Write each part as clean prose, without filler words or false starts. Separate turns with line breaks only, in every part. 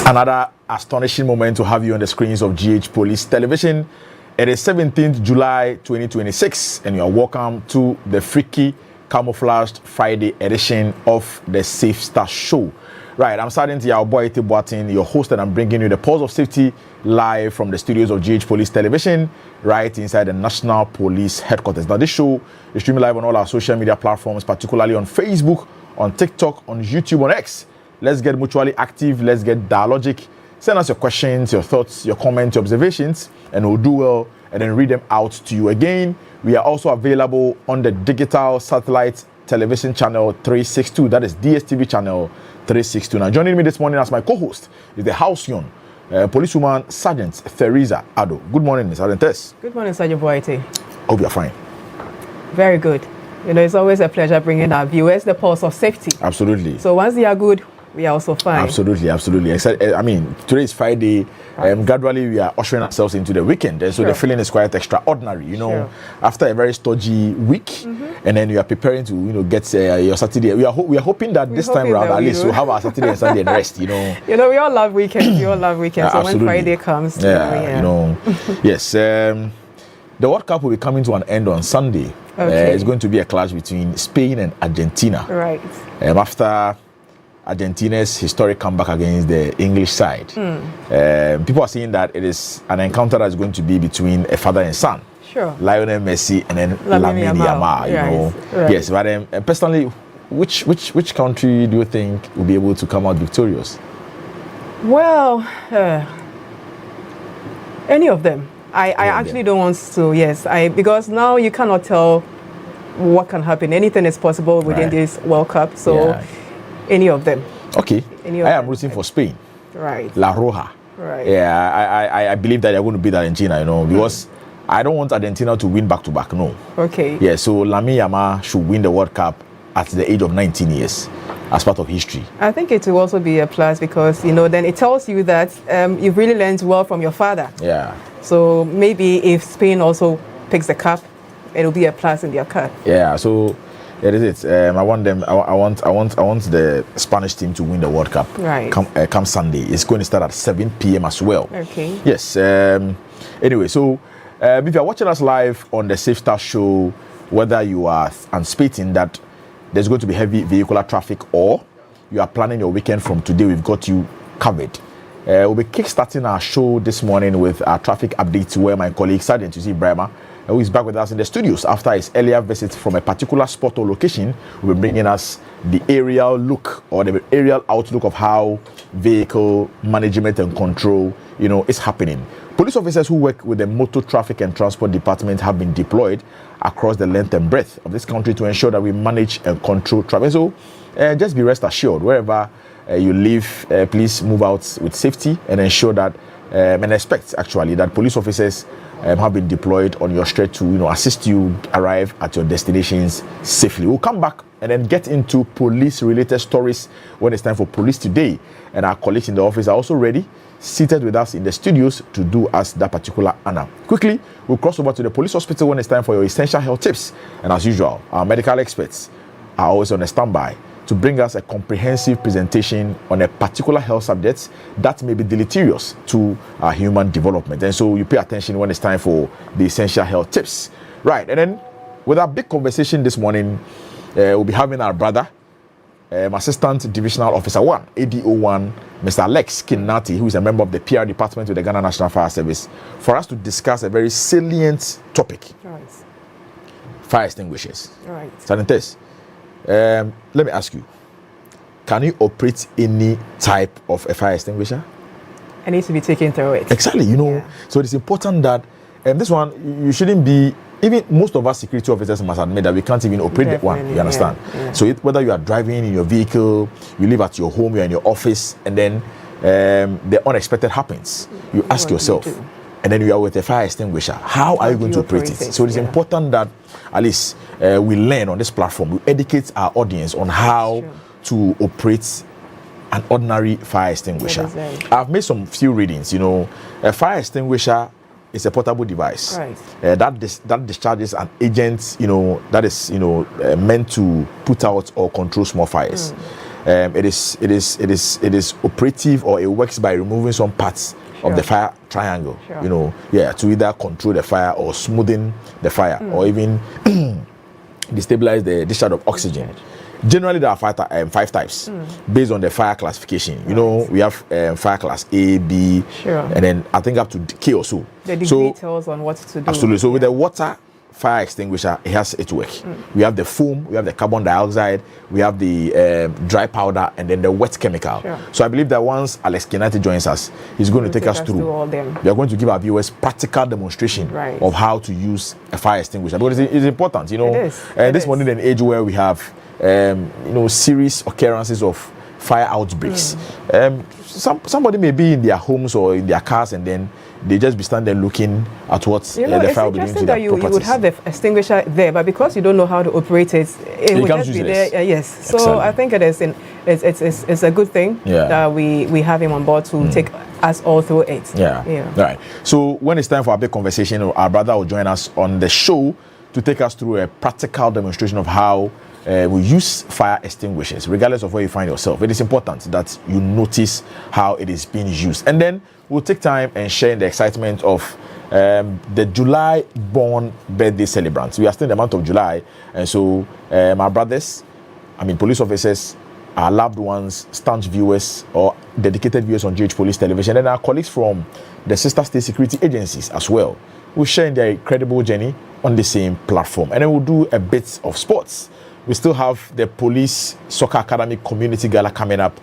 Another astonishing moment to have you on the screens of GH Police Television. It is 17th July 2026 and you are welcome to the freaky camouflaged Friday edition of the Safe Star Show. Right, I'm Sergeant Yaoboy Tibuatin, your host, and I'm bringing you the Pulse of Safety live from the studios of GH Police Television, right inside the National Police Headquarters. Now, this show is streaming live on all our social media platforms, particularly on Facebook, on TikTok, on YouTube, on X. Let's get mutually active. Let's get dialogic. Send us your questions, your thoughts, your comments, your observations, and we'll do well and then read them out to you again. We are also available on the digital satellite television channel 362. That is DSTV channel 362. Now, joining me this morning as my co-host is the House Young, policewoman Sergeant Theresa Ado. Good morning, Sergeant Tess.
Good morning, Sergeant Boite.
Hope you're fine.
Very good. You know, it's always a pleasure bringing our viewers the pulse of safety.
Absolutely.
So once they are good, we are also fine.
Absolutely, absolutely. I mean, today is Friday. Gradually, we are ushering ourselves into the weekend. And so the feeling is quite extraordinary, you know, after a very stodgy week. And then you are preparing to, you know, get your Saturday. We are hoping that this time around, at least, we'll have our Saturday and Sunday and rest, you know.
You know, we all love weekends. We all love weekends. So when Friday comes,
you know, yes. The World Cup will be coming to an end on Sunday. Okay. It's going to be a clash between Spain and Argentina.
Right.
After Argentina's historic comeback against the English side. People are saying that it is an encounter that is going to be between a father and son.
Sure.
Lionel Messi and then Lamine Yamal, you know. Right. Yes, but personally, which country do you think will be able to come out victorious?
Well, any of them. I actually don't want to, because now you cannot tell what can happen. Anything is possible within this World Cup. So any of them.
Okay. I am rooting for Spain.
Right.
La Roja.
Right.
Yeah, I believe that they're going to beat Argentina, you know, because I don't want Argentina to win back-to-back, no.
Okay.
Yeah, so Lamine Yamal should win the World Cup at the age of 19 years as part of history.
I think it will also be a plus because, you know, then it tells you that you've really learned well from your father.
Yeah.
So maybe if Spain also picks the cup, it'll be a plus in their cup.
Yeah, so it is it. I want them. I want the Spanish team to win the World Cup.
Right.
Come Sunday. It's going to start at 7 p.m. as well.
Okay.
Yes. Anyway, so if you're watching us live on the Safe Star Show, whether you are anticipating that there's going to be heavy vehicular traffic or you are planning your weekend from today, we've got you covered. We'll be kickstarting our show this morning with our traffic updates where my colleague Sergeant Tusi Brema, who is back with us in the studios after his earlier visit from a particular spot or location, will be bringing us the aerial look or the aerial outlook of how vehicle management and control, you know, is happening. Police officers who work with the Motor Traffic and Transport Department have been deployed across the length and breadth of this country to ensure that we manage and control traffic. So just be rest assured, wherever you live, please move out with safety and ensure that and expect actually that police officers have been deployed on your stretch to, you know, assist you arrive at your destinations safely. We'll come back and then get into police related stories when it's time for Police Today, and our colleagues in the office are also ready, seated with us in the studios to do us that particular honor. Quickly, we'll cross over to the police hospital when it's time for your essential health tips, and as usual, our medical experts are always on a standby to bring us a comprehensive presentation on a particular health subject that may be deleterious to our human development. And so you pay attention when it's time for the essential health tips. Right, and then with our big conversation this morning, we'll be having our brother, Assistant Divisional Officer 1, ADO1, Mr. Alex Kinati, who is a member of the PR department with the Ghana National Fire Service, for us to discuss a very salient topic.
Right.
Fire extinguishers.
Right.
Sergeant Tess, let me ask you, can you operate any type of a fire extinguisher?
I need to be taken through it.
Exactly, you know, so it's important that this one, you shouldn't be, even most of us security officers must admit that we can't even operate that one, you understand? Yeah. So whether you are driving in your vehicle, you live at your home, you're in your office, and then the unexpected happens, you ask yourself, and then you are with a fire extinguisher, how are you going to operate it? So it's important that at least we learn on this platform, we educate our audience on how to operate an ordinary fire extinguisher. I've made some few readings, you know. A fire extinguisher is a portable device that discharges an agent, you know, that is, you know, meant to put out or control small fires. it is operative, or it works by removing some parts of the fire triangle. You know, to either control the fire or smoothing the fire, or even destabilize the discharge of oxygen. Generally, there are five types based on the fire classification. You know, we have fire class A, B, and then I think up to K or so.
The degree tells on what to do.
Absolutely. So with the water fire extinguisher, it has its work. We have the foam, we have the carbon dioxide, we have the dry powder, and then the wet chemical. So I believe that once Alex Kenati joins us, he's going to take us through
all them.
We are going to give our viewers practical demonstration of how to use a fire extinguisher, because it's important. You know, this morning in an age where we have you know, serious occurrences of fire outbreaks. Somebody may be in their homes or in their cars, and then they just be standing there looking at what the fire will be doing to their
you would have the extinguisher there, but because you don't know how to operate it, it would just be there. Yes. So exactly. I think it's a good thing that we have him on board to take us all through it.
All right. So when it's time for a big conversation, our brother will join us on the show to take us through a practical demonstration of how we use fire extinguishers, regardless of where you find yourself. It is important that you notice how it is being used. And then we'll take time and share in the excitement of the July-born birthday celebrants. We are still in the month of July. And so my brothers, police officers, our loved ones, staunch viewers, or dedicated viewers on GH Police Television, and our colleagues from the sister state security agencies as well, will share in their incredible journey on the same platform. And then we'll do a bit of sports. We still have the Police Soccer Academy Community Gala coming up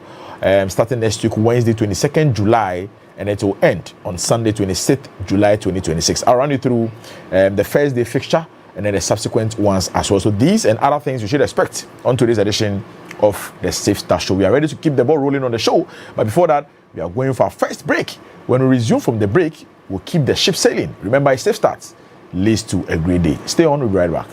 starting next week, Wednesday, 22nd July, and it will end on Sunday, 26th July, 2026. I'll run you through the first day fixture and then the subsequent ones as well. So these and other things you should expect on today's edition of the Safe Start Show. We are ready to keep the ball rolling on the show, but before that, we are going for our first break. When we resume from the break, we'll keep the ship sailing. Remember, a safe start leads to a great day. Stay on, we'll be right back.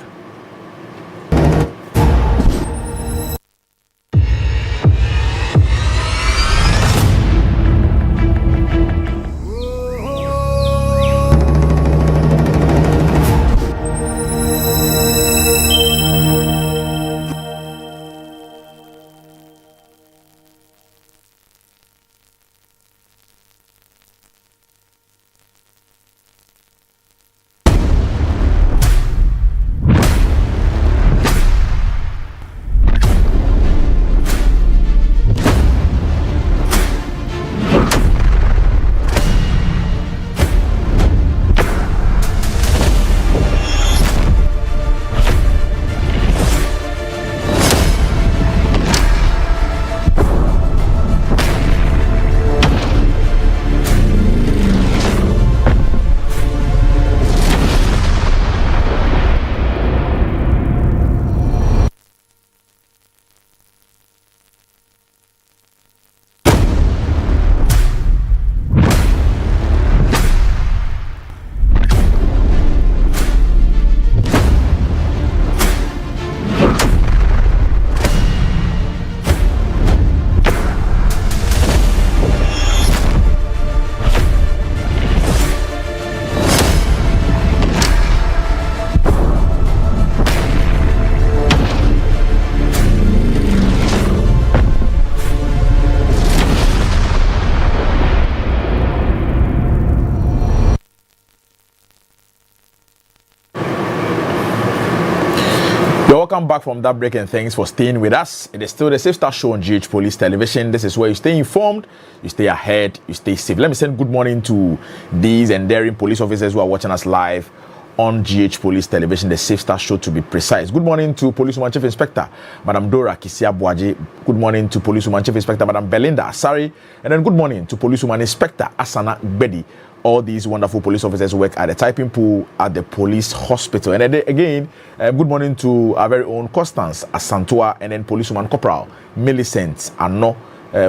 Welcome back from that break, and thanks for staying with us. It is still the Safe Start Show on GH Police Television. This is where you stay informed, you stay ahead, you stay safe. Let me send good morning to these endearing police officers who are watching us live on GH Police Television, the Safe Start Show to be precise. Good morning to Policewoman Chief Inspector Madam Dora Kisia Buaji. Good morning to Policewoman Chief Inspector Madam Belinda Asari. And then good morning to Policewoman Inspector Asana Bedi. All these wonderful police officers work at the typing pool at the police hospital. And then again, good morning to our very own Constance Asantua, and then Policewoman Corporal Millicent Ano.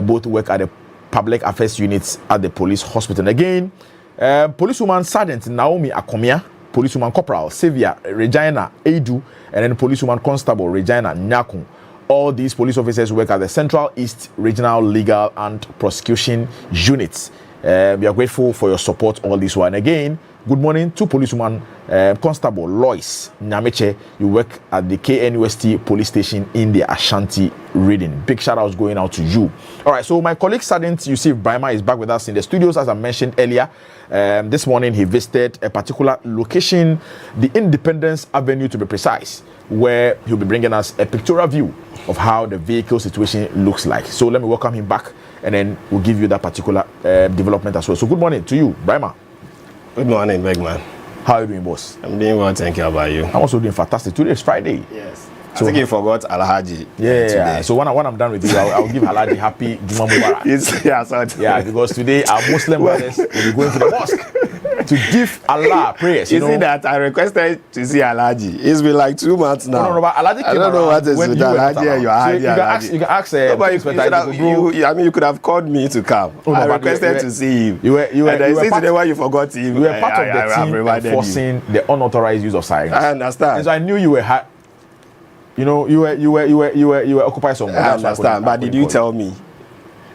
Both work at the public affairs units at the police hospital. And again, Policewoman Sergeant Naomi Akomia, Policewoman Corporal Sylvia Regina Edu, and then Policewoman Constable Regina Nyakun. All these police officers work at the Central East Regional Legal and Prosecution Units. We are grateful for your support all this while. And again, Good morning to policewoman Constable Lois Nyameche. You work at the KNUST police station in the Ashanti Reading. Big shout outs going out to you. All right, so my colleague Sergeant Yusuf Brahima is back with us in the studios, as I mentioned earlier. This morning he visited a particular location, the Independence Avenue to be precise, where he'll be bringing us a pictorial view of how the vehicle situation looks like. So let me welcome him back, and then we'll give you that particular development as well. So good morning to you, Brahima.
Good morning, big man.
How are you doing, boss?
I'm doing well, thank you. How about you?
I'm also doing fantastic. Today is Friday.
Yes. So, I think you forgot Alhaji.
Yeah. So when I'm done with you, I'll give Alhaji happy Juma Mubarak. Yeah, because today our Muslim brothers will be going to the mosque to give Allah prayers.
You see that I requested to see Alhaji. It's been like 2 months now.
No, but Alhaji
I don't know what is with Alhaji and your Alhaji.
You can ask.
I mean, you could have called me to come. I requested to see him.
You were
today why you forgot him.
You were part of the team enforcing the unauthorized use of sirens.
I understand.
And so I knew you were. You were occupied somewhere.
I understand, but did you tell me?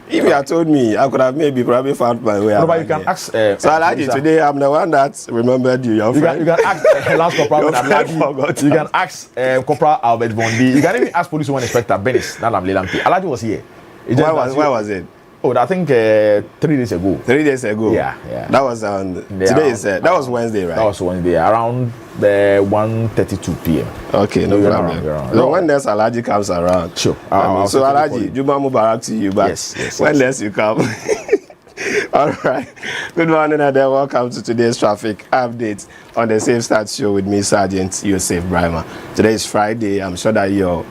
If you had told me, I could have probably found my way.
No, but you can ask.
So I like it today. I'm the one that remembered you. You
can ask Lance Corporal Alhaji. You can ask Corporal Albert Bondi. You can even ask Police One Inspector Benis. Alhaji was here.
Why was it?
Oh, I think 3 days ago.
3 days ago.
Yeah.
That was on. Today is that was Wednesday, right?
That was Wednesday, around 1:32 p.m.
Okay, no problem. So when next Alhaji comes around,
sure.
So Alhaji, Juma Mubarak to you, but
yes.
When next you come. All right. Good morning, and welcome to today's traffic update on the Safe Start Show with me, Sergeant Yusuf Brahima. Today is Friday. I'm sure that you're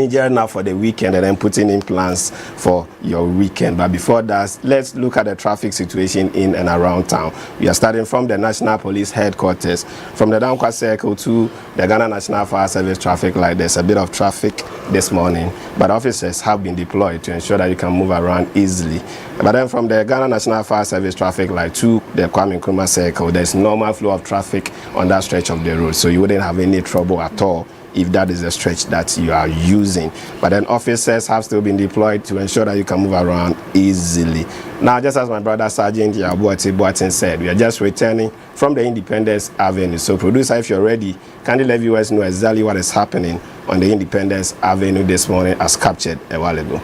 gearing up for the weekend and then putting in plans for your weekend. But before that, let's look at the traffic situation in and around town. We are starting from the National Police Headquarters, from the Dankwa Circle to the Ghana National Fire Service traffic light. There's a bit of traffic this morning, but officers have been deployed to ensure that you can move around easily. But then from the Ghana National Fire Service traffic light to the Kwame Nkrumah Circle, there's normal flow of traffic on that stretch of the road, so you wouldn't have any trouble at all if that is the stretch that you are using. But then officers have still been deployed to ensure that you can move around easily. Now, just as my brother Sergeant Boatin said, we are just returning from the Independence Avenue. So producer, if you're ready, kindly let viewers know exactly what is happening on the Independence Avenue this morning as captured a while ago.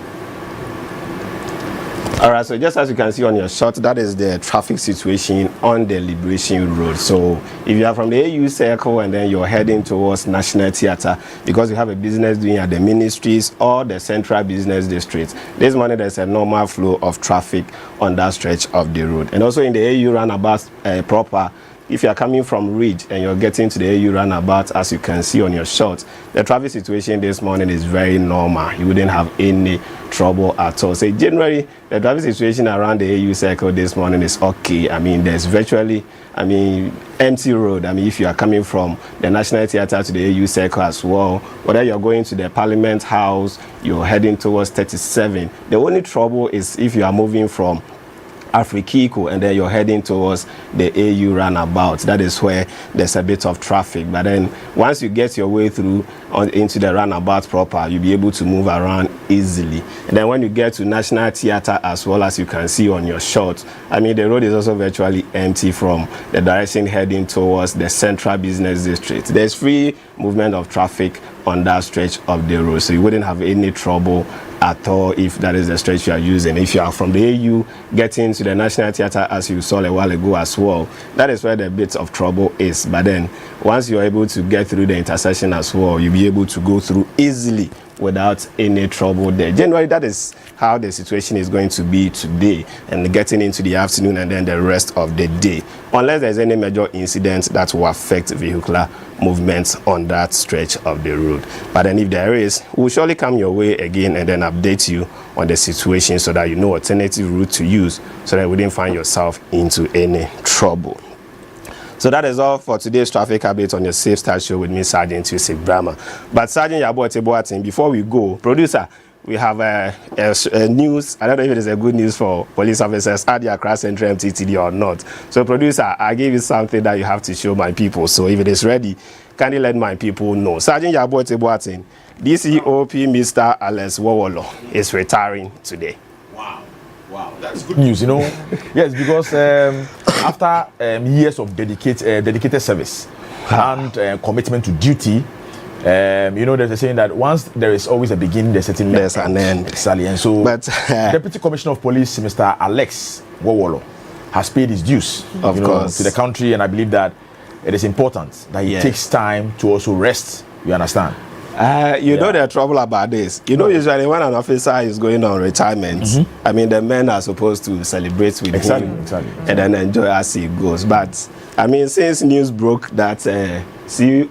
All right, so just as you can see on your shot, that is the traffic situation on the Liberation Road. So if you are from the AU Circle and then you're heading towards National Theatre because you have a business doing at the ministries or the Central Business District, this morning there's a normal flow of traffic on that stretch of the road. And also in the AU roundabout proper, if you are coming from Ridge and you're getting to the AU roundabout, as you can see on your shot, the traffic situation this morning is very normal. You wouldn't have any trouble at all. So generally, the traffic situation around the AU Circle this morning is okay. There's virtually, empty road. If you are coming from the National Theatre to the AU Circle as well, whether you're going to the Parliament House, you're heading towards 37. The only trouble is if you are moving from Afrikiko and then you're heading towards the AU roundabout. That is where there's a bit of traffic. But then once you get your way through into the roundabout proper, you'll be able to move around easily. And then when you get to National Theatre, as well as you can see on your shot, the road is also virtually empty from the direction heading towards the Central Business District. There's free movement of traffic on that stretch of the road, so you wouldn't have any trouble at all if that is the stretch you are using. If you are from the AU getting to the National Theatre, as you saw a while ago as well, that is where the bit of trouble is. But then once you're able to get through the intersection as well, you'll be able to go through easily without any trouble there. Generally, that is how the situation is going to be today and getting into the afternoon and then the rest of the day, unless there's any major incident that will affect vehicular movements on that stretch of the road. But then if there is, we'll surely come your way again and then update you on the situation so that you know alternative route to use so that you wouldn't find yourself into any trouble. So that is all for today's traffic update on your Safe Start Show with me, Sergeant Yusuf Brahima. But Sergeant Boatin, before we go, producer, we have a news. I don't know if it is a good news for police officers at the Accra Central MTTD or not. So producer, I gave you something that you have to show my people. So if it is ready, can you let my people know? Sergeant Boatin, DCOP Mr. Alex Wowolo is retiring today.
Wow, that's good news, Yes, because after years of dedicated service and commitment to duty, there's a saying that once there is always a beginning, there's an end. Exactly. And so, Deputy Commissioner of Police, Mr. Alex Wowolo, has paid his dues, of course, to the country, and I believe that it is important that he takes time to also rest. You understand?
You know the trouble about this. Usually when an officer is going on retirement, I mean, the men are supposed to celebrate with him and then enjoy as he goes. But I mean, since news broke that DCOP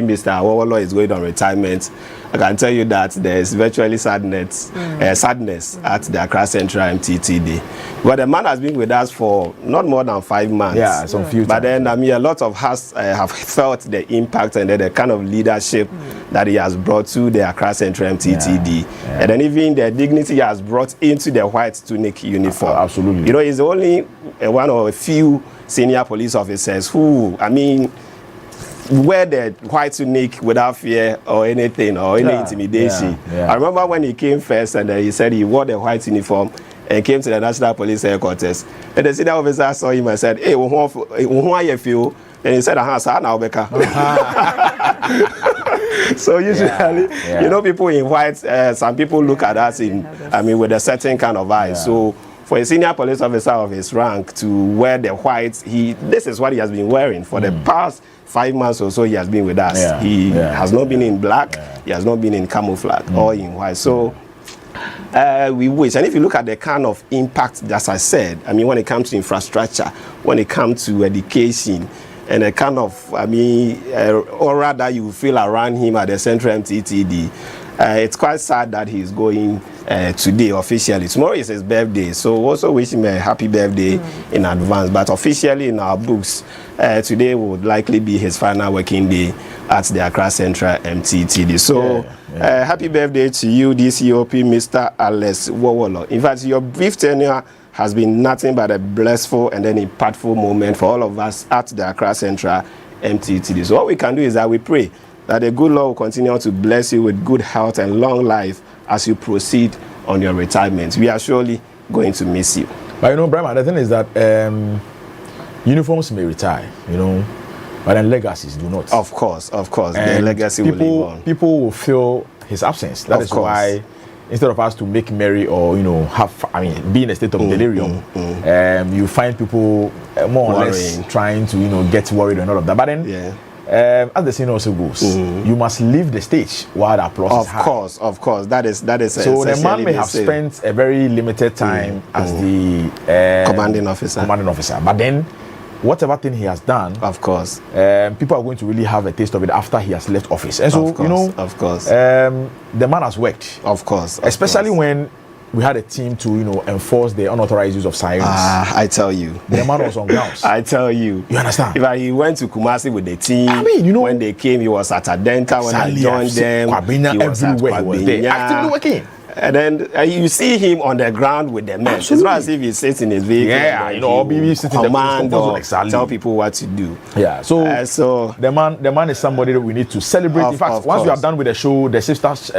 Mr. Wowolo is going on retirement, I can tell you that there is virtually sadness at the Accra Central MTTD. But the man has been with us for not more than 5 months.
Yeah, some few
But
times.
then, I mean, a lot of us have felt the impact and the kind of leadership that he has brought to the Accra Central MTTD. And then even the dignity he has brought into the white tunic uniform.
Absolutely.
He's only one of a few senior police officers who, I mean, wear the white tunic without fear or anything or any intimidation. I remember when he came first and he said he wore the white uniform and came to the National Police Headquarters. And the senior officer saw him and said, "Hey, who are you feel?" And he said, So usually, people in white, some people look at us with a certain kind of eye. So for a senior police officer of his rank to wear the white, this is what he has been wearing for the past 5 months or so. He has been with us. He has not been in black. He has not been in camouflage or in white. So we wish. And if you look at the kind of impact, as I said, I mean, when it comes to infrastructure, when it comes to education, and a kind of, aura that you feel around him at the Central MTTD, it's quite sad that he's going today officially. Tomorrow is his birthday, so also wish him a happy birthday in advance. But officially in our books, today would likely be his final working day at the Accra Central MTTD. So happy birthday to you, DCOP Mr. Alex Wowolo. In fact, your brief tenure has been nothing but a blissful and then impactful moment for all of us at the Accra Central MTTD. So what we can do is that we pray that the good Lord will continue to bless you with good health and long life as you proceed on your retirement. We are surely going to miss you.
But Brahma, the thing is that uniforms may retire, but then legacies do not.
Of course, the legacy will live on.
People will feel his absence. That is why, instead of us to make merry or be in a state of delirium, you find people more or less trying to get worried and all of that. But then, as the saying also goes, you must leave the stage while the applause is high. Of course. That is. So the man may have spent a very limited time as the
commanding officer.
But then, whatever thing he has done,
of course,
people are going to really have a taste of it after he has left office. And so,
of course,
the man has worked.
Of course,
especially when we had a team to enforce the unauthorized use of sirens.
I tell you,
the man was on grounds.
I tell you,
you understand?
If he went to Kumasi with the team, when they came, he was at Adenta. When I joined them,
Kwabena, everywhere he was there, actively working.
And then you see him on the ground with the men. Absolutely. It's not as if he sits in his vehicle.
Maybe sitting
command or tell people what to do.
Yeah. So the man is somebody that we need to celebrate. In fact, once we are done with the show, the sisters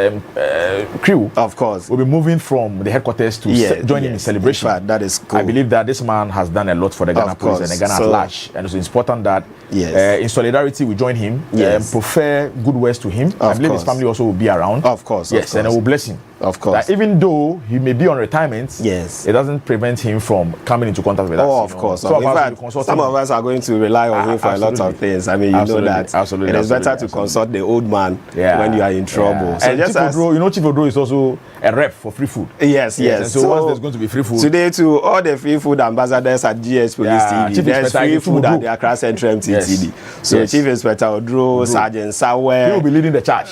crew,
of course,
will be moving from the headquarters to join in celebration.
In fact, that is cool.
I believe that this man has done a lot for the Ghana police and the Ghana at large, and it's important that in solidarity we join him. Prefer good words to him. I believe his family also will be around.
Of course.
Yes, and I will bless him.
Of course.
That even though he may be on retirement, it doesn't prevent him from coming into contact with us.
Of course. So in fact, some of us are going to rely on him for a lot of things. I mean, know that. Absolutely. It is better to consult the old man when you are in trouble. So
and Chief Odro is also a rep for free food.
Yes.
So once there's going to be free food.
Today, to all the free food ambassadors at GS Police TV, there's free food at the Accra Central MTTD. So Chief Inspector Odro, Sergeant Sawe.
He will be leading the charge.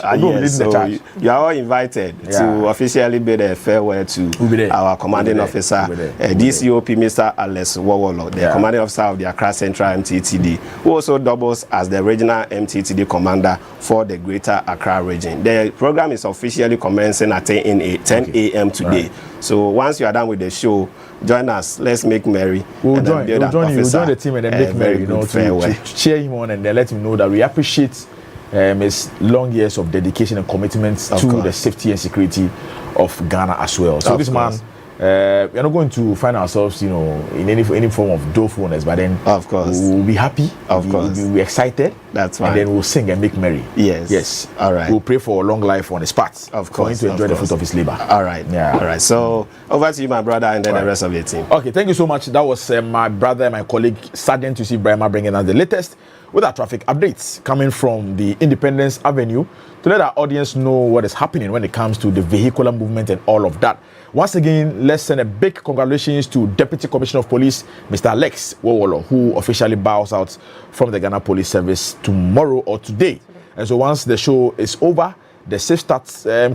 You are all invited to officially bid a farewell to our commanding officer, DCOP Mr. Alex Wowolo, the commanding officer of the Accra Central MTTD, who also doubles as the regional MTTD commander for the Greater Accra region. The program is officially commencing at 10 a.m. today. Right. So once you are done with the show, join us. Let's make merry.
We'll join the team and then make merry, to cheer him on and then let him know that we appreciate his long years of dedication and commitment to the safety and security of Ghana as well. So this man we're not going to find ourselves, in any form of dolefulness, but then
of course
we'll be happy,
course
we'll be excited.
That's fine.
And then we'll sing and make merry.
Yes. All right.
We'll pray for a long life on the spot.
Of course.
For him to enjoy the fruit of his labor.
All right.
Yeah.
All right. So over to you, my brother, and then the rest of your team.
Okay. Thank you so much. That was my brother, my colleague, Sergeant Yusuf Brahma, bringing us the latest with our traffic updates coming from the Independence Avenue to let our audience know what is happening when it comes to the vehicular movement and all of that. Once again, let's send a big congratulations to Deputy Commissioner of Police, Mr. Alex Wowolo, who officially bows out from the Ghana Police Service tomorrow or today. And so once the show is over, the Safe Start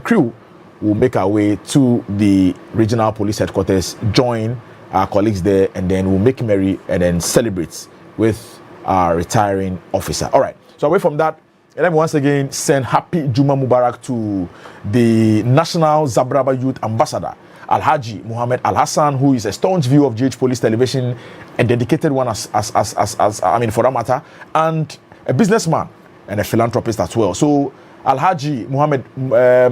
crew will make our way to the regional police headquarters, join our colleagues there, and then we'll make merry and then celebrate with our retiring officer. All right. So away from that, let me once again send happy Juma Mubarak to the National Zabraba Youth Ambassador, Alhaji Muhammad Al Hassan, who is a staunch viewer of GH Police Television, a dedicated one as for that matter, and a businessman and a philanthropist as well. So Alhaji Muhammad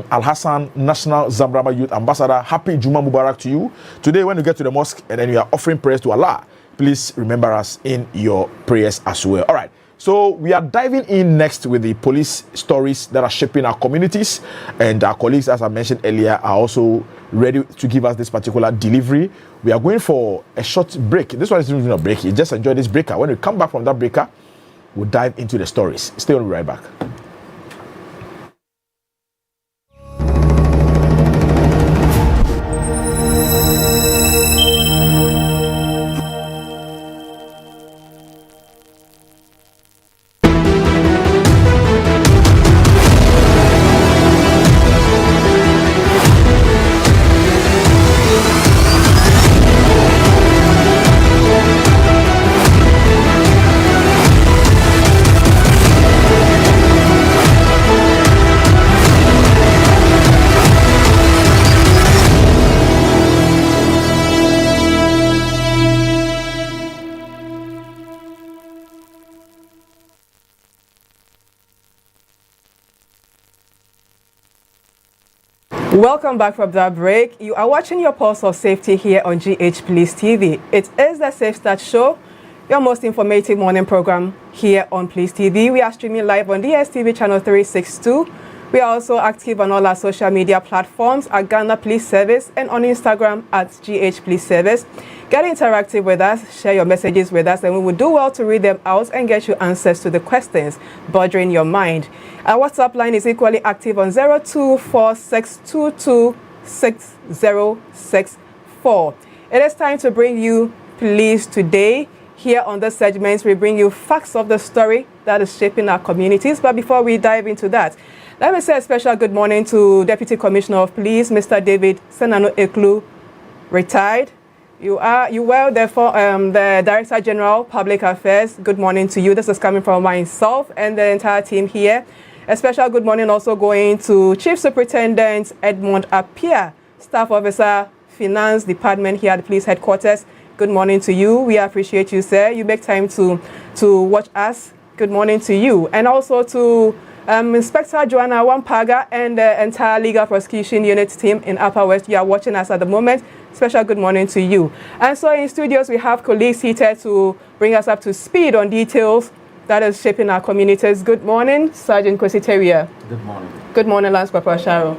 Al Hassan, National Zabraba Youth Ambassador, happy Juma Mubarak to you. Today, when you get to the mosque and then you are offering prayers to Allah, please remember us in your prayers as well. All right. So we are diving in next with the police stories that are shaping our communities, and our colleagues, as I mentioned earlier, are also ready to give us this particular delivery. We are going for a short break. This one is not even a break. You just enjoy this breaker. When we come back from that breaker, we'll dive into the stories. Stay on, we'll be right back.
Welcome back from that break. You are watching your Pulse of Safety here on GH Police TV. It is the Safe Start Show, your most informative morning program here on Police TV. We are streaming live on DSTV channel 362. We are also active on all our social media platforms at Ghana Police Service and on Instagram at GH Police Service. Get interactive with us, share your messages with us, and we will do well to read them out and get you answers to the questions bothering your mind. Our WhatsApp line is equally active on 0246226064. It is time to bring you Police Today. Here on this segment, we bring you facts of the story that is shaping our communities. But before we dive into that, let me say a special good morning to Deputy Commissioner of Police, Mr. David Senano Eklu, retired. You were therefore the Director General, Public Affairs. Good morning to you. This is coming from myself and the entire team here. A special good morning also going to Chief Superintendent Edmond Appiah, Staff Officer, Finance Department here at the Police Headquarters. Good morning to you. We appreciate you, sir. You make time to watch us. Good morning to you. And also to Inspector Joanna Wampaga and the entire Legal Prosecution Unit team in Upper West. You are watching us at the moment. Special good morning to you. And so in studios, we have colleagues seated to bring us up to speed on details that is shaping our communities. Good morning, Sergeant Kwesi Terrier.
Good morning.
Good morning, Lance Papa Sharo.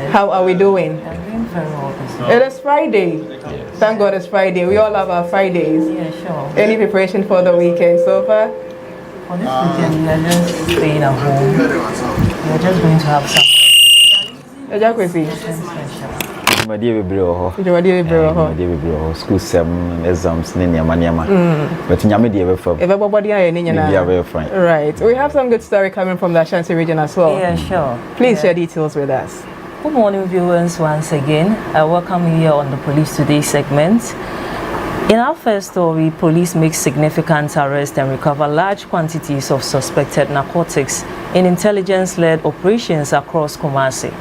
How are we doing?
I'm doing very well.
It is Friday. Yes. Thank God it's Friday. We all have our Fridays.
Yeah, sure.
Any preparation for the weekend so far?
For this weekend, we are just staying at home. We are just going to have some.
School 7 exams, but
right. We have some good story coming from the Ashanti region as well.
Yeah, sure.
Please share details with us.
Good morning, viewers. Once again, I welcome you here on the Police Today segment. In our first story, police make significant arrests and recover large quantities of suspected narcotics in intelligence-led operations across Kumasi.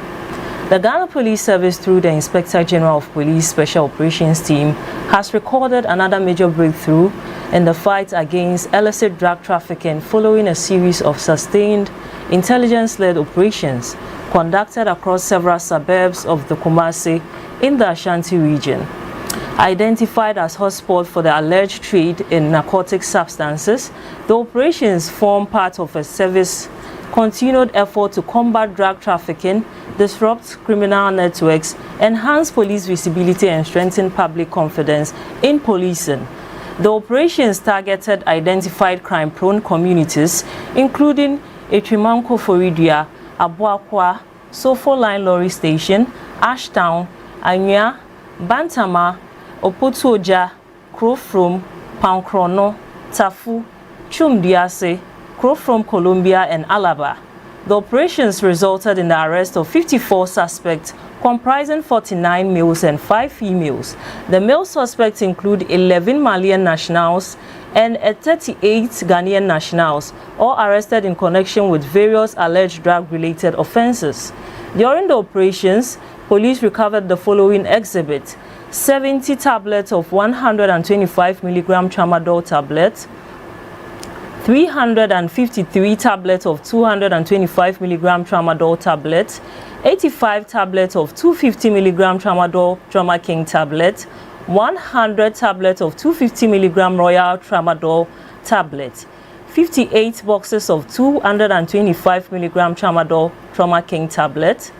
The Ghana Police Service, through the Inspector General of Police Special Operations Team, has recorded another major breakthrough in the fight against illicit drug trafficking following a series of sustained intelligence-led operations conducted across several suburbs of the Kumasi in the Ashanti region. Identified as hotspot for the alleged trade in narcotic substances, the operations form part of a service continued effort to combat drug trafficking, disrupt criminal networks, enhance police visibility and strengthen public confidence in policing. The operations targeted identified crime-prone communities, including Etrimanko Foridua, Abuakwa, Sofo Line Lorry Station, Ashtown, Anya, Bantama, Opotuoja, Krofrom, Pankrono, Tafu, Chumdiase, Krofrom Columbia, and Alaba. The operations resulted in the arrest of 54 suspects, comprising 49 males and 5 females. The male suspects include 11 Malian nationals and 38 Ghanaian nationals, all arrested in connection with various alleged drug-related offenses. During the operations, police recovered the following exhibits: 70 tablets of 125 milligram tramadol tablets, 353 tablets of 225 milligram tramadol tablets, 85 tablets of 250 milligram tramadol Trauma King tablet, 100 tablets of 250 milligram Royal Tramadol tablet, 58 boxes of 225 milligram tramadol Trauma King tablet,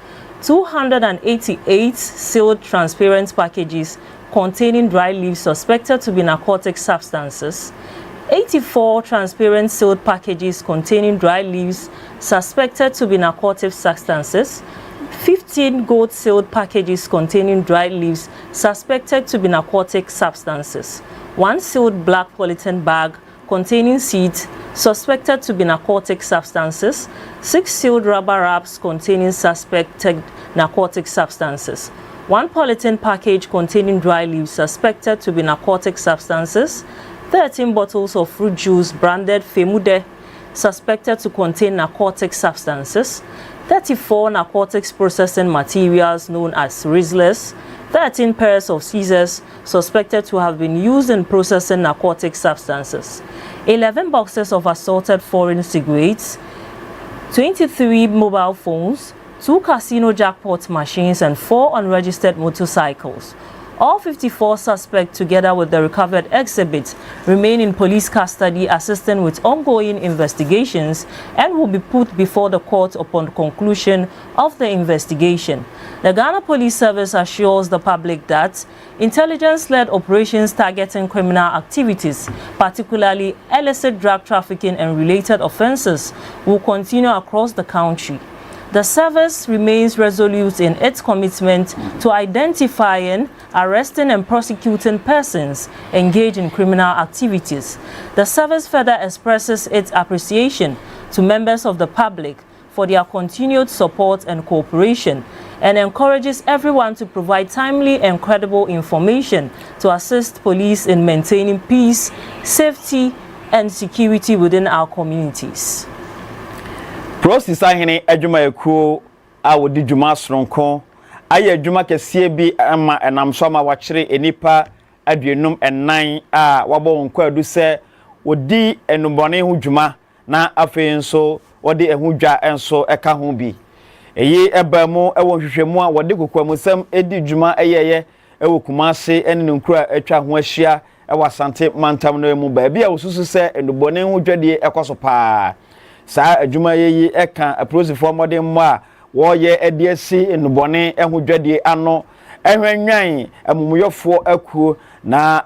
288 sealed transparent packages containing dry leaves suspected to be narcotic substances, 84 transparent sealed packages containing dry leaves suspected to be narcotic substances, 15 gold sealed packages containing dry leaves suspected to be narcotic substances, 1 sealed black polythene bag containing seeds suspected to be narcotic substances, 6 sealed rubber wraps containing suspected narcotic substances, 1 polythene package containing dry leaves suspected to be narcotic substances, 13 bottles of fruit juice branded Femude suspected to contain narcotic substances, 34 narcotics processing materials known as Rizzlers, 13 pairs of scissors suspected to have been used in processing narcotic substances, 11 boxes of assorted foreign cigarettes, 23 mobile phones, 2 casino jackpot machines, and 4 unregistered motorcycles. All 54 suspects, together with the recovered exhibits, remain in police custody, assisting with ongoing investigations, and will be put before the court upon conclusion of the investigation. The Ghana Police Service assures the public that intelligence-led operations targeting criminal activities, particularly illicit drug trafficking and related offenses, will continue across the country. The service remains resolute in its commitment to identifying, arresting, and prosecuting persons engaged in criminal activities. The service further expresses its appreciation to members of the public for their continued support and cooperation, and encourages everyone to provide timely and credible information to assist police in maintaining peace, safety, and security within our communities.
Process ahene adwuma ekuo a wodi dwuma soronko aye adwuma kese bi ama enamso ma wakire enipa aduenum ennan a wabo wonko adu se wodi enubone ho dwuma na afenso wodi ehudwa enso eka ho bi eyi eba mu ewo hwehwemu a wodi kokwamusam edi dwuma eyeye ewo kumase ene nkura atwa ho ahia ewo asante mantam no emu ba bia osusu se enubone ho dwadie ekoso pa sa adwuma yeyi eka aprosifo modern mo a wo ye ediasi enubone eho dwadie ano ehwanwan amumuyofo akuo na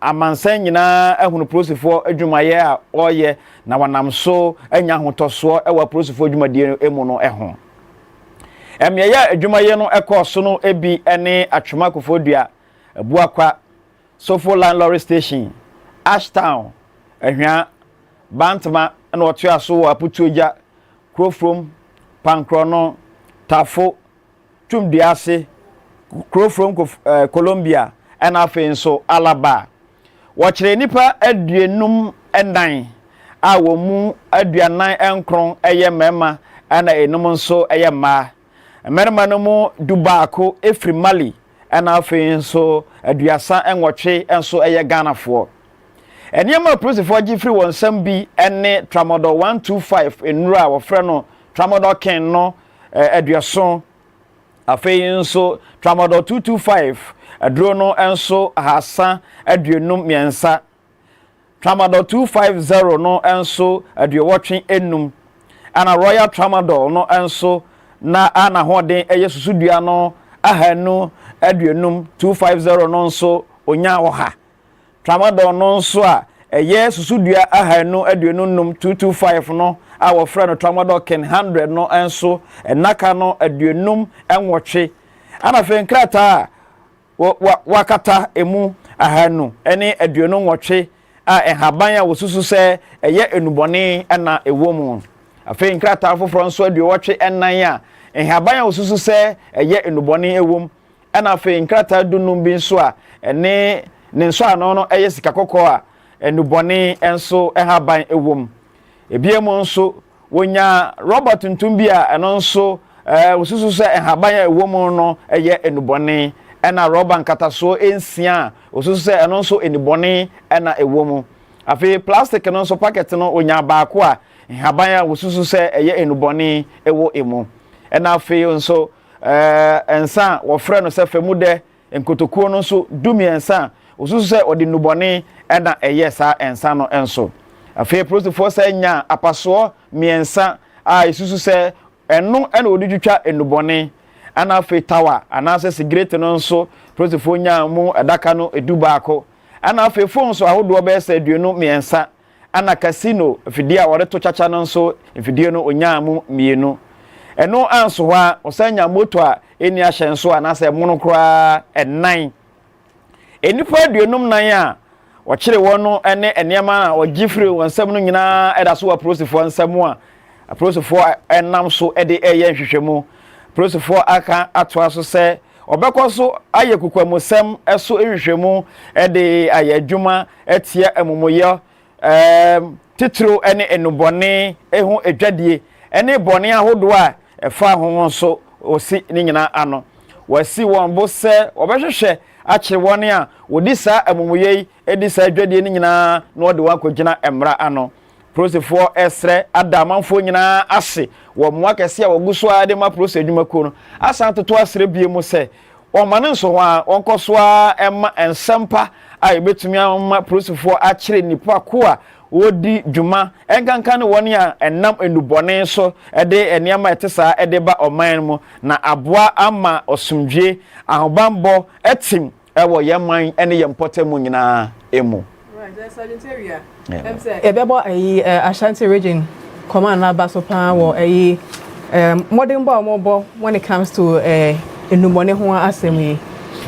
amansan nyina ehunu prosifo adwuma ye a oye na wanamso anya hotoso ewa prosifo adwumadie emu no eho emye adwuma ye no ekoso no ebi ene atwoma kofodua Abuakwa, Sofo Line Lorry Station, Ashtown, ehwa Bantama and what you are so Aputuoja, Krofrom, Pankrono, Tafo, Chumdiase, Krofrom Columbia, and Afenso Alaba. Watch the nipa aduenum endan a wo mu aduanan enkron eye mema ana enum so eye ma. Merma no mu dubaako efri Mali ana Afenso aduasa enwotwe enso eye Ghanafo. Enyema prosifo gifri wonsam bi ene tramadol 125 enura wo frɛ no tramadol ken no aduason afei nso tramadol 225 aduro no enso ahasa aduonum miensa tramadol 250 no enso aduowotwe enum ana royal tramadol no enso na ana hoden eye susudua no ahanu aduonum 250 no nso onya oha tramadol no nso a eye susudua ahanu aduonum 225 no a wo frɛ no tramadol ken 100 no enso enaka no aduonum enwotwe ana fe nkrata wakata emu ahanu ene aduonum nwotwe a ehaban a wosusu sɛ eye enubɔne na ewomu afe nkrata foforo nso aduowotwe enan a ehaban a wosusu sɛ eye enubɔne ewom ana afe nkrata dunum bi nso a ene ne nso ano no eye sika kokɔ a enubɔne enso ehaban ewom ebiemu nso wonya Robert Ntumbi a eno nso wosusu sɛ ehaban a ewom no eye enubɔne ena rubber nkataso ensia wosusu sɛ eno nso enubɔne ena ewom afi plastic no nso packet no onya baako a ehaban a wosusu sɛ eye enubɔne ewo emu ena afi nso ensa wo frɛ no sɛ famude enkotokuo no nso dumi ensa wosusu sɛ odi nubɔne ena eye sa ensa no enso afi prosifo sɛ nya apaso miensa a isusu sɛ eno ena odi twitwa enubɔne ana afi tower ana sɛ cigarette no nso prosifo nya mu adaka no edubaako ana afi phone so ahodo be sɛ aduonu miensa ana casino fidie a wɔre to chacha no nso fidie no onya mu mienu eno anso ho a osanya moto a eni ahye nso ana sɛ mono kra enan enipa aduonum nan a wɔkyere wɔn no ene enema a wɔgifre wɔnsɛm no nyinaa ɛda so wa prosifo nsɛm a prosifo enam so ɛde ɛyɛ nhwehwɛmu prosifo aka atoa so sɛ obekɔ so aye kukwamusɛm ɛso nhwehwɛmu ɛde aye adwuma ɛtia amomoyɛ titiro ene enubɔne ehu adwadie ene bɔne ahodo a ɛfa ho nso osi ne nyina ano wasi wɔn bo sɛ obɛhwehwɛ akyere wɔn a wodi saa amomoyɛ edi saa adwadie ne nyina na wɔde wɔn akɔgyina emra ano prosifo esre adamanfo nyina ase wo mo akese a woguso a de ma prosi adwumako no asan toto asre bie mu se o mane nso ho a onkoso a ema ensempa a ebetumi ama prosifo a kire nipa ko a wodi dwuma enkanka ne woni a enam enubone so ede eniama etesa ede ba oman mu na aboa ama osumdwe ahobambo etim ewo yeman ene yempotamu nyina emu.
Sergeant area. Ebebo Ashanti region command na basopa wo modern ba omobo when it comes to enumone ho asem yi.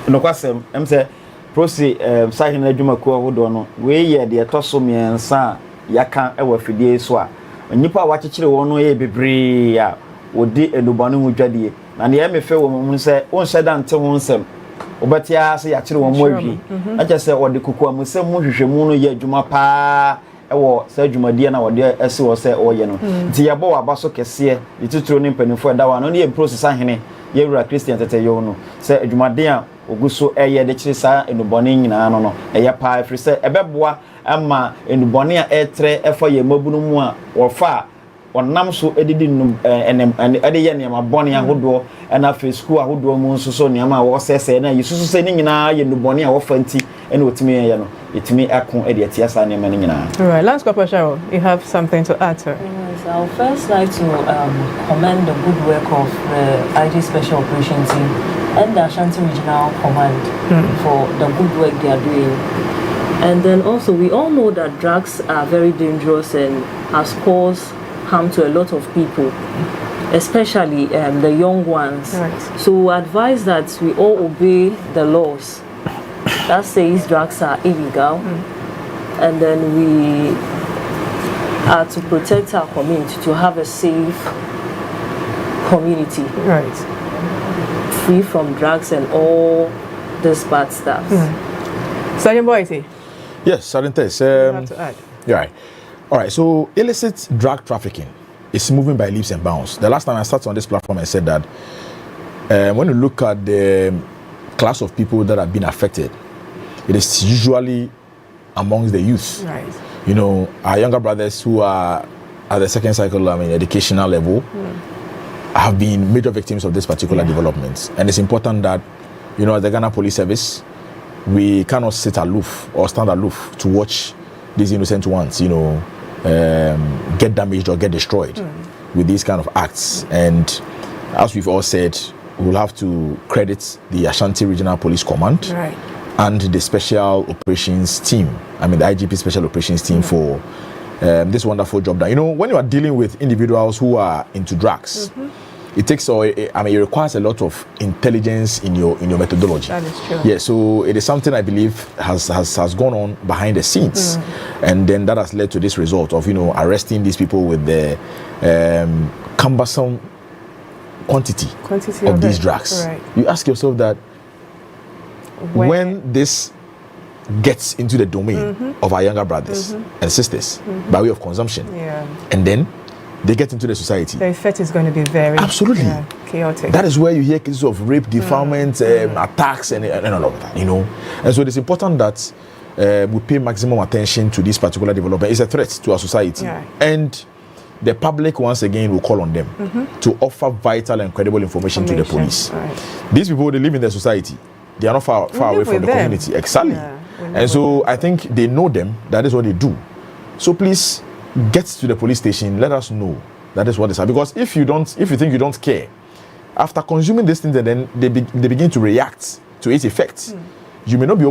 No kwasem say prosi sahin adwumako ahodo no we ye de etoso miensa yaka ewa fidie so a nipa wakyekere wo no ye bebre a wodi enubone ho dwadie na ne ye mefe wo mu se won hyeda nte ho nsem obatia se ya kire wo mo awie acha se wode kokwamusem mu hwehwemu no ye adwuma pa ewo se adwumadie na wode ese wo se oye no nti ye bo waba so kese ituturo ne mpanifo eda wa no ne ye process ahene ye wura Christian tete yo no se adwumadie a oguso eye de kire sa enubone nyina no eye pa afri se ebeboa ama enubone a etre efo ye mabunu mu a wo fa onam so edidi num ede ye ne ma bone ahodo na fe school ahodo mu nso so ne ma wo sese na yesusu se ne nyina ye nubone a wo fa nti ene otimi ye no etimi akon ede atia sa ne ma ne nyina.
All right, Lance Corporal Cheryl, you have something to add, sir?
Yes, I would first like to commend the good work of the IG Special Operations Team and the Ashanti Regional Command for the good work they are doing. And then also, we all know that drugs are very dangerous and has caused harm to a lot of people, especially the young ones.
Right.
So we advise that we all obey the laws that says drugs are illegal, and then we are to protect our community, to have a safe community,
right,
free from drugs and all this bad stuff.
Sergeant Boise.
Yes, Sergeant Tess.
You have to add.
Right. All right, so illicit drug trafficking is moving by leaps and bounds. The last time I started on this platform, I said that when you look at the class of people that have been affected, it is usually amongst the youth.
Right.
You know, our younger brothers who are at the second cycle, educational level, have been major victims of this particular development. And it's important that, you know, as the Ghana Police Service, we cannot sit aloof or stand aloof to watch these innocent ones, you know, get damaged or get destroyed with these kind of acts. And as we've all said, we'll have to credit the Ashanti Regional Police Command and the Special Operations Team, the IGP Special Operations Team for this wonderful job done. You know, when you are dealing with individuals who are into drugs, it takes, it requires a lot of intelligence in your methodology.
That is true.
Yeah, so it is something I believe has gone on behind the scenes, and then that has led to this result of, you know, arresting these people with the cumbersome quantity of these drugs. Right. You ask yourself that when this gets into the domain of our younger brothers and sisters by way of consumption, and then they get into the society, the effect is going to be very chaotic. That is where you hear cases of rape, defilement, attacks, and all of that, you know. And so it is important that we pay maximum attention to this particular development. It's a threat to our society, and the public once again will call on them to offer vital and credible information to the police. These people, they live in the society. They are not far away from the community. Exactly. And so I think they know them. That is what they do. So please get to the police station. Let us know that is what is happening. Because if you think you don't care, after consuming these things, and then they begin to react to its effects, you may not be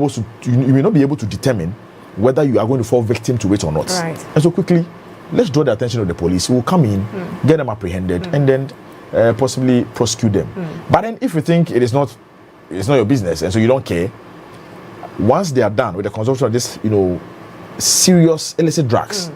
able to determine whether you are going to fall victim to it or not. And so quickly, let's draw the attention of the police. We'll come in, get them apprehended, and then possibly prosecute them. But then if you think it's not your business, and so you don't care, once they are done with the consumption of this, you know, serious illicit drugs,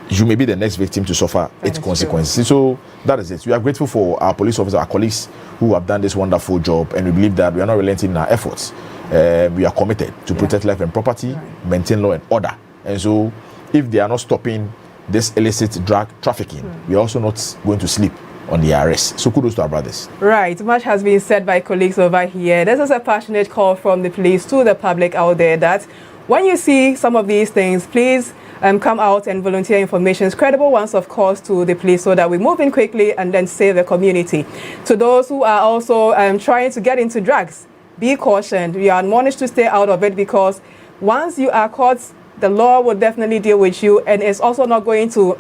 you may be the next victim to suffer its consequences. So that is it. We are grateful for our police officers, our colleagues who have done this wonderful job, and we believe that we are not relenting in our efforts. We are committed to protect life and property, maintain law and order. And so if they are not stopping this illicit drug trafficking, we are also not going to sleep on the arrest. So kudos to our brothers. Right,
much has been said by colleagues over here. This is a passionate call from the police to the public out there that when you see some of these things, please come out and volunteer information, credible ones, of course, to the police, so that we move in quickly and then save the community. To those who are also trying to get into drugs, be cautioned. You are admonished to stay out of it, because once you are caught, the law will definitely deal with you, and it's also not going to,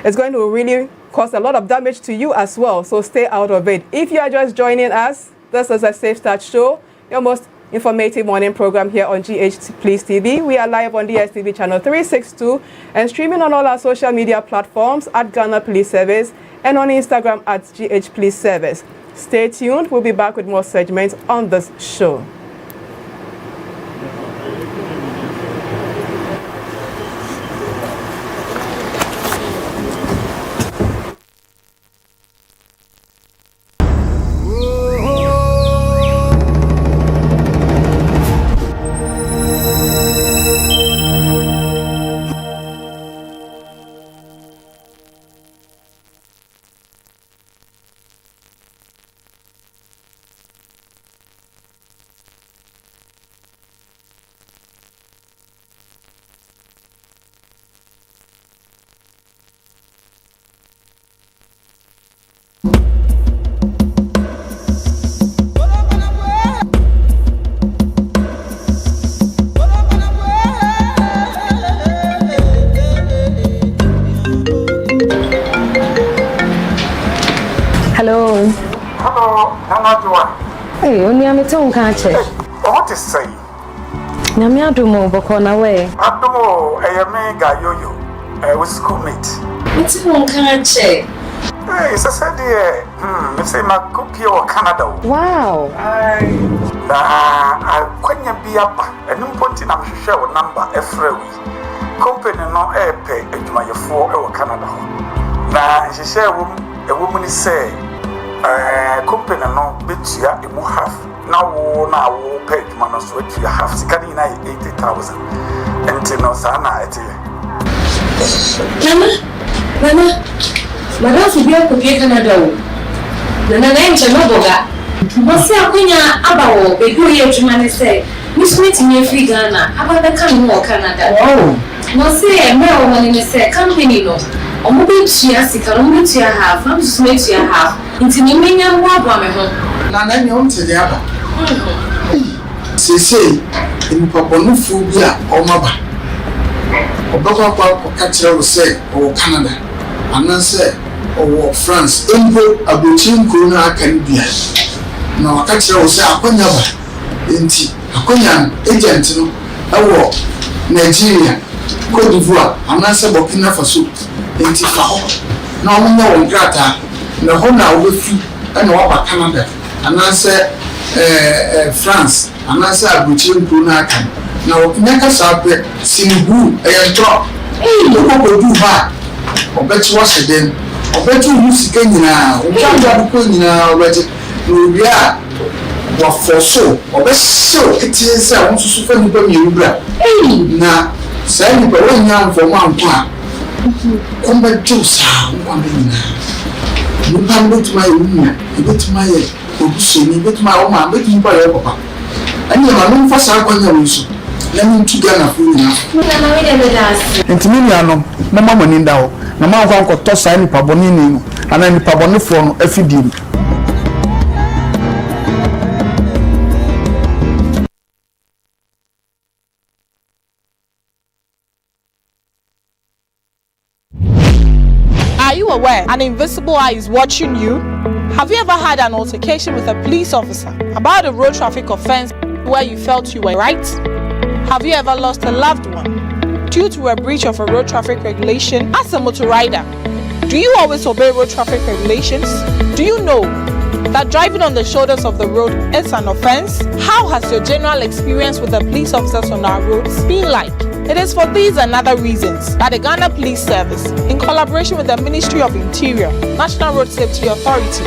it's going to really cause a lot of damage to you as well. So stay out of it. If you are just joining us, this is a Safe Start Show, your most informative morning program here on GH Police TV. We are live on DSTV channel 362 and streaming on all our social media platforms at Ghana Police Service and on Instagram at GH Police Service. Stay tuned. We'll be back with more segments on this show.
Hey, only I'm a tongue catcher.
What is say?
Namia Dumo, Bocona way.
Adumo, a mega yo yo, with schoolmate.
What's a tongue catcher?
Hey, it's a said, it's a cookie or Canada.
Wow.
I couldn't be up, and no point in a show number every week. Company no air pay, and my 4 or Canada. Now, she said, a woman is say, company no bit ya imu half now pay man so you have scan na 80,000 and no sana eti
mama madafu bia ko bia Canada o na nche no boga mo se akonya abawo be do ye adwuma ne se miss meet me free Ghana abada kan mo Canada wow mo se me o mani ne se company no omo be tua sika omo be tua half am so me tua half nti ni menya mo abo me ho
na na ni on tede aba sese ni paponu fu bi a omaba obakwa kwa kachira wo se o Canada ananse o France embo abochin ko na akan bia na wakachira wo se akonya ba enti akonya agent no awo Nigeria Côte d'Ivoire ananse Burkina Faso enti fa ho na omo wo nkrata na ho na wo fi na wa Canada ananse France ananse abochin ko na akan na nyaka sape simbu eyentro ko du ha obeti waseden obeti musika nyina obanda ko nyina obeti no bia wa foso obeso etinse a wonsusu fa nipa miewura na sai nipa wonya mfomo anko a komba jusa nkwambe nyina nipa mbetuma yewunya ebetuma ye obusoni ebetuma o ma betuma ye papa ani ma no mfa sa kwanya wonsu let me to Ghana for you. Intimini anom, na mama ninda ho. Na mama kwa nkoto sa ni paboni ni. Ana ni paboni fo no afidie.
Are you aware an invisible eye is watching you? Have you ever had an altercation with a police officer about a road traffic offense where you felt you were right? Have you ever lost a loved one due to a breach of a road traffic regulation as a motor rider? Do you always obey road traffic regulations? Do you know that driving on the shoulders of the road is an offense? How has your general experience with the police officers on our roads been like? It is for these and other reasons that the Ghana Police Service, in collaboration with the Ministry of Interior, National Road Safety Authority,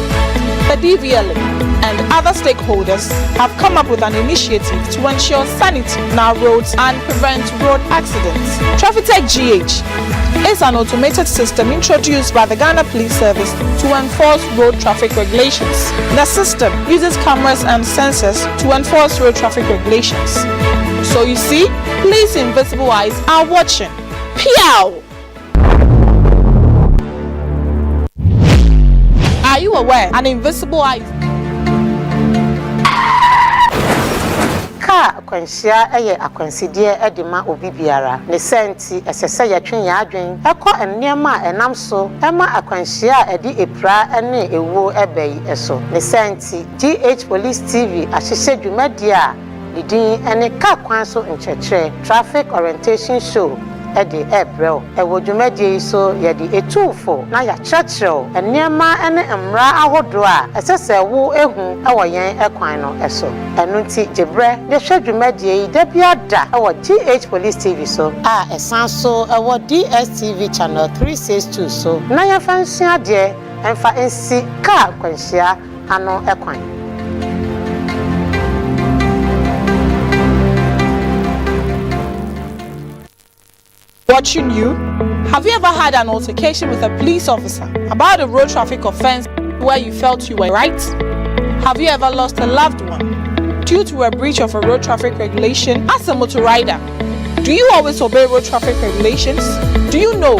the DVLA, and other stakeholders have come up with an initiative to ensure sanity on our roads and prevent road accidents. TrafficTech GH is an automated system introduced by the Ghana Police Service to enforce road traffic regulations. The system uses cameras and sensors to enforce road traffic regulations. So you see, police invisible eyes are watching. Pew! Are you aware an invisible eye?
Ka akwansia eye akwansidie edima obi biara ne senti esese yetwen ya adwen ekọ enniema enam so ema akwansia edi epra ene ewo ebei eso ne senti GH Police TV ahyehyɛ dwumadi a idin ene ka kwan so nkyekere traffic orientation show edi ebrel ewo dwumadi so yedi etufo na ya kyerɛkyerɛw enniema ene mmra ahodo a esese wo ehu ewo yen ekwan no eso enunti jebre de hwɛ dwumadi yi da biada ewo GH Police TV so a esan so ewo DSTV channel 362 so na ya fansua de emfa ensi ka kwanhyia ano ekwan.
Watching you? Have you ever had an altercation with a police officer about a road traffic offense where you felt you were right? Have you ever lost a loved one due to a breach of a road traffic regulation as a motor rider? Do you always obey road traffic regulations? Do you know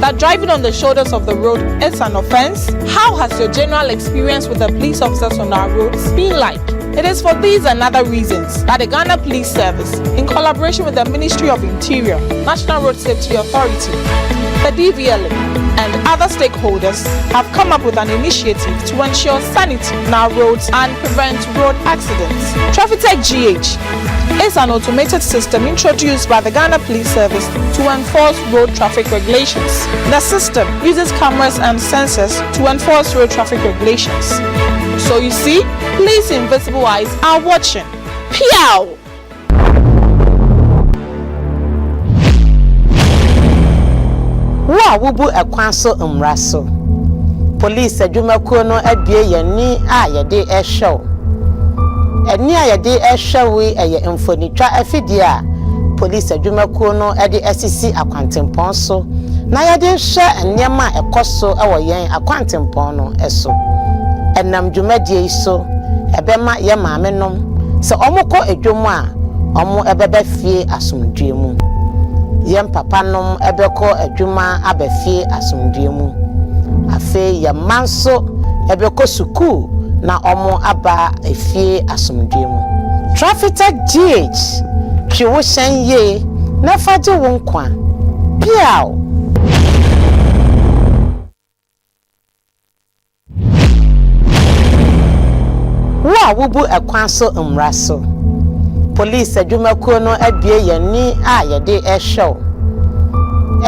that driving on the shoulders of the road is an offense? How has your general experience with the police officers on our roads been like? It is for these and other reasons that the Ghana Police Service, in collaboration with the Ministry of Interior, National Road Safety Authority, the DVLA, and other stakeholders have come up with an initiative to ensure sanity on our roads and prevent road accidents. TrafficTech GH is an automated system introduced by the Ghana Police Service to enforce road traffic regulations. The system uses cameras and sensors to enforce road traffic regulations. So you see, police invisible eyes are watching. Pew!
Wa wubu ekwan so mmra so. Police adwumakuo no abie yani a yede ehwew. Eni a yede ehwew eye mfonitwa afidie a police adwumakuo no ede asisi akwantempon so. Na yede hwe enema ekoso ewo yen akwantempon no eso. Enam dwumadie so ebema ye maamenom se omukọ edwom a omo ebebe fie asomdwe mu. yem papa nom ebeko adwuma abefie asomdue mu afe ye manso ebeko suku na omo aba efie asomdue mu traffic GH twiwo hyen ye na faje wo nkwa piao wa wubu ekwan so mmra so police adwumakuo no abie yani a yede ehwew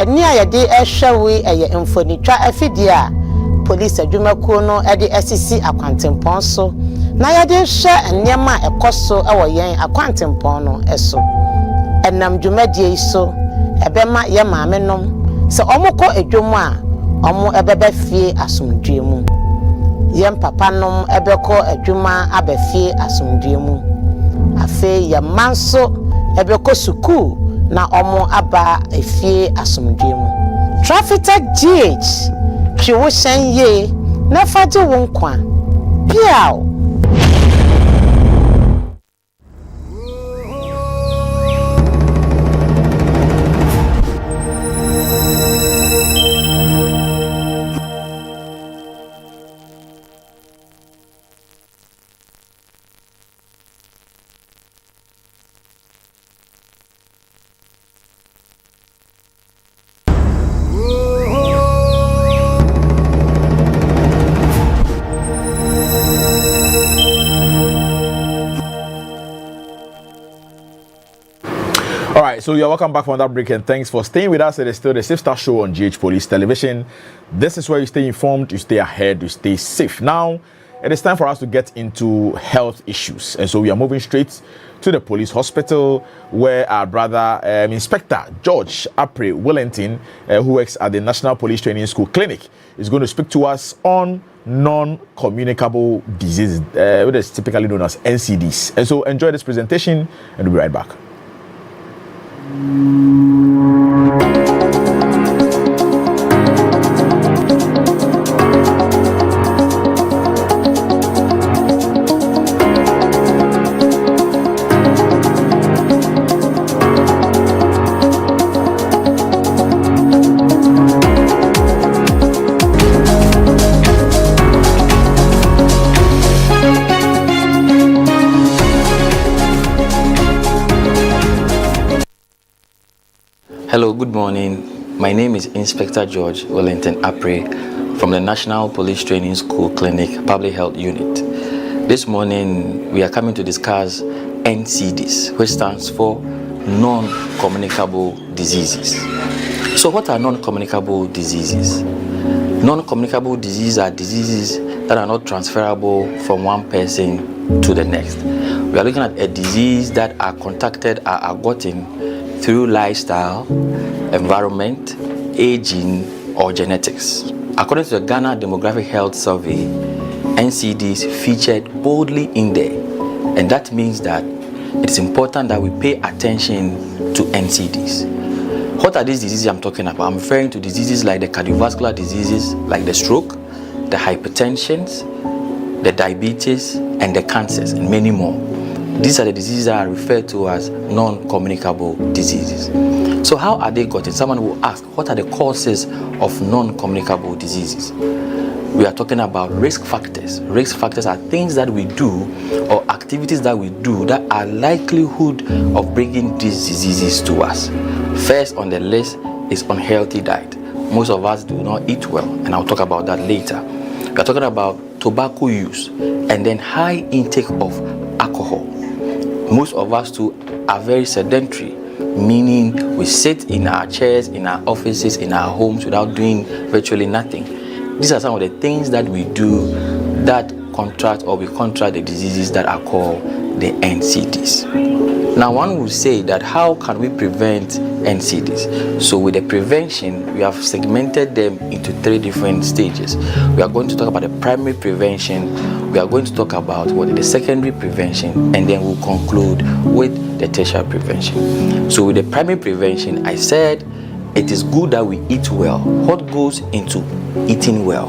eni a yede ehwew eye mfonitwa afidie a police adwumakuo no ede asisi akwantempon so na yede hwe enema ekoso ewo yen akwantempon no eso enam dwumadie so ebema ye maame nom se omukọ adwomu a omo ebeba fie asomdue mu yem papa nom ebeko adwuma abefie asomdue mu afe ye manso ebeko suku na omo aba efie asomdue mu traffic GH twiwo hyen ye na faje wo nkwa piao
So you're welcome back from that break and thanks for staying with us. It is still the Safe Star Show on GH Police Television. This is where you stay informed, you stay ahead, you stay safe. Now, it is time for us to get into health issues. And so we are moving straight to the police hospital where our brother, Inspector George Apre Wellington, who works at the National Police Training School Clinic, is going to speak to us on non-communicable diseases, what is typically known as NCDs. And so enjoy this presentation and we'll be right back.
Hello, good morning. My name is Inspector George Wellington Apre from the National Police Training School Clinic Public Health Unit. This morning, we are coming to discuss NCDs, which stands for non-communicable diseases. So what are non-communicable diseases? Non-communicable diseases are diseases that are not transferable from one person to the next. We are looking at a disease that are contacted, are gotten through lifestyle, environment, aging, or genetics. According to the Ghana Demographic Health Survey, NCDs featured boldly in there, and that means that it's important that we pay attention to NCDs. What are these diseases I'm talking about? I'm referring to diseases like the cardiovascular diseases, like the stroke, the hypertensions, the diabetes, and the cancers, and many more. These are the diseases that are referred to as non-communicable diseases. So how are they gotten? Someone will ask, what are the causes of non-communicable diseases? We are talking about risk factors. Risk factors are things that we do or activities that we do that are likelihood of bringing these diseases to us. First on the list is unhealthy diet. Most of us do not eat well, and I'll talk about that later. We are talking about tobacco use and then high intake of alcohol. Most of us too are very sedentary, meaning we sit in our chairs, in our offices, in our homes without doing virtually nothing. These are some of the things that we do that contract the diseases that are called the NCDs. Now one will say that how can we prevent NCDs? So with the prevention, we have segmented them into 3 different stages. We are going to talk about the primary prevention, we are going to talk about the secondary prevention, and then we'll conclude with the tertiary prevention. So with the primary prevention, I said it is good that we eat well. What goes into eating well?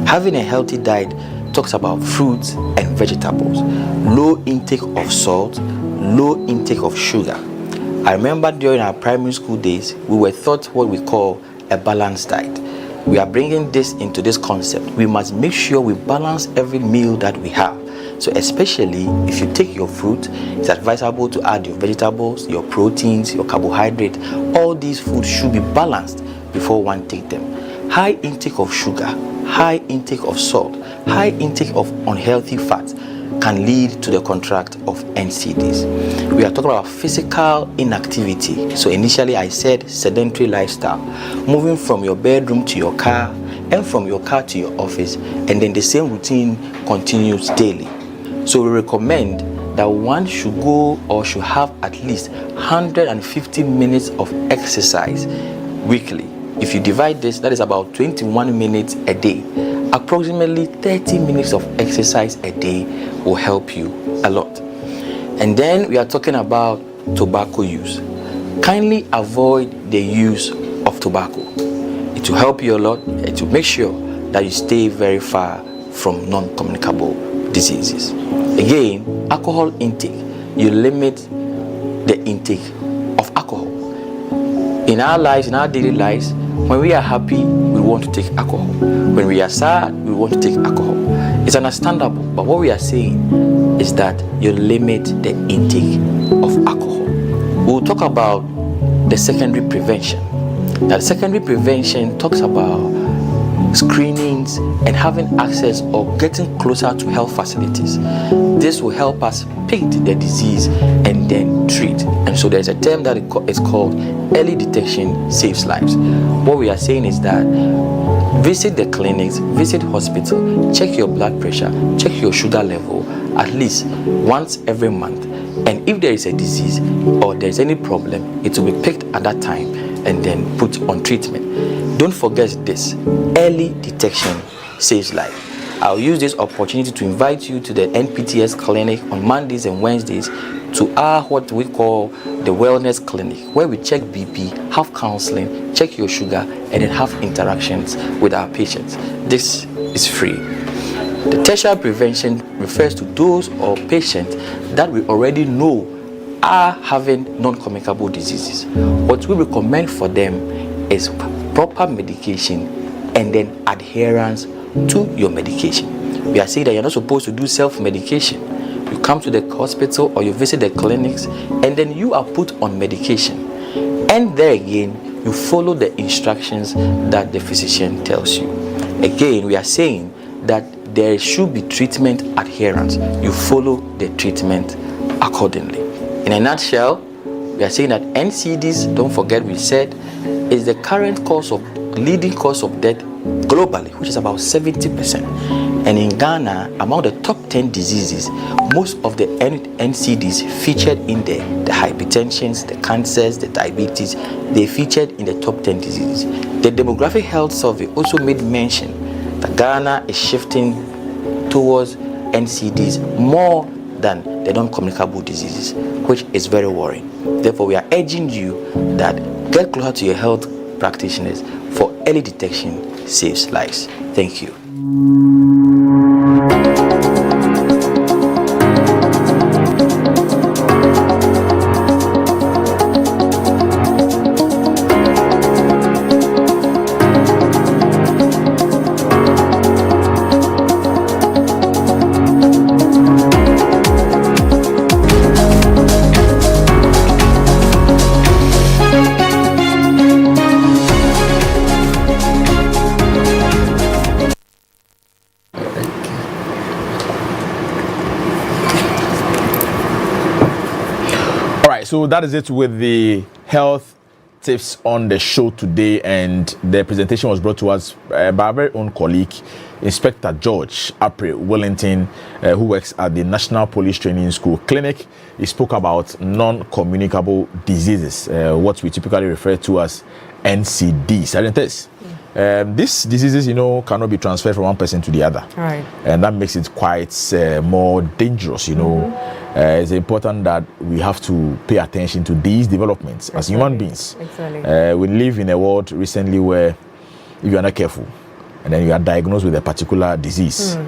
Having a healthy diet talks about fruits and vegetables, low intake of salt, low intake of sugar, I remember during our primary school days, we were taught what we call a balanced diet. We are bringing this into this concept. We must make sure we balance every meal that we have. So especially if you take your fruit, it's advisable to add your vegetables, your proteins, your carbohydrate. All these foods should be balanced before one take them. High intake of sugar, high intake of salt, high intake of unhealthy fats can lead to the contract of NCDs. We are talking about physical inactivity. So initially I said sedentary lifestyle, moving from your bedroom to your car and from your car to your office, and then the same routine continues daily. So we recommend that one should go or should have at least 150 minutes of exercise weekly. If you divide this, that is about 21 minutes a day. Approximately 30 minutes of exercise a day will help you a lot. And then we are talking about tobacco use. Kindly avoid the use of tobacco. It will help you a lot. It will make sure that you stay very far from non-communicable diseases. Again, alcohol intake. You limit the intake of alcohol. In our lives, in our daily lives, when we are happy, we want to take alcohol. When we are sad, we want to take alcohol. It's understandable, but what we are saying is that you limit the intake of alcohol. We'll talk about the secondary prevention. Now, the secondary prevention talks about screenings and having access or getting closer to health facilities. This will help us pick the disease and then treat. And so there's a term that is called early detection saves lives. What we are saying is that visit the clinics, visit hospital, check your blood pressure, check your sugar level at least once every month. And if there is a disease or there's any problem, it will be picked at that time and then put on treatment. Don't forget this, early detection saves life. I'll use this opportunity to invite you to the NPTS clinic on Mondays and Wednesdays to our what we call the wellness clinic, where we check BP, have counseling, check your sugar, and then have interactions with our patients. This is free. The tertiary prevention refers to those or patients that we already know are having non-communicable diseases. What we recommend for them is proper medication and then adherence to your medication. We are saying that you're not supposed to do self-medication. You come to the hospital or you visit the clinics and then you are put on medication. And there again, you follow the instructions that the physician tells you. Again, we are saying that there should be treatment adherence. You follow the treatment accordingly. In a nutshell, we are saying that NCDs, don't forget we said, is the current leading cause of death globally, which is about 70%. And in Ghana, among the top 10 diseases, most of the NCDs featured in there, the hypertensions, the cancers, the diabetes, they featured in the top 10 diseases. The Demographic Health Survey also made mention that Ghana is shifting towards NCDs more than the non-communicable diseases, which is very worrying. Therefore, we are urging you that get closer to your health practitioners, for early detection saves lives. Thank you.
So that is it with the health tips on the show today, and the presentation was brought to us by our very own colleague, Inspector George Apre Wellington, who works at the National Police Training School Clinic. He spoke about non-communicable diseases, what we typically refer to as NCDs. These diseases, cannot be transferred from one person to the other.
Right. And
that makes it quite more dangerous, It's important that we have to pay attention to these developments as human beings.
Exactly.
We live in a world recently where if you are not careful and then you are diagnosed with a particular disease,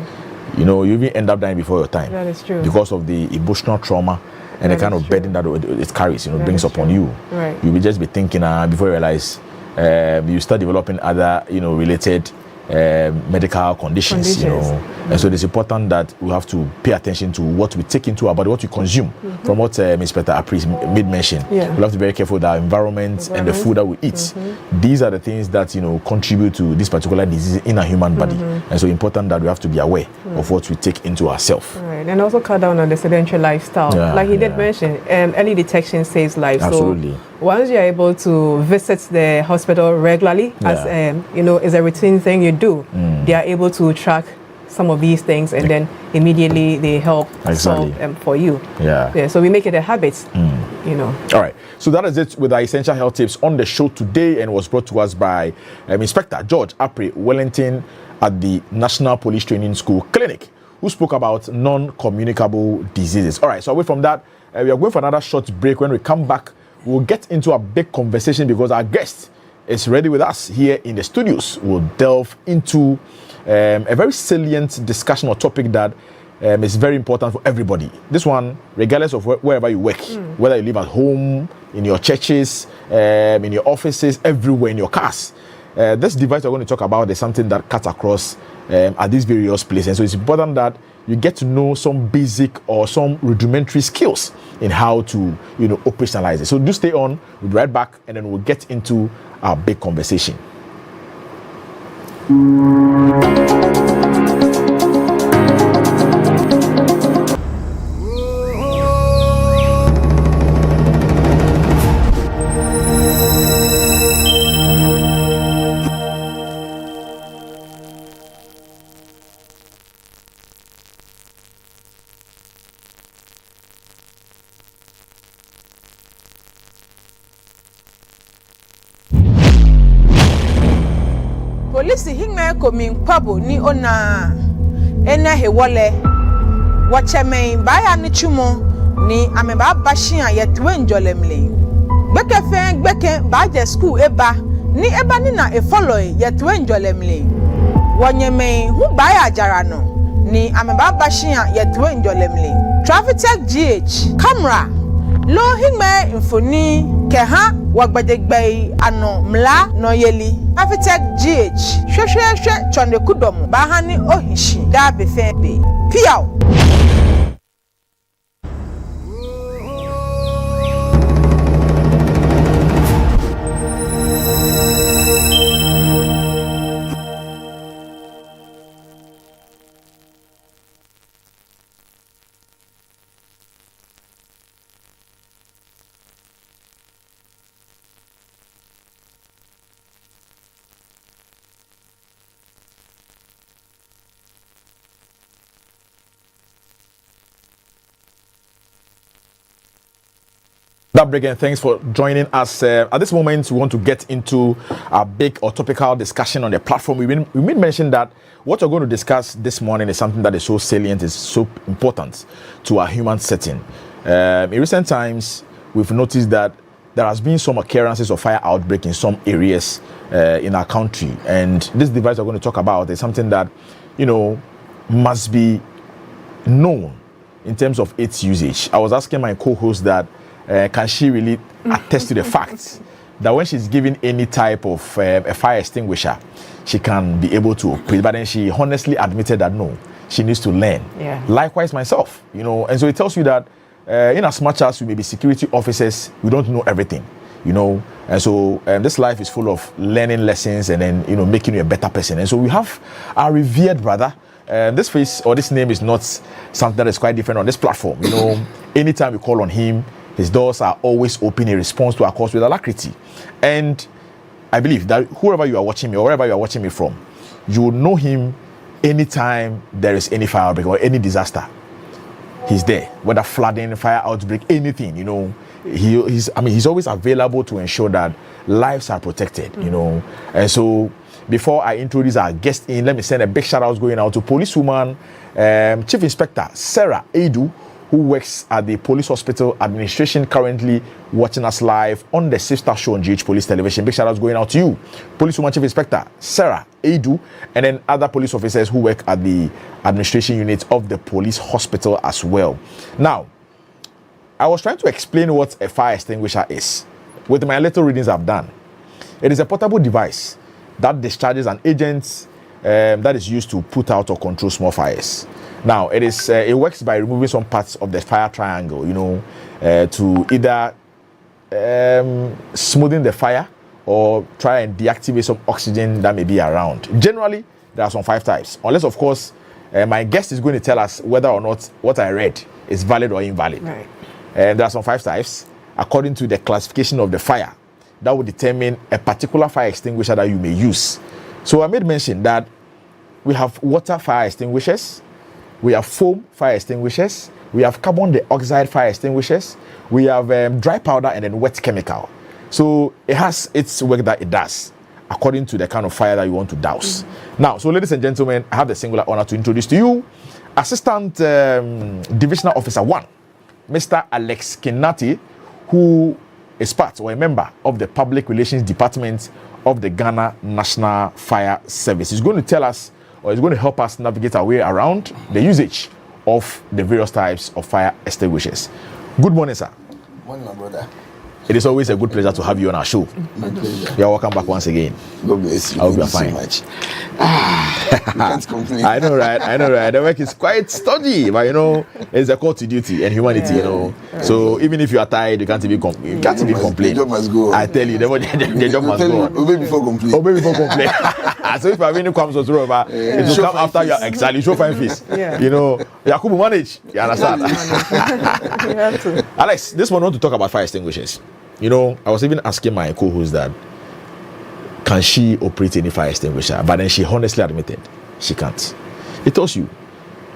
you know, you even end up dying before your time.
That is true.
Because of the emotional trauma and the kind of burden that it carries, you know, brings upon you.
Right.
You will just be thinking before you realize you start developing other, you know, related medical conditions, you know. And so it's important that we have to pay attention to what we take into our body, what we consume. From what Inspector Apri made mention, we have to be very careful with our environment and the food that we eat. These are the things that, you know, contribute to this particular disease in a human body. And so important that we have to be aware of what we take into ourselves.
Right, and also cut down on the sedentary lifestyle. Like he did mention, early detection saves lives.
Absolutely.
So once you're able to visit the hospital regularly, as you know, is a routine thing you do, they are able to track some of these things, and then immediately they help solve for you. So we make it a habit, you know.
All right, so that is it with our essential health tips on the show today, and was brought to us by Inspector George Apri Wellington at the National Police Training School Clinic, who spoke about non-communicable diseases. All right, so away from that, we are going for another short break. When we come back, we'll get into a big conversation because our guest is ready with us here in the studios. We'll delve into a very salient discussion or topic that is very important for everybody. This one, regardless of wherever you work, whether you live at home, in your churches, in your offices, everywhere, in your cars. This device we're going to talk about is something that cuts across at these various places. And so it's important that you get to know some basic or some rudimentary skills in how to, you know, operationalize it. So do stay on. We'll be right back, and then we'll get into our big conversation.
Polisi hingme komi kwabo ni ona ena hewole wacheme baya ni chumo ni ameba bashia yetwe njolemle gbeke fe gbeke baje school eba ni eba ni na e follow yetwe njolemle wonyeme hu baya jarano ni ameba bashia yetwe njolemle traffic tech GH camera lo hingme infoni keha wagbadegbe ano mla no yeli Traffic GH hwehwehwe chonde kudom bahani ohishi da befebe piao.
That break, and thanks for joining us. At this moment, we want to get into a big or topical discussion on the platform. We made mention that what we're going to discuss this morning is something that is so salient, is so important to our human setting. In recent times, we've noticed that there has been some occurrences of fire outbreak in some areas in our country. And this device we're going to talk about is something that, you know, must be known in terms of its usage. I was asking my co-host that can she really attest to the fact that when she's given any type of a fire extinguisher, she can be able to operate, but then she honestly admitted that no, she needs to learn. Likewise myself, you know, and so it tells you that in as much as we may be security officers, we don't know everything, you know, and so this life is full of learning lessons and then, you know, making you a better person. And so we have our revered brother. This face or this name is not something that is quite different on this platform. You know, anytime we call on him, his doors are always open in response to our calls with alacrity. And I believe that whoever you are watching me or wherever you are watching me from, you will know him anytime there is any fire outbreak or any disaster. He's there, whether flooding, fire outbreak, anything, you know. He's always available to ensure that lives are protected, you know. And so before I introduce our guest in, let me send a big shout out going out to policewoman, Chief Inspector Sarah Edu, who works at the Police Hospital Administration, currently watching us live on the Sister Show on GH Police Television. Big shout out going out to you, Policewoman Chief Inspector Sarah ADU, and then other police officers who work at the administration unit of the police hospital as well. Now, I was trying to explain what a fire extinguisher is with my little readings I've done. It is a portable device that discharges an agent that is used to put out or control small fires. Now, it works by removing some parts of the fire triangle, to either smoothing the fire or try and deactivate some oxygen that may be around. Generally, there are some 5 types, unless, of course, my guest is going to tell us whether or not what I read is valid or invalid.
Right.
There are some 5 types according to the classification of the fire that will determine a particular fire extinguisher that you may use. So I made mention that we have water fire extinguishers, we have foam fire extinguishers, we have carbon dioxide fire extinguishers, we have dry powder and then wet chemical. So it has its work that it does according to the kind of fire that you want to douse. Now, so ladies and gentlemen, I have the singular honor to introduce to you Assistant Divisional Officer 1, Mr. Alex Kinati, who is part or a member of the Public Relations Department of the Ghana National Fire Service. He's going to tell us, or he's going to help us navigate our way around the usage of the various types of fire extinguishers. Good morning, sir.
Good morning, my brother.
It is always a good pleasure to have you on our show.
My pleasure.
You are welcome back once again.
God bless you.
I hope you are
Thank
fine.
you so much. You can't complain.
I know, right? The work is quite stodgy, but it's a call to duty and humanity, So even if you are tired, you can't even complain.
The job must go on.
I tell you, the job must go on.
Obey before complain.
Obey before complain. So if Avinu comes to over, it will come after your exile. You show fine face.
Yeah.
Yakubu manage. You understand?
You have to.
Alex, this one I want to talk about fire extinguishers. I was even asking my co-host that, can she operate any fire extinguisher? But then she honestly admitted she can't. It tells you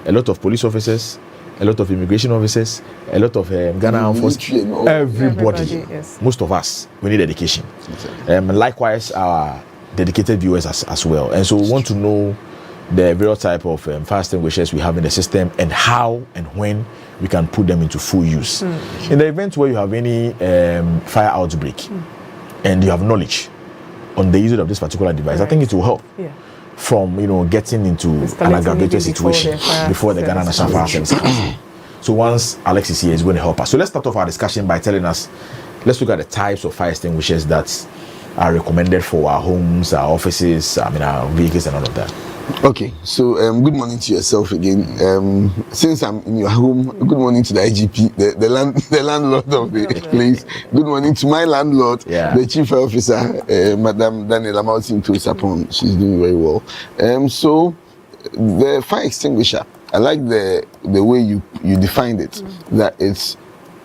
a lot of police officers, a lot of immigration officers, a lot of Ghana Armed Forces, everybody,
yes.
Most of us, we need education. Likewise, our dedicated viewers as well. And so we want to know the various type of fire extinguishers we have in the system and how and when we can put them into full use. In the event where you have any fire outbreak and you have knowledge on the use of this particular device, I think it will help from getting into an aggravated situation before the Ghana National Fire Service comes. So once Alex is here, he's going to help us. So let's start off our discussion by telling us, let's look at the types of fire extinguishers that are recommended for our homes, our offices, our vehicles and all of that.
Okay, so good morning to yourself again. Since I'm in your home, good morning to the IGP, the landlord of the place. Good morning to my landlord, the chief officer, Madam Daniela Martin Tosapon. She's doing very well. So the fire extinguisher, I like the way you defined it, that it's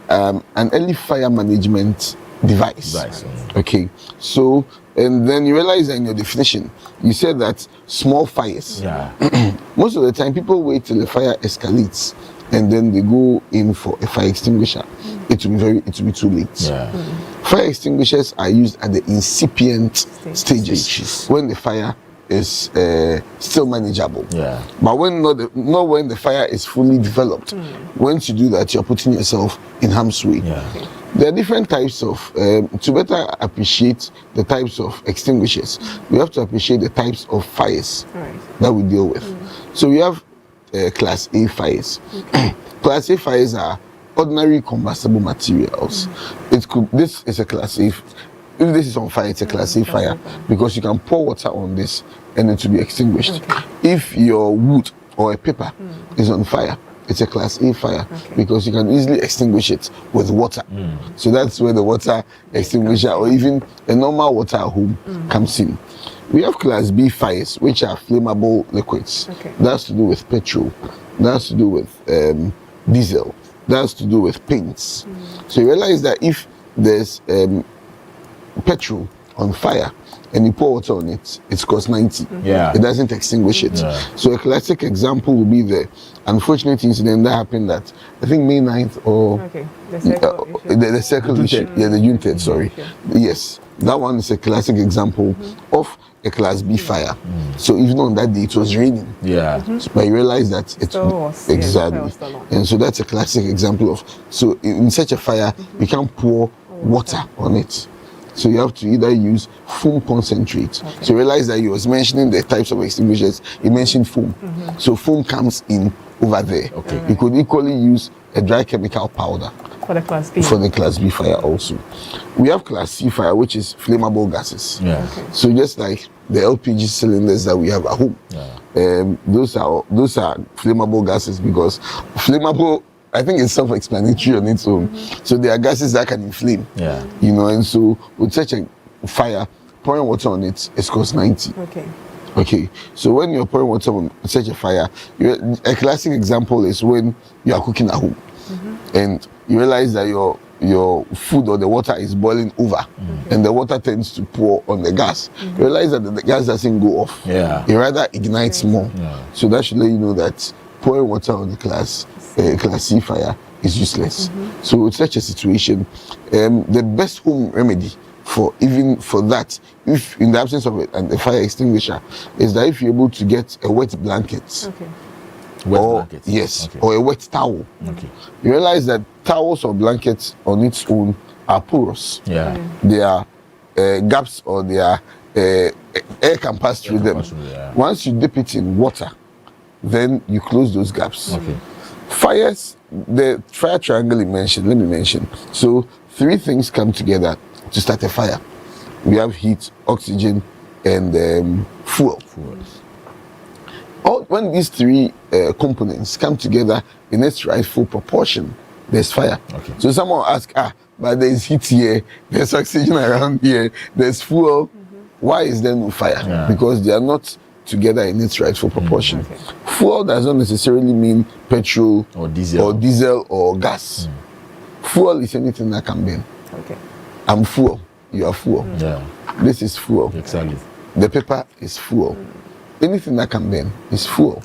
an early fire management device. Okay, so and then you realize that in your definition, you said that small fires. Most of the time, people wait till the fire escalates and then they go in for a fire extinguisher. It will be too late. Fire extinguishers are used at the incipient stages when the fire is still manageable. But when not when the fire is fully developed. Once you do that, you're putting yourself in harm's way. There are different types of, to better appreciate the types of extinguishers, we have to appreciate the types of fires that we deal with. So we have Class A fires. Class A fires are ordinary combustible materials. This is a Class A. If this is on fire, it's a Class A fire because you can pour water on this and it will be extinguished. If your wood or a paper is on fire, it's a Class A fire because you can easily extinguish it with water. So that's where the water extinguisher or even a normal water at home comes in. We have Class B fires, which are flammable liquids. That's to do with petrol. That's to do with diesel. That's to do with paints. So you realize that if there's petrol on fire and you pour water on it, it's cost 90. It doesn't extinguish it. So a classic example would be the unfortunate incident that happened at, I think, May 9th or the circle issue. The United, sorry. Yes, that one is a classic example of a Class B fire. So even on that day, it was raining. But you realize that it was exactly. And so that's a classic example of, so in such a fire, you can't pour water on it. So you have to either use foam concentrate. Okay. So realize that you was mentioning the types of extinguishers. You mentioned foam. So foam comes in over there. Okay. You could equally use a dry chemical powder.
For the Class B.
For the Class B fire also. We have Class C fire, which is flammable gases.
Yeah.
Okay. So just like the LPG cylinders that we have at home, those are flammable gases because flammable, I think it's self-explanatory on its own. So there are gases that can inflame. Yeah. You know, and so with such a fire, pouring water on it is cost 90.
Okay.
Okay. So when you're pouring water on such a fire, a classic example is when you are cooking at home, and you realize that your food or the water is boiling over, and the water tends to pour on the gas. You realize that the gas doesn't go off. Yeah. It rather ignites more. Yeah. So that should let you know that pouring water on the Class C fire is useless. So with such a situation, the best home remedy for that, if in the absence of a fire extinguisher, is that if you're able to get a wet blanket. Okay. Yes, okay. Or a wet towel. Okay. You realize that towels or blankets on its own are porous. Yeah. There are gaps, or there are air can pass through them. Once you dip it in water, then you close those gaps. Okay. Fires, the fire triangle you mentioned, let me mention. So 3 things come together to start a fire. We have heat, oxygen, and fuel. When these 3 components come together in its rightful proportion, there's fire. Okay. So someone will ask, but there's heat here, there's oxygen around here, there's fuel. Why is there no fire? Yeah. Because they are not together in its rightful proportion. Okay. Fuel does not necessarily mean petrol or diesel or gas. Fuel is anything that can burn. Okay. I'm fuel, you are fuel. Yeah. This is fuel. Exactly. The paper is fuel. Anything that can burn is fuel.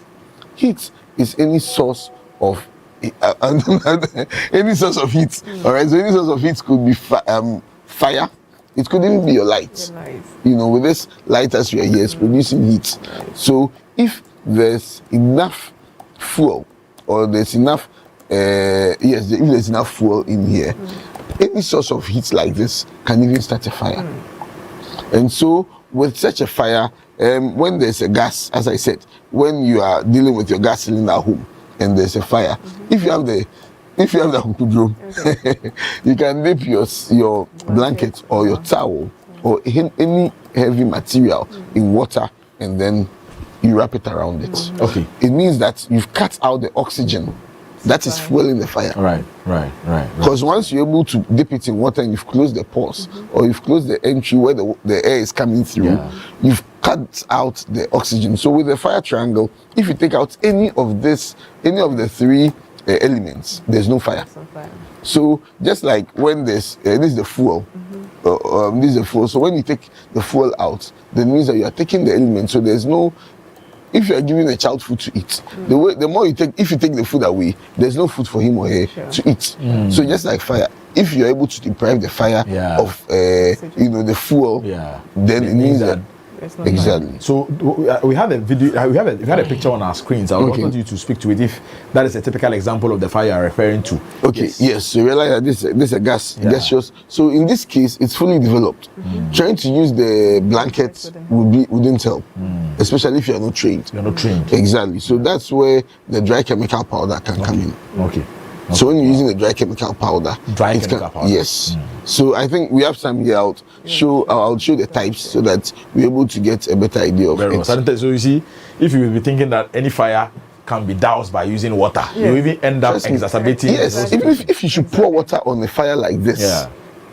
Heat is any source of any source of heat. All right. So any source of heat could be fire. It could even be your light. You know, with this light as we are here, it's producing heat. So if there's enough fuel, or there's enough, if there's enough fuel in here, any source of heat like this can even start a fire. And so with such a fire, when there's a gas, as I said, when you are dealing with your gas cylinder at home and there's a fire, if you have the hukudro, you can dip your blanket or your towel or any heavy material in water, and then you wrap it around it. Okay. It means that you've cut out the oxygen that is fueling the fire. Right. Because once you're able to dip it in water and you've closed the pores, or you've closed the entry where the air is coming through, you've cut out the oxygen. So with the fire triangle, if you take out any of the 3 elements, there's no fire. So just like when this is the fuel, this is the fuel. So when you take the fuel out, that means that you are taking the element. So there's no. If you are giving a child food to eat, the more you take, if you take the food away, there's no food for him or her to eat. So just like fire, if you're able to deprive the fire of the fuel, then it means that. Exactly.
So we have a video. We had a picture on our screens. I want you to speak to it. If that is a typical example of the fire you're referring to.
Okay. Yes. So you realize that this is a gaseous. So in this case, it's fully developed. Trying to use the blankets wouldn't help, especially if you're not trained. Exactly. So that's where the dry chemical powder can come in. Okay. So when you're using the dry chemical powder, yes. So I think we have some here. I'll show the types so that we're able to get a better idea of it.
So you see, if you will be thinking that any fire can be doused by using water, you even end up exacerbating.
Yes. Even if you should pour water on a fire like this,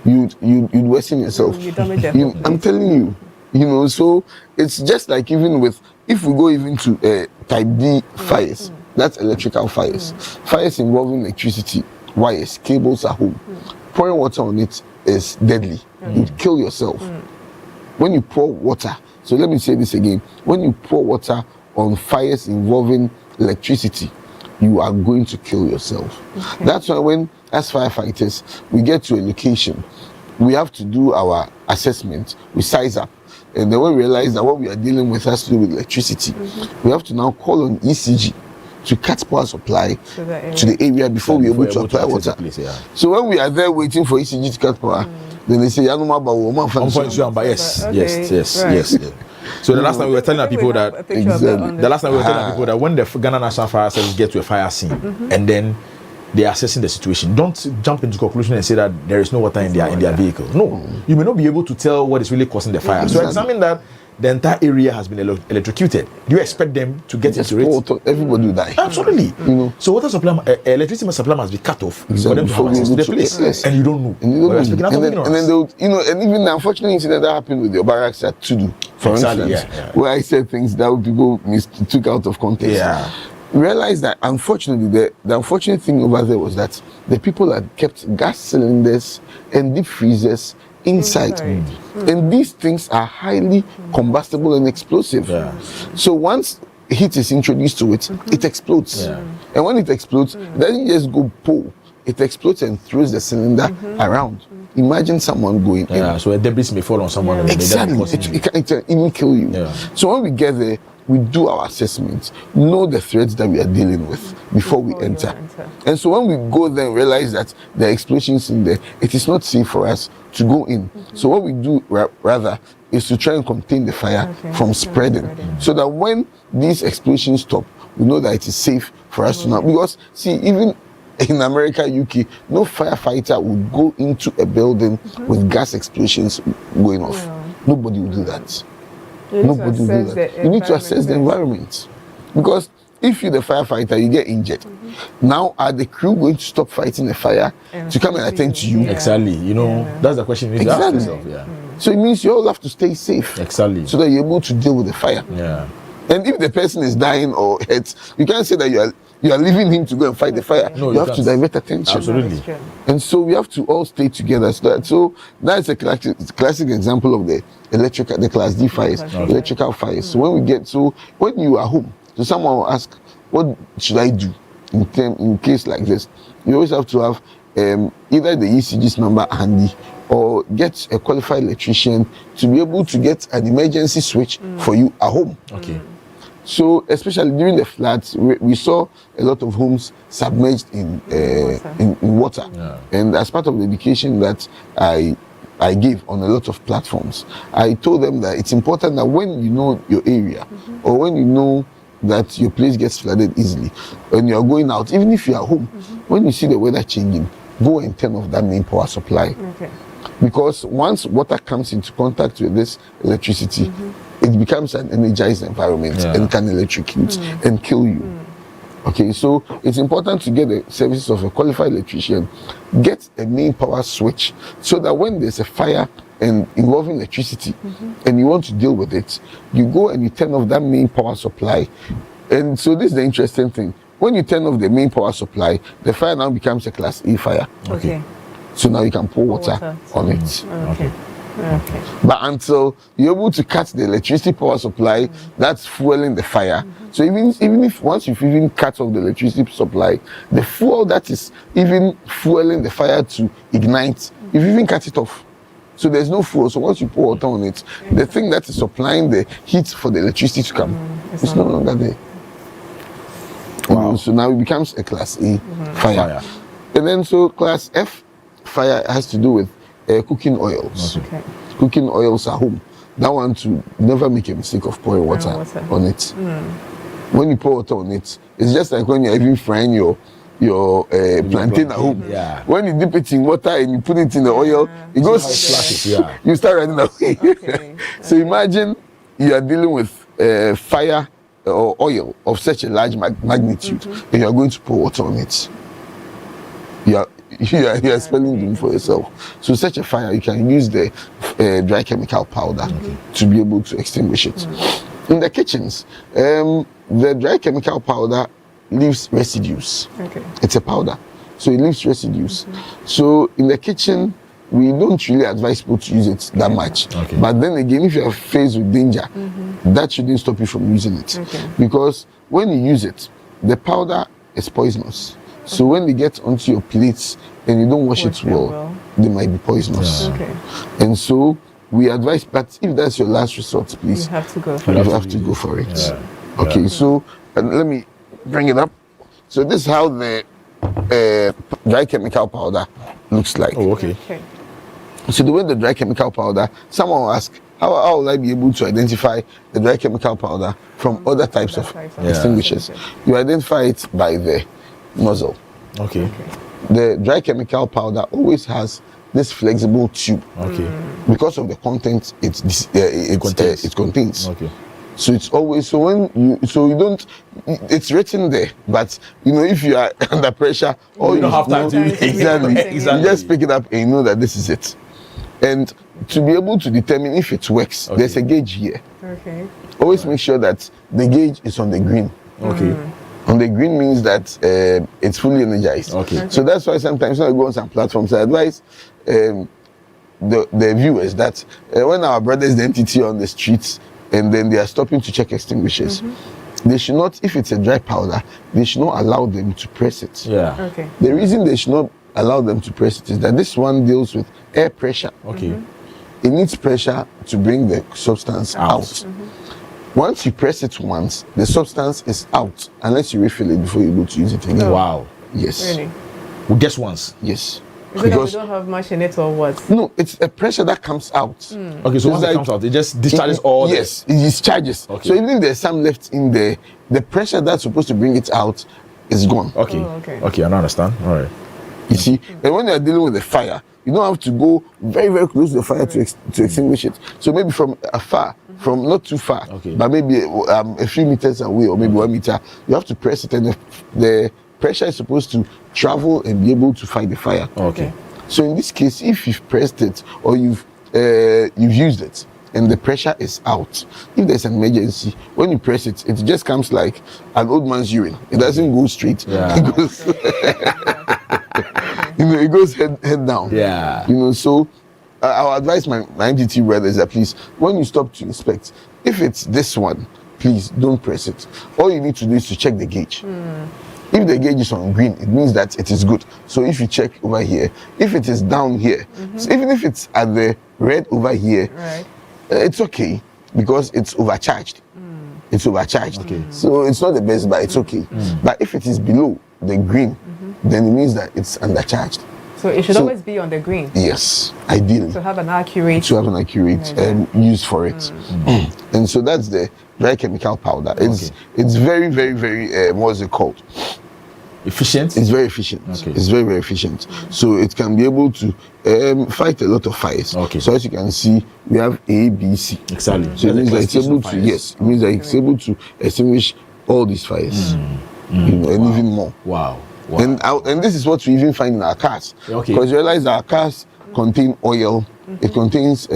you'd worsen yourself. I'm telling you. You know, so it's just like even with, if we go even to type D fires, that's electrical fires. Fires involving electricity, wires, cables at home. Pouring water on it is deadly. You'd kill yourself. When you pour water, so let me say this again, when you pour water on fires involving electricity, you are going to kill yourself. That's why when, as firefighters, we get to a location, we have to do our assessment, we size up. And then we realize that what we are dealing with has to do with electricity. We have to now call on ECG to cut power supply to the area before we're able to apply water. So when we are there waiting for ECG to cut power, then they say, yes.
So the last time we were telling people that the last time we were telling people that when the Ghana National Fire Service get to a fire scene and then they are assessing the situation, don't jump into conclusion and say that there is no water in their vehicle. No, you may not be able to tell what is really causing the fire. So examine that the entire area has been electrocuted. Do you expect them to get into it?
Everybody will die.
Absolutely. So water supply, electricity supply must be cut off for them to have access to the place.
Yes.
And you don't know.
And then they'll, and even the unfortunate incident that happened with the Barracks at Tudu, for instance, where I said things that people took out of context.
Yeah.
Realize that unfortunately, the unfortunate thing over there was that the people had kept gas cylinders and deep freezers inside. And these things are highly combustible and explosive. So once heat is introduced to it, it explodes. And when it explodes, it doesn't just go pull, it explodes and throws the cylinder around. Imagine someone going in.
So a debris may fall on someone.
Exactly. It can even kill you. So when we get there, we do our assessments, know the threats that we are dealing with before we enter. And so when we go there and realize that there are explosions in there, it is not safe for us to go in. So what we do rather is to try and contain the fire from spreading. So that when these explosions stop, we know that it is safe for us to now. Because see, even in America, UK, no firefighter would go into a building with gas explosions going off. Nobody will do that. Nobody will do that. You need to assess the environment. Because if you're the firefighter, you get injured. Now, are the crew going to stop fighting the fire to come and attend to you?
Exactly. You know, that's the question you need to ask yourself.
So it means you all have to stay safe.
Exactly.
So that you're able to deal with the fire. And if the person is dying or hurt, you can't say that you are leaving him to go and fight the fire.
No,
you have to divert attention.
Absolutely.
And so we have to all stay together. So that's a classic example of the class D fires, electrical fires. So when you are home, so someone will ask, what should I do in case like this? You always have to have either the ECG's number handy or get a qualified electrician to be able to get an emergency switch for you at home. So especially during the floods, we saw a lot of homes submerged in water. And as part of the education that I gave on a lot of platforms, I told them that it's important that when you know your area or when you know that your place gets flooded easily, when you are going out, even if you are home, when you see the weather changing, go and turn off that main power supply. Because once water comes into contact with this electricity, it becomes an energized environment and can electrocute and kill you. Okay, so it's important to get the services of a qualified electrician, get a main power switch, so that when there's a fire and involving electricity and you want to deal with it, you go and you turn off that main power supply. And so this is the interesting thing. When you turn off the main power supply, the fire now becomes a class A fire. So now you can pour water on it. But until you're able to cut the electricity power supply, that's fueling the fire. So even if once you've even cut off the electricity supply, the fuel that is even fueling the fire to ignite, you've even cut it off. So there's no fuel. So once you pour water on it, the thing that is supplying the heat for the electricity to come, it's no longer there. So now it becomes a class A fire. And then so class F fire has to do with cooking oils. Cooking oils at home. That one to never make a mistake of pouring water on it. When you pour water on it, it's just like when you're even frying your plantain at home. When you dip it in water and you put it in the oil, it goes you start running away. So imagine you are dealing with fire or oil of such a large magnitude and you are going to pour water on it. You are spelling doom for yourself. So such a fire, you can use the dry chemical powder to be able to extinguish it. In the kitchens, the dry chemical powder leaves residues. It's a powder, so it leaves residues. So in the kitchen, we don't really advise people to use it that much. But then again, if you are faced with danger, that shouldn't stop you from using it. Because when you use it, the powder is poisonous. So when they get onto your plates and you don't wash it well, they might be poisonous. And so we advise, but if that's your last resort, please, you have to go for it. Okay, so let me bring it up. So this is how the dry chemical powder looks like.
Oh, okay.
So the way the dry chemical powder, someone will ask, how will I be able to identify the dry chemical powder from other types of extinguishers? You identify it by the nozzle.
Okay.
The dry chemical powder always has this flexible tube.
Okay.
Because of the content it contains.
Okay.
So it's always it's written there, but if you are under pressure or
you don't have time to
exactly. You just pick it up and you know that this is it. And to be able to determine if it works, there's a gauge here.
Okay.
Always make sure that the gauge is on the green.
Okay.
On the green means that it's fully energized.
Okay.
So that's why sometimes when I go on some platforms, I advise the viewers that when our brothers, the entity on the streets, and then they are stopping to check extinguishers, they should not, if it's a dry powder, they should not allow them to press it.
Yeah.
Okay.
The reason they should not allow them to press it is that this one deals with air pressure.
Okay.
It needs pressure to bring the substance out. Once you press it once, the substance is out unless you refill it before you go to use it again.
Wow.
Yes.
Really?
Well, just once.
Yes.
Is it that we don't have much in it or what?
No, it's a pressure that comes out.
Okay, so once it comes out, it just discharges all.
Yes, it discharges.
Okay.
So even if there's some left in there, the pressure that's supposed to bring it out is gone.
Okay. Okay, I don't understand. All right.
You see, and when you're dealing with a fire, you don't have to go very, very close to the fire to extinguish it. So maybe from afar, from not too far, but maybe a few meters away or maybe 1 meter, you have to press it, and the pressure is supposed to travel and be able to fight the fire.
Okay.
So in this case, if you've pressed it or you've used it and the pressure is out, if there's an emergency, when you press it, it just comes like an old man's urine. It doesn't go straight.
Yeah.
It goes, it goes head down.
Yeah.
So I'll advise my MGT brothers that please, when you stop to inspect, if it's this one, please don't press it. All you need to do is to check the gauge. If the gauge is on green, it means that it is good. So if you check over here, if it is down here, so even if it's at the red over here, it's okay because it's overcharged. It's overcharged. Okay. So it's not the best, but it's okay. But if it is below the green, then it means that it's undercharged.
So it should always be on the green.
Yes, ideally.
To have an accurate
use for it. And so that's the dry chemical powder. It's very, very, very what's it called?
Efficient?
It's very efficient. Okay. It's very, very efficient. So it can be able to fight a lot of fires. Okay. So as you can see, we have A, B, C.
Exactly.
So it means that it's able to it means that it's able to extinguish all these fires. And even more.
Wow.
And this is what we even find in our cars.
Okay.
Because you realize our cars contain oil, it contains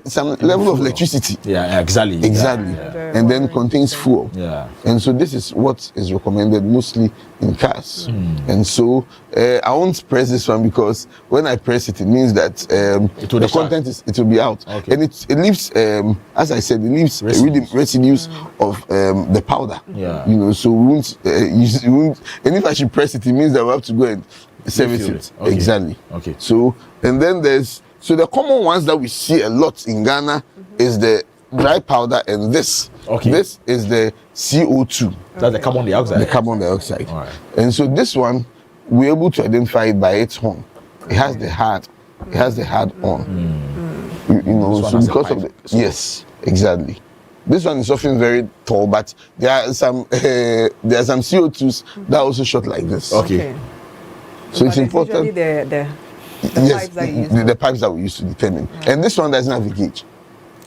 some level of electricity.
Yeah, exactly.
Exactly. And then contains fuel.
Yeah.
And so this is what is recommended mostly in cars. And so I won't press this one because when I press it, it means that the content it will be out. Okay. And it leaves, as I said, it leaves residues of the powder.
Yeah.
So we won't, and if I should press it, it means that we have to go and service it.
Okay.
Exactly.
Okay.
So, and then so the common ones that we see a lot in Ghana is the dry powder and this.
Okay.
This is the CO2.
That's the carbon dioxide.
The carbon dioxide.
All right.
And so this one, we're able to identify it by its horn. It has the hard on. So because of yes, exactly. This one is often very tall, but there are some CO2s that are also short like this.
Okay.
So it's important.
The
pipes that we use to determine. And this one doesn't have a gauge.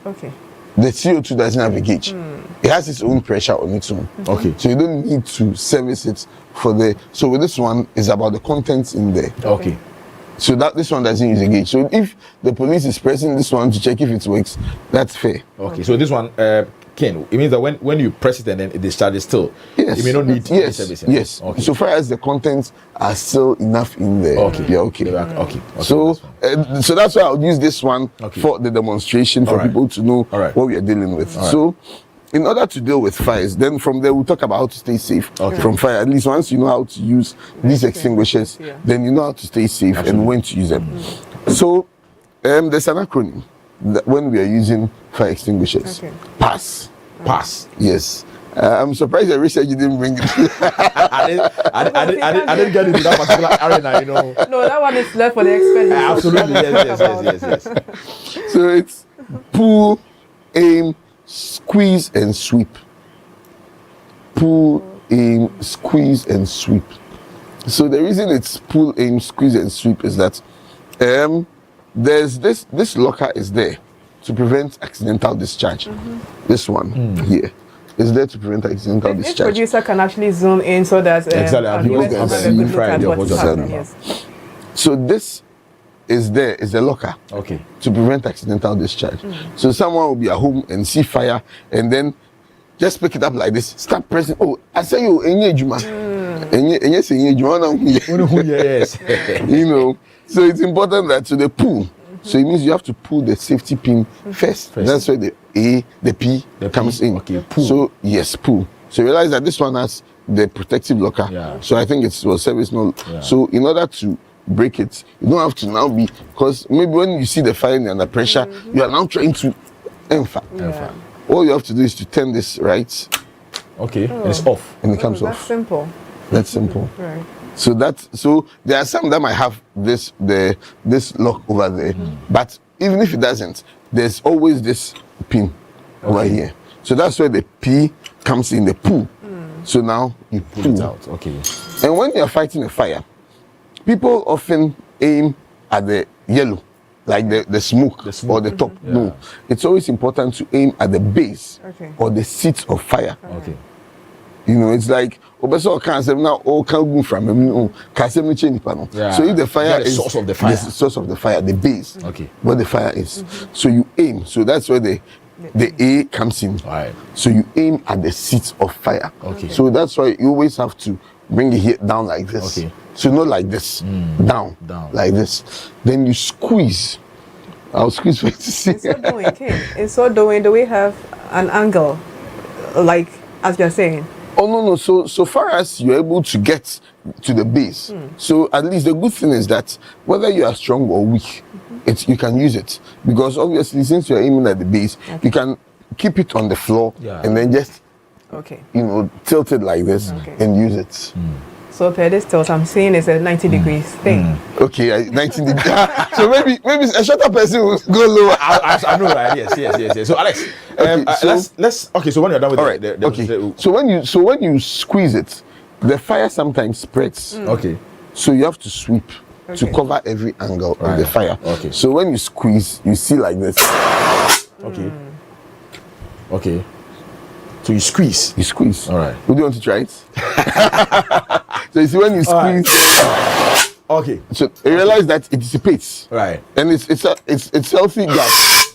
Okay.
The CO2 doesn't have a gauge. It has its own pressure on its own.
Okay.
So you don't need to service it so with this one, it's about the contents in there.
Okay.
So this one doesn't use a gauge. So if the police is pressing this one to check if it works, that's fair.
Okay. So this one, Ken, it means that when you press it and then it discharges still, you may not need servicing.
Yes. Okay. So far as the contents are still enough in there.
Okay.
Yeah, okay.
Okay.
So that's why I'll use this one for the demonstration for people to know what we are dealing with. So in order to deal with fires, then from there we'll talk about how to stay safe from fire. At least once you know how to use these extinguishers, then you know how to stay safe and when to use them. So there's an acronym when we are using fire extinguishers. PASS.
PASS.
Yes. I'm surprised the research you didn't bring it.
I didn't get into that particular arena, you know.
No, that one is left for the experts.
Absolutely, yes.
So it's pull, aim, squeeze, and sweep. Pull, aim, squeeze, and sweep. So the reason it's pull, aim, squeeze, and sweep is that there's this locker is there to prevent accidental discharge. This one here is there to prevent accidental discharge.
Each producer can actually zoom in so that
So this is there is a locker to prevent accidental discharge. So someone will be at home and see fire and then just pick it up like this. Start pressing. Oh, I say you enye juma. Yes. You know. So it's important that the pull. So it means you have to pull the safety pin first. That's where the A, the P comes in.
Okay, pull.
So yes, pull. So realize that this one has the protective locker. Yeah. So I think it's service no. Yeah. So in order to break it, you don't have to now be, because maybe when you see the fire under pressure, you are now trying to
Yeah.
All you have to do is to turn this right.
Okay, and it's off.
And it comes
that's
off.
Simple.
That's simple.
Right.
So there are some that might have this lock over there, but even if it doesn't, there's always this pin over here. So that's where the P comes in, the pull. So now you pull
it out. Okay.
And when you're fighting a fire, people often aim at the yellow, like the smoke or the top. Yeah. No, it's always important to aim at the base or the seat of fire.
Okay.
You know, it's like obeso can't say now all can go from so if the fire is
the source of the fire,
the base, where the fire is. So you aim. So that's where the A comes in.
Right.
So you aim at the seat of fire.
Okay.
So that's why you always have to bring it here down like this.
Okay.
So not like this. Down. Like this. Then you squeeze. I'll squeeze for you to see.
It's so doing. Do we have an angle, like as you're saying?
Oh no. So far as you're able to get to the base, so at least the good thing is that whether you are strong or weak, you can use it, because obviously since you're aiming at the base, you can keep it on the floor and then just tilt it like this and use it.
So per this tilt, I'm saying it's a 90 degrees thing.
Okay, 90 degrees. So maybe a shorter person will go lower.
I know, right? Yes. So Alex, let's. Okay, so when you're done with
So when you squeeze it, the fire sometimes spreads.
Okay.
So you have to sweep to cover every angle of the fire. Okay. So when you squeeze, you see like this.
Okay. So you squeeze.
All right. Would you want to try it? So you see when you squeeze.
Okay.
So you realize that it dissipates.
Right.
And it's healthy gas.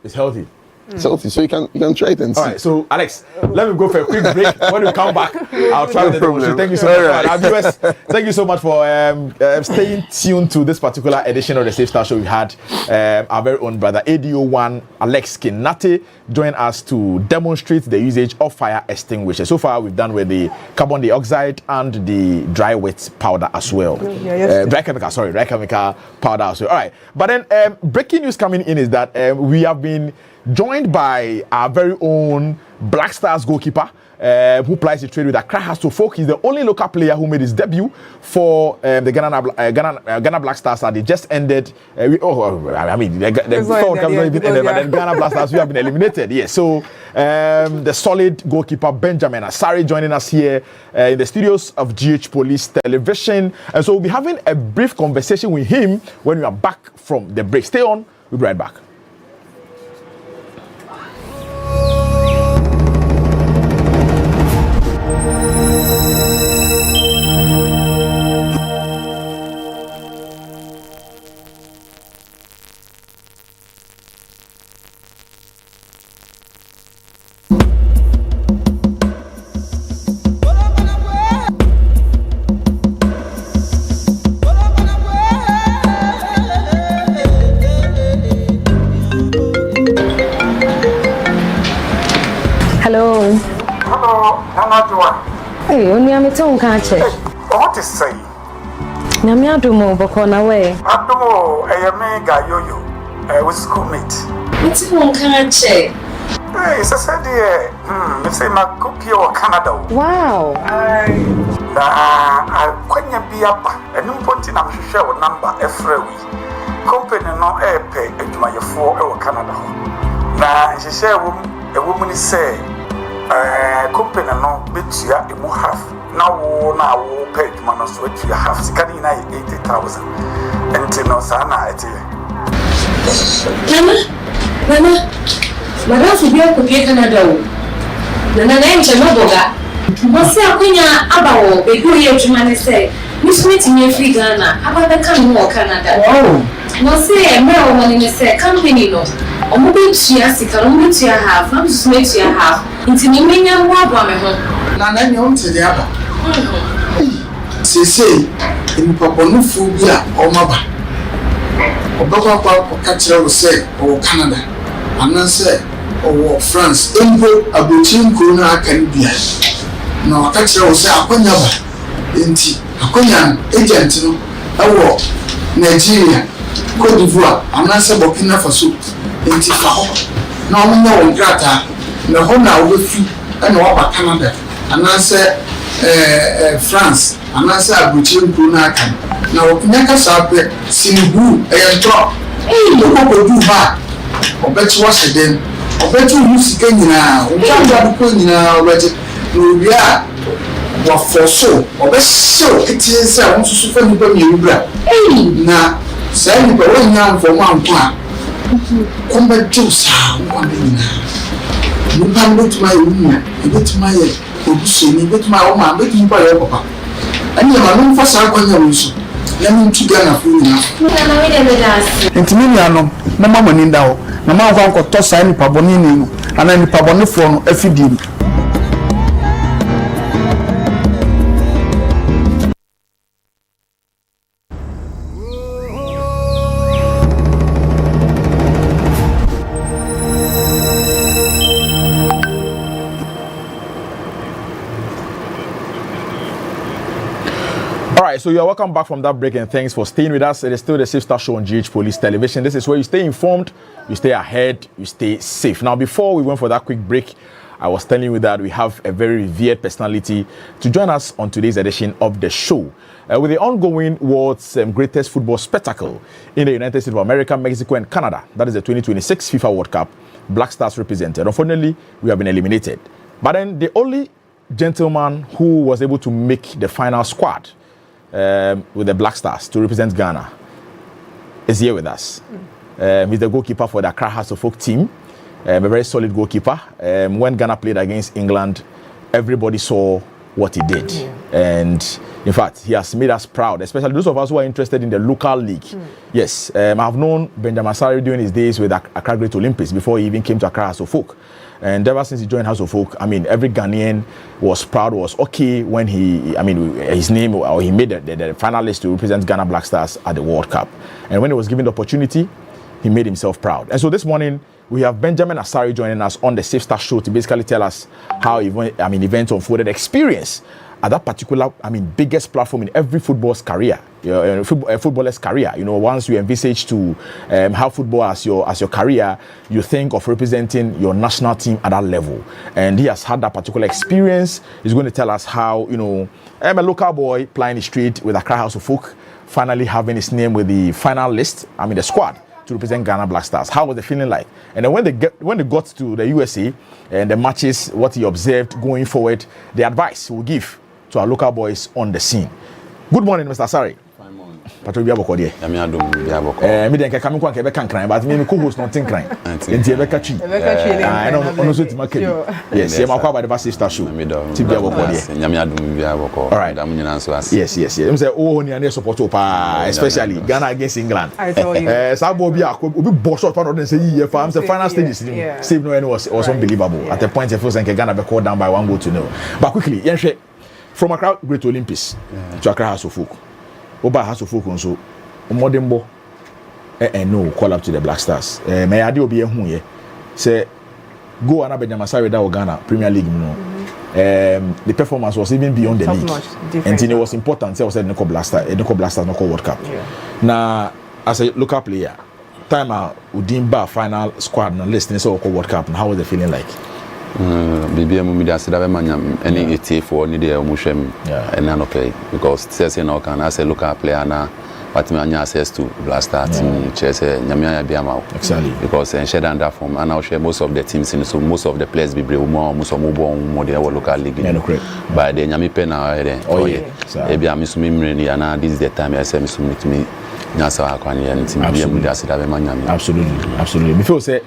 It's healthy.
It's healthy. So you can try it and see.
All right. So Alex, let me go for a quick break. When we come back, I'll try the demonstration. Thank you so much. Our viewers, thank you so much for staying tuned to this particular edition of the Safe Start Show. We had our very own brother ADO1 Alex Kinate join us to demonstrate the usage of fire extinguishers. So far, we've done with the carbon dioxide and the dry wet powder as well. Dry chemical powder as well. All right. But then breaking news coming in is that we have been joined by our very own Black Stars goalkeeper who plies the trade with Accra Hasto Folk. He's the only local player who made his debut for the Ghana Black Stars. They just ended. The Ghana Black Stars, we have been eliminated. Yes. So the solid goalkeeper Benjamin Asari joining us here in the studios of GH Police Television. And so we'll be having a brief conversation with him when we are back from the break. Stay on. We'll be right back.
Hey, only I'm a tongue catcher.
What is say?
Namiadumo, Bokona way.
Adumo, a mega yo-yo, with schoolmate.
It's one catcher.
Hey, so said yeah. Me say my copy or Canada.
Wow.
I kwanya bi aba. Enu ponti na mhwehwe wo number every week. Company no pay adwumayefo e wo Canada ho. Na nhwehwe wo mu ni say company no betua emu half. Na wo pay adwuma no so betua half. Sikani na 80,000. Enti no sana eti.
Mama, madam subia ko ke Canada o. Na nche no boga. Mose akonya abawo be go ye adwuma ne say, Miss Meeting free Ghana, aba be kan mo Canada.
Oh.
Mose e me o money ne say company no. Omo be tua sika, omo be tua half, na Miss me tua half. Nti ni menya mo abo me ho.
Na nye onte de aba. Sese, in papa no fu bia o maba. Obaka kwa kachira wo say o Canada. Ananse o France embo abotin ko na akan bia. Na kachira wo say akonya ba. Enti akonya agent no ewo Nigeria, Cote d'Ivoire, ananse Burkina Faso. Enti fa ho. Na o nya wo grata. Na ho na wo fi na wo ba Canada. Ananse France, ananse abotin ko na akan. Na wo nya ka sabe sinibu eyentro. Ko do ba. Obechi wase den. Obechi musika nyina, oja ko nyina obechi. No bia wa foso, obehye etinse won susu fa nipa mi rubra. Na sai nipa won nya mfomo anko a. Komba jusa won nyina. Nipa mbetuma yuna, mbetuma ye obuso ni mbetuma o ma mbetuma ye papa. Ani ma no mfa sa kwanya wonso. Na mi ntu Ghana fu nyina.
Na we de bedas.
Ntimi nuanom na mama ni nda ho. Na ma kwa nkoto sai nipa boni ni no. Ana nipa boni fo no afidi.
So you are welcome back from that break, and thanks for staying with us. It is still the Safe Star Show on GH Police Television. This is where you stay informed, you stay ahead, you stay safe. Now, before we went for that quick break, I was telling you that we have a very revered personality to join us on today's edition of the show. With the ongoing world's greatest football spectacle in the United States of America, Mexico, and Canada, that is the 2026 FIFA World Cup, Black Stars represented. Unfortunately, we have been eliminated. But then the only gentleman who was able to make the final squad with the Black Stars to represent Ghana is here with us. He's the goalkeeper for the Accra House of Folk team, a very solid goalkeeper. When Ghana played against England, everybody saw what he did. And in fact, he has made us proud, especially those of us who are interested in the local league. Yes, I have known Benjamin Asare during his days with Accra Great Olympics before he even came to Accra House of Folk. And ever since he joined House of Folk, I mean, every Ghanaian was proud, was okay when his name, or he made the finalist to represent Ghana Black Stars at the World Cup. And when he was given the opportunity, he made himself proud. And so this morning, we have Benjamin Asare joining us on the Safe Star Show to basically tell us how events unfolded, experience at that particular, biggest platform in every footballer's career. Footballer's career. You know, once you envisage to have football as your career, you think of representing your national team at that level. And he has had that particular experience. He's going to tell us how, I'm a local boy playing the street with Accra House of Folk, finally having his name with the final list, the squad to represent Ghana Black Stars. How was the feeling like? And then when they got to the USA and the matches, what he observed going forward, the advice he will give to our local boys on the scene. Good morning, Mr. Asare.
Fine morning.
Patro bi aboko de.
Yami adom bi aboko.
Me den keka me kwa nke be kan kran, but me co-host not tin kran. Enti e be ka twi. I know so tima kebi. Yes, e ma kwa ba the Safe Star Show. Ti bi aboko de.
Yami adom bi aboko. Da mu nyina so ase.
Yes. Em say oh ni an support pa, especially Ghana against England.
I tell you.
Sabo bi obi boss shot pan say ye fa am say final stages. Save no any was unbelievable. At the point it feels like Ghana be called down by 1-0. But quickly, yenhwe from Accra Great Olympics to Accra House of Folk. Oba House of Folk also Omodembo no call up to the Black Stars. May ade obi ehun ye. Say go and Benjamin Asare da Ghana Premier League the performance was even beyond the league. And it was important. Say was no Black Stars, no World Cup. Now as a local player, time Udimba final squad and listening so World Cup, and how was the feeling like?
Bibi mu media said any for need the mushem and nan okay because says no can as a local player na but me access to Blaster team chese nyamia bia ma
exactly
because and share that form and now share most of the teams in so most of the players be brave more the local league but the nyami pe na oh yeah e bia me so me mre na this is the time I say me so meet me nyasa akwani and team bia mu dia said
absolutely me feel say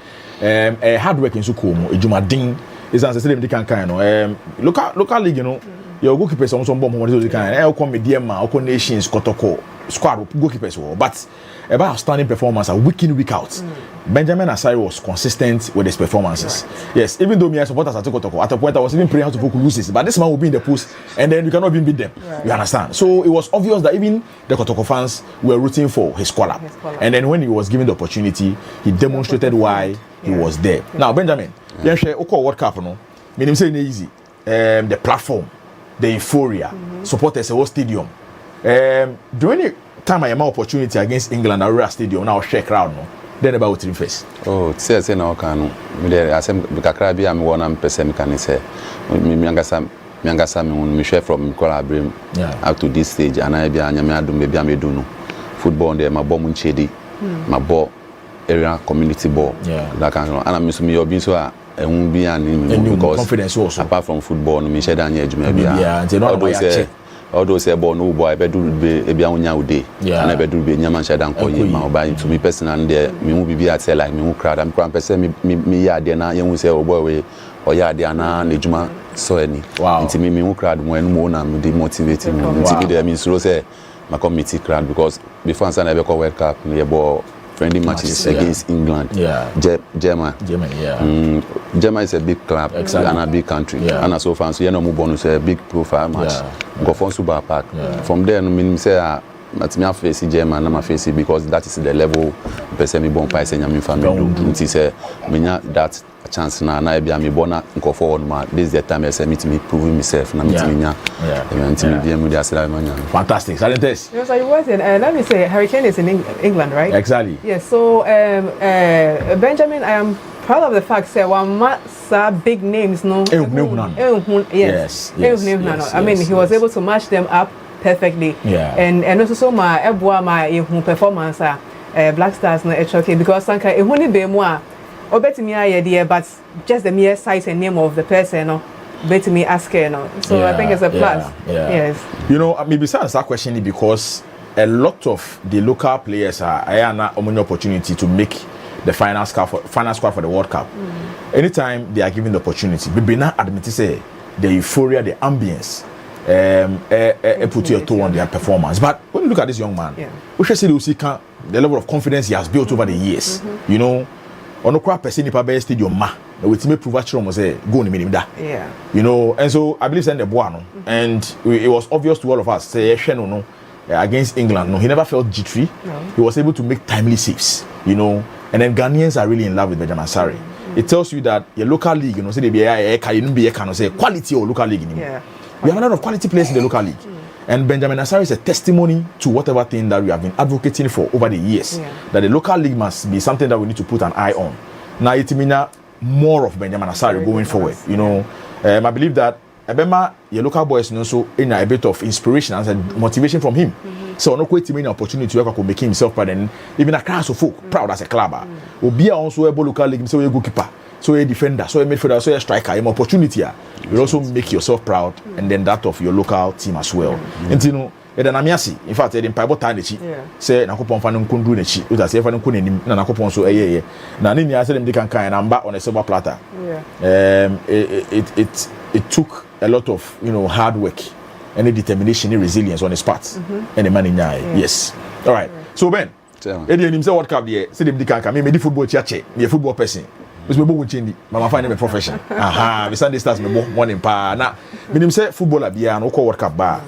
hard work in so cool ejumadin is as say dem kan no local league you know your goalkeepers on some bomb what they can come medium ma or nations kotoko squad goalkeepers but about outstanding performance week in week out Benjamin Asare was consistent with his performances yes even though me as supporters at Kotoko at a point I was even praying how to book loses but this man will be in the post and then you cannot even beat them you understand so it was obvious that even the Kotoko fans were rooting for his squad and then when he was given the opportunity he demonstrated why he was there now Benjamin then share World Cup no meaning say easy the platform the euphoria supporters a whole stadium during the time I am opportunity against England at Royal Stadium now share crowd no then about team face
say no can me there asem kakra bia me wona mpese me kan say me angasa me share from Kwalabrim up to this stage and I bia nyame adum be bia me do no football there my ball munchedi my ball area community ball that kind of and I miss me obi so be an
confidence also
apart from football no me share that nya although say ball no boy be do be e bia wonya ude and I be do be nyama share dan koyi ma oba to me personal there me mu bibi at like me mu crowd am kwan person me ya de na ye hu say o boy we o ya de na ejuma so any nti me mu crowd mo enu mo na me dey motivate me nti be there me so say my committee crowd because before answer na be call World Cup me bo friendly matches against England. Germany. Germany is a big club and a big country. And so far, so you know, bonus a big profile match. Go for Super Park. From there, I mean, say, at me face Germany, I'm face because that is the level. Person me born by saying I'm family. It is a that chance now. I be me born go forward. Ma, this is the time I say me to me proving myself. Na me to me
fantastic. Yes,
so you was in. Let me say, Hurricane is in England, right?
Exactly.
Yes. So Benjamin, I am proud of the fact that one big names, no. Yes. I mean, he was able to match them up perfectly. And also my performance Black Stars no okay because sanka ehuni be mu a obetimi aye but just the mere size and name of the person no betimi ask no so I think it's a plus. Yes.
You know, maybe besides that question because a lot of the local players are an opportunity to make the final squad for the World Cup. Anytime they are given the opportunity, we not admit to say the euphoria, the ambience put your toe on their performance. But when you look at this young man, we should see the level of confidence he has built over the years. You know, on the crowd person in the stadium ma, with me prove actually was go in the minimum da. You know, and so I believe in the Buano, and it was obvious to all of us say no against England. No, he never felt jittery. He was able to make timely saves. You know, and then Ghanaians are really in love with Benjamin Asare. It tells you that your local league, you know, say they be quality or local league. We have a lot of quality players in the local league. And Benjamin Asare is a testimony to whatever thing that we have been advocating for over the years. That the local league must be something that we need to put an eye on. Now it means more of Benjamin Asare going forward. You know, I believe that Ebema, your local boys also in a bit of inspiration and motivation from him. So no quite an opportunity to work make himself proud and even a class of folk proud as a clubber. Obi also a local league, so a goalkeeper. So a defender, so a midfielder, so a striker, an opportunity. You also make yourself proud and then that of your local team as well. And you know, in fact, in Bible time, say Nakopon Fanum Kundu Nechi, with us, if I don't Nakopon so a Nani, I said them they can kind and back on a silver platter. It took a lot of hard work and determination and resilience on his part. And the man in yes. All right. So Ben, Eddie himself what cup there, say them they can come, me football church, me a football person. Because we both change, but find a profession. We Sunday stars me one in pa. Now, when say footballer be an World Cup bar,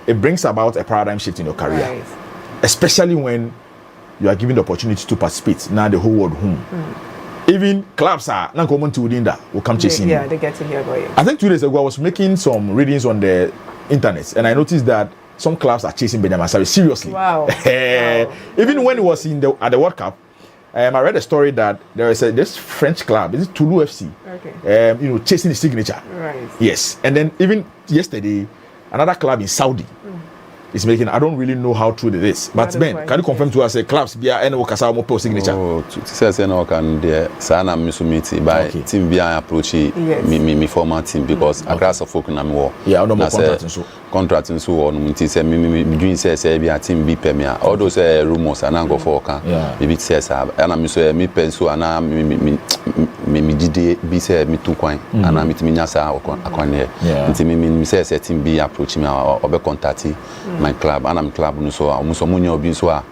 it brings about a paradigm shift in your career, especially when you are given the opportunity to participate. Now the whole world home. Even clubs are not common to within that will come chasing you.
They get to hear about you.
I think 2 days ago I was making some readings on the internet and I noticed that some clubs are chasing Benjamin Asare seriously.
Wow.
Even when he was at the World Cup, I read a story that there is this French club, is it Toulouse FC?
Okay.
Chasing his signature.
Right.
Yes, and then even yesterday, another club in Saudi is making. I don't really know how true it is, but Ben, can you confirm to us? Clubs be any Okasa Mopo signature?
Oh, say no can there. Sana misumiti by team be approach me former team because across of folk na me wo.
Yeah, no more
contracting so on until say me doing say be a team be premier. All those rumors and go for can. Maybe say and me so me penso and me did be say me too kwan and me nya sa akwan here. Until me say team be approach me or be contact my club and I'm club no so almost munyo bi so a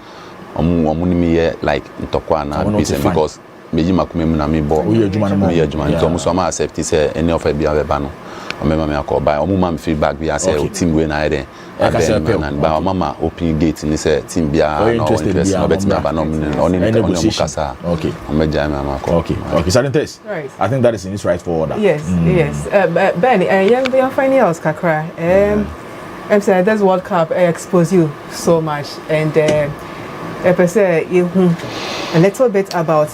omu me here like ntokwa na business because meji makume mu na me bo we adwuma so almost am accept say any of be abeba no omema me akoba omu ma me feedback bi say team we na here and ba mama open gate ni say team bia no interest no bet me aba no on kasa
okay
omeja me amako
okay certain test right I think that is in its right for order.
Yes. Ben young finding out kakra I'm saying this World Cup expose you so much, and I say a little bit about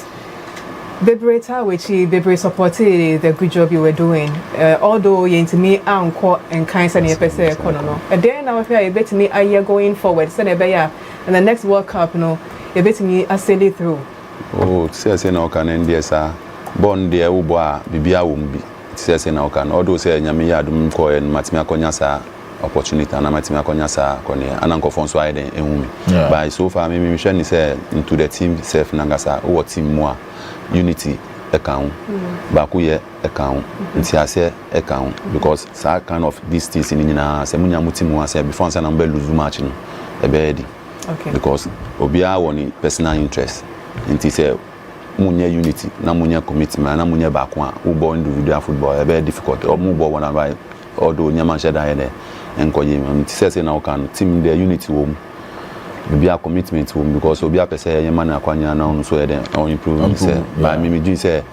Bebreta, which Bebre supported the good job you were doing. Although you into me uncle and kind of say economy. And then now if you bet me a year going forward, send a bear and the next World Cup, you bet me a sail it through.
Oh, say no can end yes, born there uboa bibia wumbi. Say no can. Although say nyamiya dum ko en matimi akonya sa opportunity and amatima konya sa kone ananko fonso aide enwumi by so far me mission is into the team self nangasa o team mo unity account baku ye account nti ase account because that kind of these things in nyina se munya mutimu ase before say na mbe lose match no e be ready because obia woni personal interest nti say munya unity na munya commitment na munya baku a wo individual football e be difficult or mu bo one by although nyama sheda here enkoye say na can team the unity wo be a commitment wo because obi a person yema na kwanya na on so here on improve say by me do say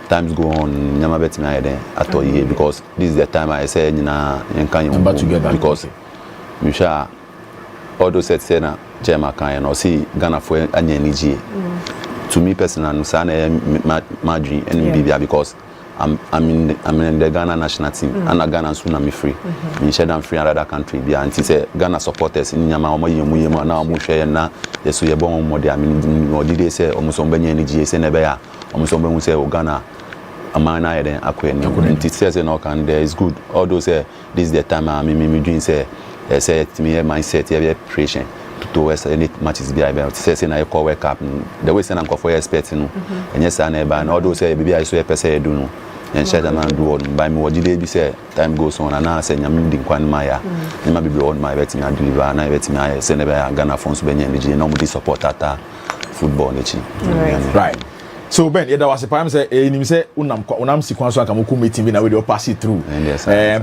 times go on nyama bet me here atoye because this is the time I say nyina yenkan
yem together
because me sha although say na Jema kan no see Ghana for anya niji to me personally say na my dream and bibia because I'm in the Ghana national team and Ghana soon I'm free. Me share them free in another country. Be anti say Ghana supporters in Nyama omo yemu na omo share na yeso ye bon omo de amini no did say omo so benye energy say na be ya omo so ben say Ghana amana here den akwe ni anti say no can there is good. Although say this is the time me doing say me mindset here preparation to any matches be able to say na call World Cup the way say na for expecting and yes na ba na although say be I so person do no and share them and do on by me what did be say time goes on and now say nyam din kwan maya nyama be on my bet me deliver na bet me say na be Ghana phones be energy no mo support ata football nechi
right. So Ben, there was a time say him say unam sequence so akamuku meeting na we dey pass it through.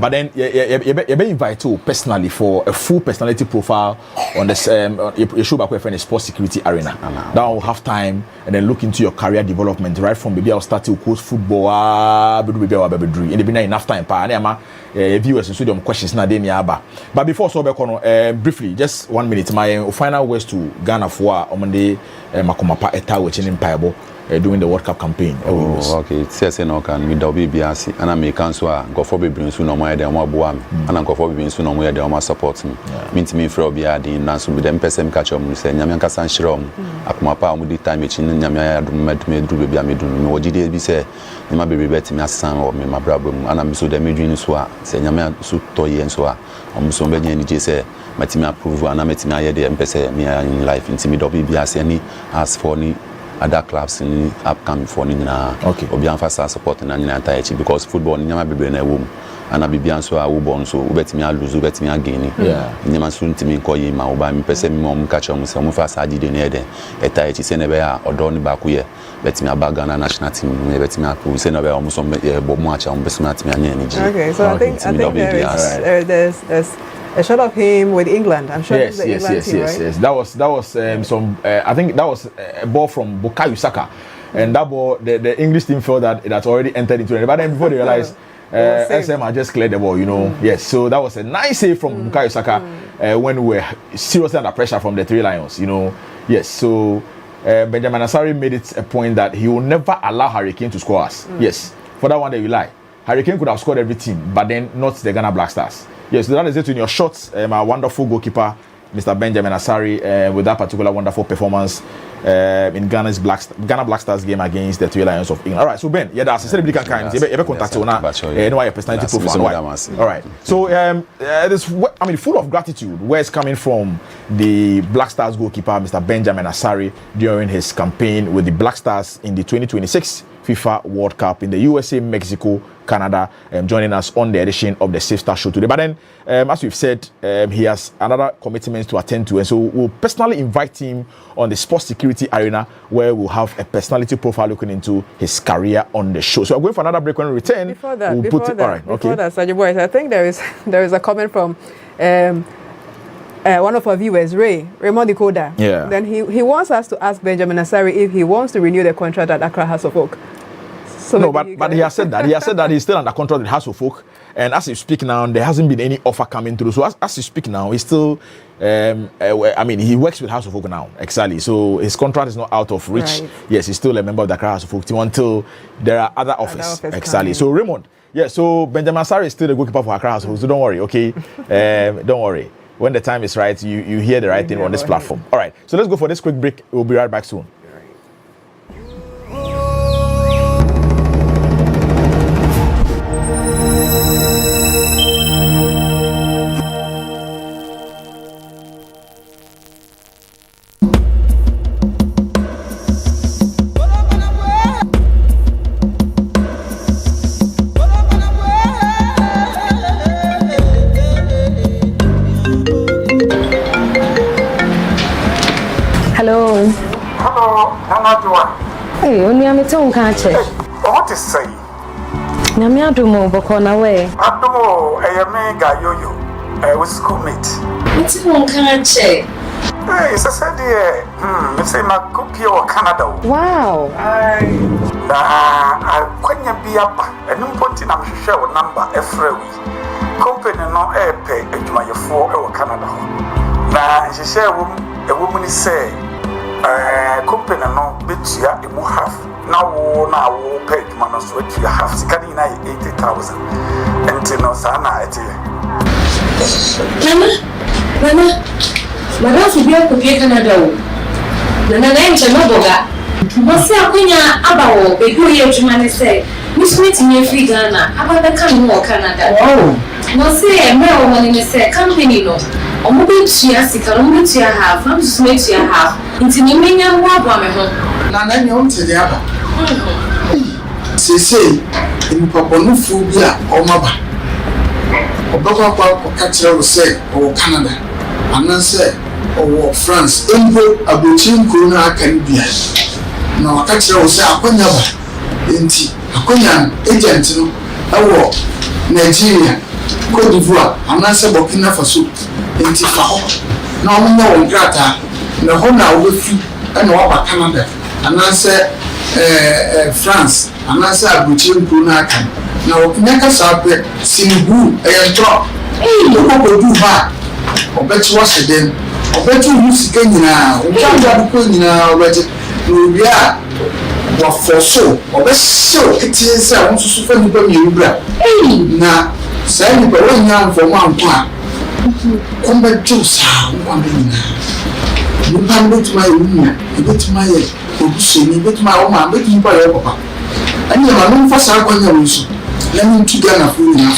But then you be invited to personally for a full personality profile on this you show back with a sports security arena. That will have time and then look into your career development right from maybe I'll start to coach football baby and it be enough time pa na viewers so them questions na dey me aba. But before so be kono briefly just 1 minute my final words to Ghana for omende makomapa eta we chinin paibo during the World Cup campaign.
Okay, say no can me double BRC and I make so go for be bring so no more dey omo boa me and go for be bring so no more dey omo support me mean me for be adi na so be dem person catch am say nyame nka san shire am akoma pa am di time echi nyame adum medum duru be am dun me wodi be say nyama be bet me asan o me mabrabo mu and am so dem edwin so a say nyame so toye so a am so be nya ni je say matimi approve and matimi aye dey empese me in life intimi double BRC any as for ni other clubs in upcoming for nina obi amfasa support na nina entire because football nyama bebre na ewo ana bibia so a wo bon so ubetimi a lose ubetimi a gain nyama so ntimi nkoyi ma oba mi pese mi mo catch am se mo fa sa gide na eden entire se na be a odo ni ba ku ye betimi aba Ghana national team me betimi a ku se na be o mo so bo mo acha mo betimi atimi anya energy.
Okay, so I think there's a shot of him with England. I'm sure it's the England team, right?
Yes. That was some. I think that was a ball from Bukayo Saka, and that ball the English team felt that it had already entered into it. But then before they realized SM had just cleared the ball, you know. Yes, so that was a nice save from Bukayo Saka when we were seriously under pressure from the Three Lions, you know. Yes, so Benjamin Asare made it a point that he will never allow Harry Kane to score us. Yes, for that one day you lie. Harry Kane could have scored every team, but then not the Ghana Black Stars. Yes, so that is it in your shots. Our wonderful goalkeeper, Mr. Benjamin Asare, with that particular wonderful performance in Ghana Black Stars game against the Three Lions of England. All right, so Ben, that's a celebrity kind. You ever contact you now? Anyway, personality profile. All right, so this, I mean, full of gratitude. Where it's coming from the Black Stars goalkeeper, Mr. Benjamin Asare, during his campaign with the Black Stars in the 2026 FIFA World Cup in the USA, Mexico, Canada, joining us on the edition of the Safe Start Show today. But then, as we've said, he has another commitment to attend to, and so we'll personally invite him on the sports security arena, where we'll have a personality profile looking into his career on the show. So we're going for another break. When we return,
before that, Sergio Boys, I think there is a comment from one of our viewers, Raymond Decoder.
Yeah.
Then he wants us to ask Benjamin Asare if he wants to renew the contract at Accra House of Oak.
So no, but he has said that. He has said that he's still under contract with House of Oak, and as you speak now, there hasn't been any offer coming through. So as you speak now, he's still, I mean, he works with House of Oak now, exactly. So his contract is not out of reach. Right. Yes, he's still a member of the Accra House of Oak team until there are other offers. Exactly. So Raymond, yeah. So Benjamin Asare is still the goalkeeper for Accra House of Oak. So don't worry, okay? Don't worry. When the time is right, you hear the right thing on this platform. All right. So let's go for this quick break. We'll be right back soon.
Hey, only I'm a tongue catcher.
What is say?
Namiadumo, Bocona way.
Adumo, a mega yo-yo, with schoolmate.
What's it one catcher?
Hey, it's a said, it's a Macupi or Canada.
Wow.
I couldn't be up, and no point I'm sure number every week. Company no air pay, and you are 4 or Canada. Now, she said, a woman is say, company no bit ya imu half now wo pay man so to ya half sikani na 80,000 enti no sana eti
mama fi bia ko bia Canada o na enche no boga mo se akonya abawo be go ye adwuma ne se mi smith me free Ghana abada kan mo Canada oh no se me o mo ne se company no omo be tia sika omo be tia half am smith tia half nti ni menya mo abo me ho
na nyo ntede aba sese in paponufu bia omaba obakwa kwa kachira se o Canada ananse o France embo abochin ko na akan bia na wakachira se akonya ba enti akonya agent no awo Nigeria Côte d'Ivoire ananse Burkina Faso enti fa ho na omunya won grata na ho na wo fi na wa Canada ananse France ananse abochin ko na akan na wokunya ka sape sinibu eyentro ko du ba obechi wase den obechi musika nyina obechi ko nyina obechi obia wa foso obesho kitise won susu fa ni ba mi ubra na sai ni ba wonya mfomo anko a komba jusa won ba nyina ni pa mbetuma yunya betuma ye obuseni betuma o ma betuma ba ye papa ani ma no mfa sa akwanya wonsu let me to Ghana for you now.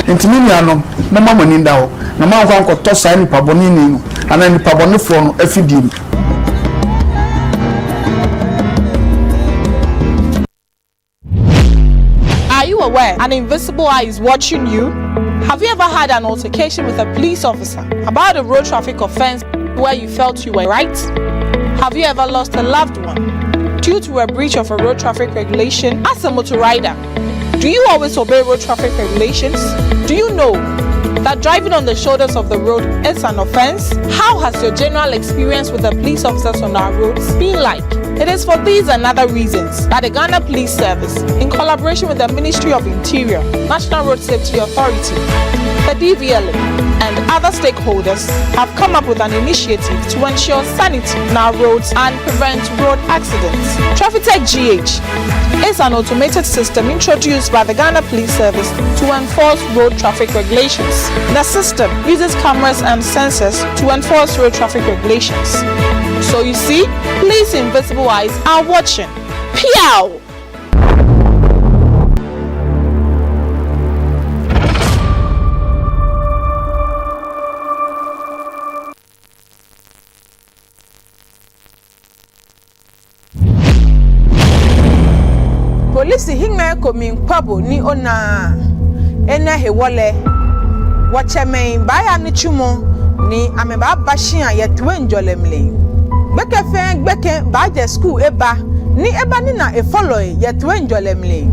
Ntimi nuanom na mama ni nda ho na ma nko ankoto sai ni paboni ni no ana ni paboni fo no afidi.
Are you aware an invisible eye is watching you? Have you ever had an altercation with a police officer about a road traffic offense where you felt you were right? Have you ever lost a loved one due to a breach of a road traffic regulation as a motor rider? Do you always obey road traffic regulations? Do you know that driving on the shoulders of the road is an offense? How has your general experience with the police officers on our roads been like? It is for these and other reasons that the Ghana Police Service, in collaboration with the Ministry of Interior, National Road Safety Authority, the DVLA, and other stakeholders, have come up with an initiative to ensure sanity on our roads and prevent road accidents. TrafficTech GH is an automated system introduced by the Ghana Police Service to enforce road traffic regulations. The system uses cameras and sensors to enforce road traffic regulations. So you see, police invisible eyes are watching. Piao! Police hingme komin kwabo ni ona ena hewole wachemen baya ni chumo ni ameba bashia yetwe njolemle gbeke fe gbeke baje school eba ni na e follow yetwe njolemle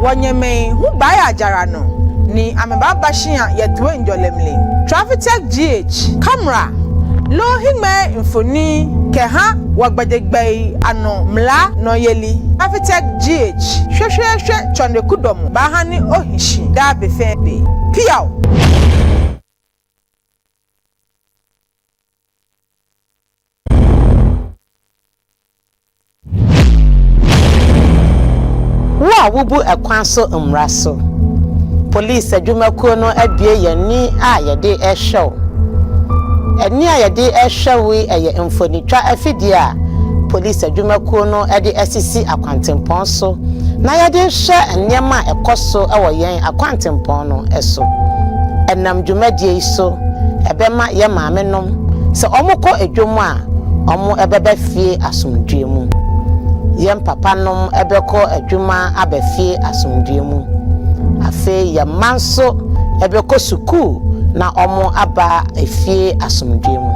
wonyemen hu baya ajara no ni ameba bashia yetwe njolemle. TrafficTech GH camera lo hingme infoni keha wagbadegbe ano mla no yeli. TrafficTech GH hwehwehwe chonde kudom bahani ohishi da befebe piao.
Wa wubu ekwanso mraso police adwumakuo no abie yani a yede ehwew eni a yede ehwew eye mfonitwa afidie a police adwumakuo no ede asisi akwantempon so na yede hwe enema ekoso ewo yen akwantempon no eso enam dwumadie so ebema ye maame nom se omukọ adwom a omo ebebe fie asomdwe mu yem papa nom ebekọ adwuma abefie asomdwe mu afe ye manso ebekọ suku na omo aba efie asomdwe mu.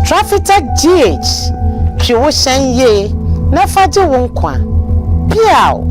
TrafficTech GH twiwo hyen ye na faje wo nkwa piao.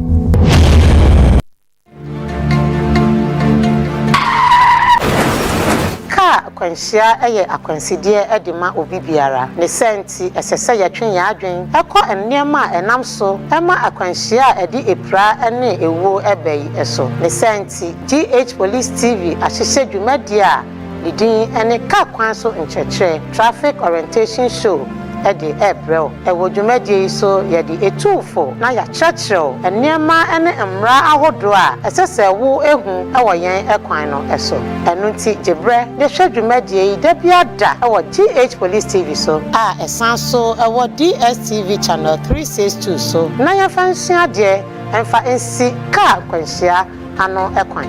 Akwansia eye akwansidie edema obi biara ne senti esese yetwen ya adwen ekọ enema enam so ema akwansia edi epra ene ewo ebei eso ne senti GH Police TV ahyehyɛ dwumadi a lidin ene ka kwan so nkyekye traffic orientation show edi ebrel ewo dwumadi so yedi etufo na ya kyerɛkyerɛw enema ene mmra ahodo a esese wo ehu ewo yen ekwan no eso enunti jebre de hwɛ dwumadi da biada ewo GH Police TV so a esan so ewo DSTV channel 362 so na ya fansia de emfa ensi ka kwanhyia ano ekwan.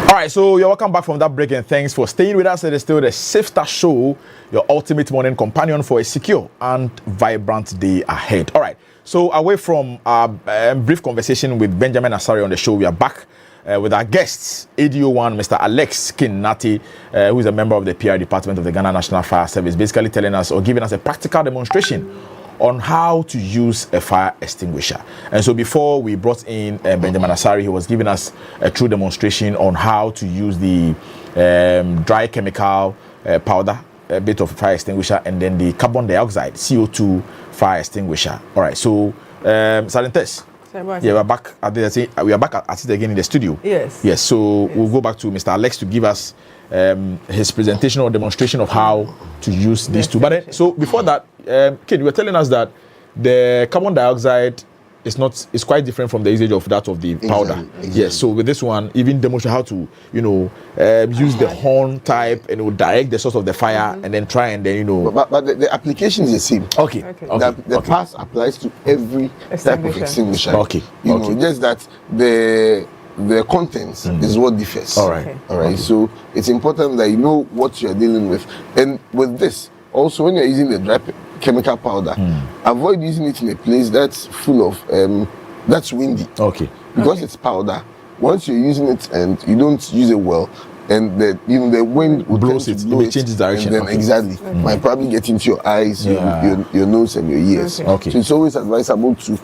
Alright, so you're welcome back from that break and thanks for staying with us. It is still the SafeStar Show, your ultimate morning companion for a secure and vibrant day ahead. Alright, so away from our brief conversation with Benjamin Asare on the show, we are back with our guests, ADO1, Mr. Alex Kinnati, who is a member of the PR department of the Ghana National Fire Service, basically telling us or giving us a practical demonstration on how to use a fire extinguisher. And so before we brought in Benjamin Asare, he was giving us a true demonstration on how to use the dry chemical powder, a bit of fire extinguisher, and then the carbon dioxide, CO2 fire extinguisher. All right, so Sergeant Tess, yeah, we're back at it again in the studio.
Yes.
Yes, so we'll go back to Mr. Alex to give us his presentation or demonstration of how to use these two. But then, so before that, Kid, you were telling us that the carbon dioxide is quite different from the usage of that of the powder. Exactly. Yes. So with this one, even demonstrate how to use the horn type and direct the source of the fire and then try and then
But the application is the same.
Okay.
The pass applies to every type of extinguisher.
Okay.
You know, just that the contents is what differs.
All right.
All right. So it's important that you know what you are dealing with, and with this also when you're using the dry chemical powder, avoid using it in a place that's full of that's windy.
Okay.
Because it's powder. Once you're using it and you don't use it well, and the wind will
blows it, it changes direction.
And then exactly, might probably get into your eyes, your nose, and your ears.
Okay.
So it's always advisable to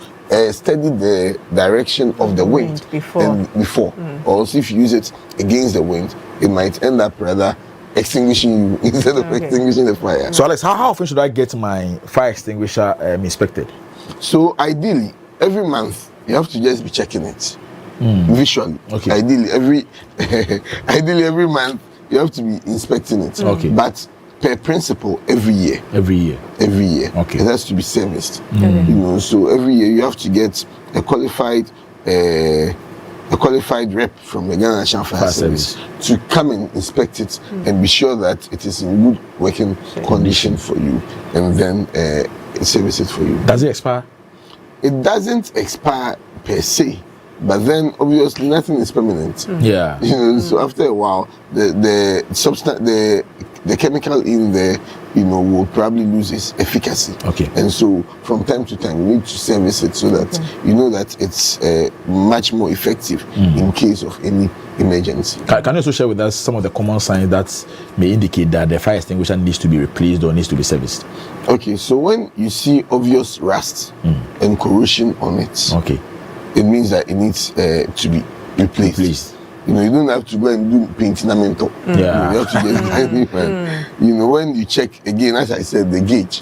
study the direction of the wind before. Or else if you use it against the wind, it might end up rather extinguishing you instead of extinguishing the fire.
So Alex, how often should I get my fire extinguisher inspected?
So ideally, every month you have to just be checking it visually. Okay. Ideally, every month you have to be inspecting it.
Okay.
But per principle, every year.
Okay.
It has to be serviced. So every year you have to get a qualified rep from the Ghana National Fire Service to come and inspect it and be sure that it is in good working condition for you, and then service it for you.
Does it expire?
It doesn't expire per se, but then obviously nothing is permanent. So after a while, the substance, the chemical in there, will probably lose its efficacy.
Okay.
And so from time to time, we need to service it so that you know that it's much more effective in case of any emergency.
Can you also share with us some of the common signs that may indicate that the fire extinguisher needs to be replaced or needs to be serviced?
Okay, so when you see obvious rust and corrosion on it, it means that it needs to be replaced. You don't have to go and do paintinamento. You have to just when you check again, as I said, the gauge.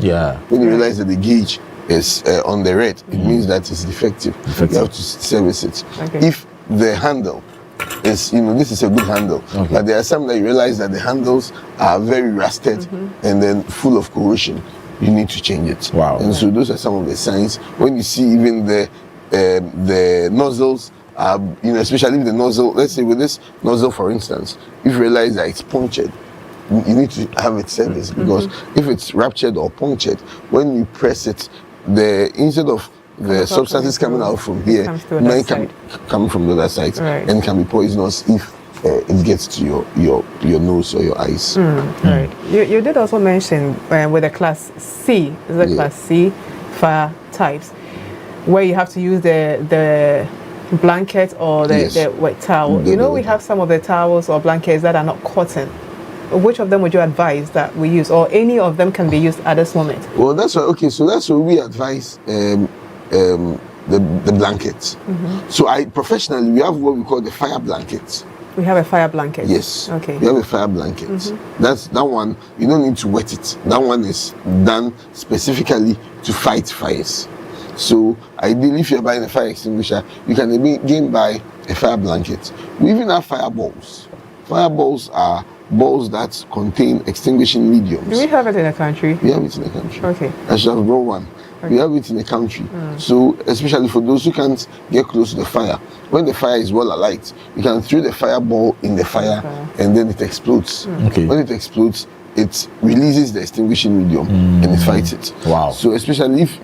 When you realize that the gauge is on the red, it means that it's defective. You have to service it. If the handle is, this is a good handle, but there are some that you realize that the handles are very rusted and then full of corrosion. You need to change it. And so those are some of the signs. When you see even the nozzles, especially the nozzle, let's say with this nozzle, for instance, if you realize that it's punctured, you need to have it serviced, because if it's ruptured or punctured, when you press it, instead of the substances coming out from here, may come from the other side and can be poisonous if it gets to your nose or your eyes.
Right. You did also mention with the class C, class C fire types, where you have to use the blanket or the wet towel. We have some of the towels or blankets that are not cotton. Which of them would you advise that we use, or any of them can be used at this moment?
Well, that's why. Okay, so that's why we advise the blankets. So professionally, we have what we call the fire blankets.
We have a fire blanket.
Yes.
Okay.
We have a fire blanket. That one, you don't need to wet it. That one is done specifically to fight fires. So ideally, if you're buying a fire extinguisher, you can again buy a fire blanket. We even have fireballs. Fireballs are balls that contain extinguishing mediums.
Do we have it in the country?
We have it in the country.
Okay.
I should have brought one. We have it in the country. So especially for those who can't get close to the fire, when the fire is well alight, you can throw the fireball in the fire and then it explodes. When it explodes, it releases the extinguishing medium and it fights it. So especially if,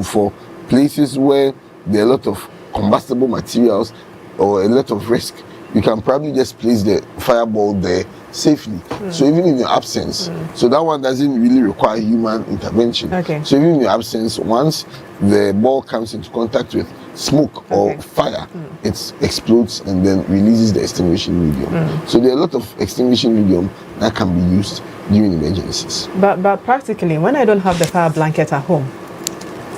for places where there are a lot of combustible materials or a lot of risk, you can probably just place the fireball there safely. So even in your absence, so that one doesn't really require human intervention. So even in your absence, once the ball comes into contact with smoke or fire, it explodes and then releases the extinguishing medium. So there are a lot of extinguishing medium that can be used during emergencies.
But practically, when I don't have the fire blanket at home,